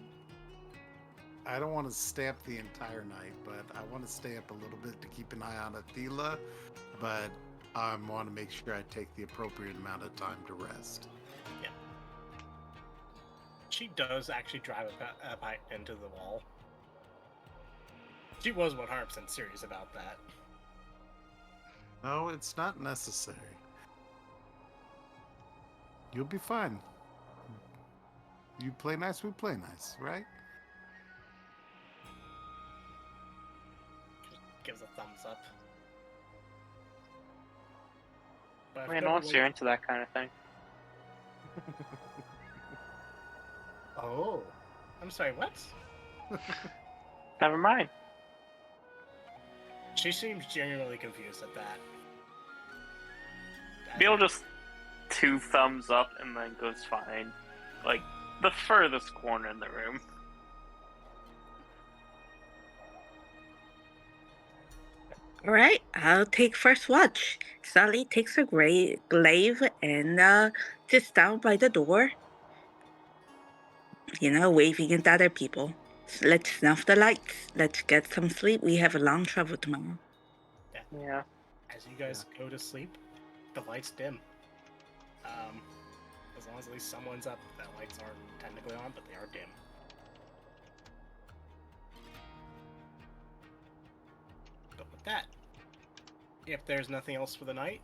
I don't want to stay up the entire night, but I want to stay up a little bit to keep an eye on Athila. But I want to make sure I take the appropriate amount of time to rest. She does actually drive a pipe into the wall. She was 100% serious about that. No, it's not necessary. You'll be fine. You play nice, we play nice, right? Gives a thumbs up. But if I mean, nobody once you're into that kind of thing. Oh. I'm sorry, what? Never mind. She seems genuinely confused at that. Beal just 2 thumbs up and then goes fine. Like, the furthest corner in the room. Alright, I'll take first watch. Sally takes her glaive and sits down by the door. Waving at other people. Let's snuff the lights. Let's get some sleep. We have a long travel tomorrow. Yeah. As you guys go to sleep, the lights dim. As long as at least someone's up, the lights aren't technically on, but they are dim. But with that, if there's nothing else for the night,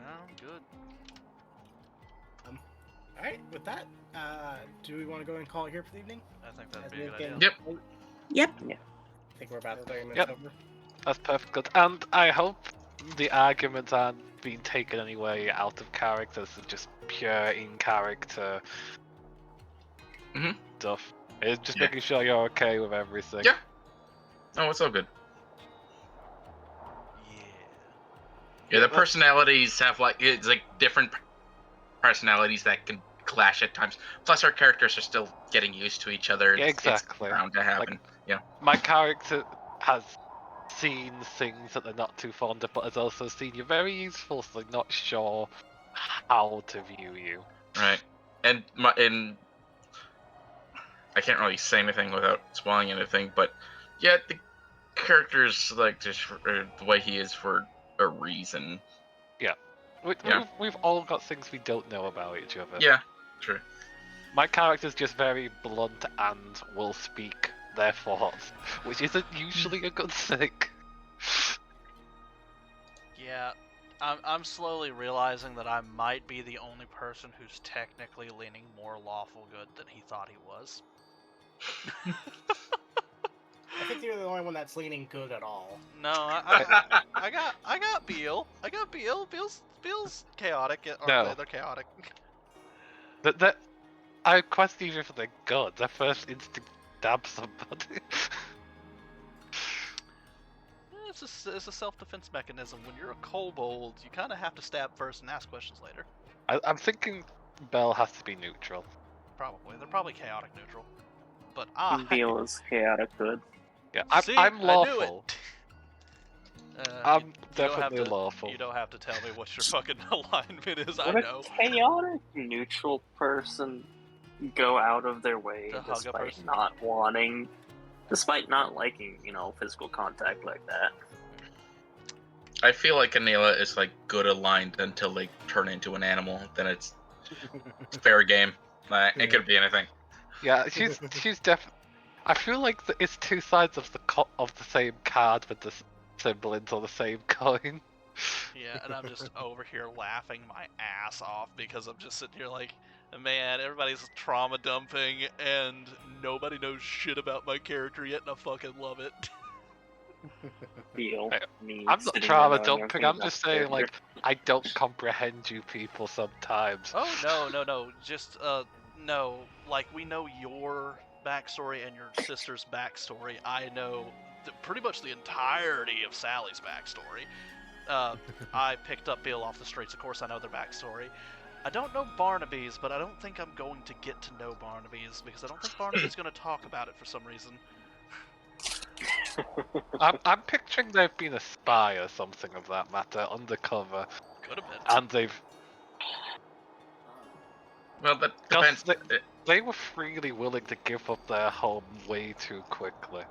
No, good. alright, with that, do we want to go and call it here for the evening? I think that'd As be a we good get- idea. Yep. Yep. I think we're about 30 minutes Yep. over. That's perfect good. And I hope the arguments aren't being taken anyway out of character, so just pure in character Mhm. stuff. It's just Yeah. making sure you're okay with everything. Yeah. Oh, it's all good. Yeah. Yeah, the personalities have it's like different personalities that can clash at times. Plus, our characters are still getting used to each other. Yeah, It's exactly. bound to happen. My character has seen things that they're not too fond of, but has also seen you very useful, so they're not sure how to view you. Right. And I can't really say anything without spoiling anything, but yeah, the character's like just the way he is for a reason. Yeah. We've all got things we don't know about each other. Yeah, true. My character's just very blunt and will speak their thoughts, which isn't usually a good thing. Yeah, Yeah, I'm slowly realizing that I might be the only person who's technically leaning more lawful good than he thought he was. I think you're the only one that's leaning good at all. No, I got Beal. I got Beal. Beal's chaotic. No. They're chaotic. That I question you for the god. Their first instinct stab somebody. It's a self-defense mechanism. When you're a kobold, you kind of have to stab first and ask questions later. I'm thinking Bell has to be neutral. Probably. They're probably chaotic neutral. But Beal is chaotic good. Yeah, See, I'm I knew lawful. I'm you don't have definitely to- lawful. You don't have to tell me what your fucking alignment is. I Would a know. chaotic neutral person go out of their way To hug a despite person? despite not liking, physical contact like that? I feel like Anila is like good aligned until they turn into an animal. Then it's fair game. It could be anything. Yeah, she's definitely. I feel like it's two sides of the same card with the semblance or the same coin. Yeah, and I'm just over here laughing my ass off because I'm just sitting here like, man, everybody's trauma dumping and nobody knows shit about my character yet, and I fucking love it. Beal. I'm not trauma dumping. I'm just saying, like, I don't comprehend you people sometimes. Oh no, just no. Like, we know your backstory and your sister's backstory. I know pretty much the entirety of Sally's backstory. I picked up Beal off the streets. Of course, I know their backstory. I don't know Barnaby's, but I don't think I'm going to get to know Barnaby's because I don't think Barnaby's going to talk about it for some reason. I'm picturing they've been a spy or something of that matter, undercover, Could have been. and Well, that depends. they were freely willing to give up their home way too quickly.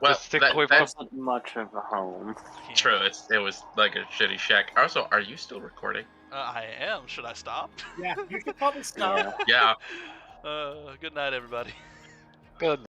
Well, to stick that- with that's- Not much of a home. Yeah. True. It was like a shitty shack. Also, are you still recording? I am. Should I stop? Yeah, you should probably stop. Yeah. Yeah. Good night, everybody. Good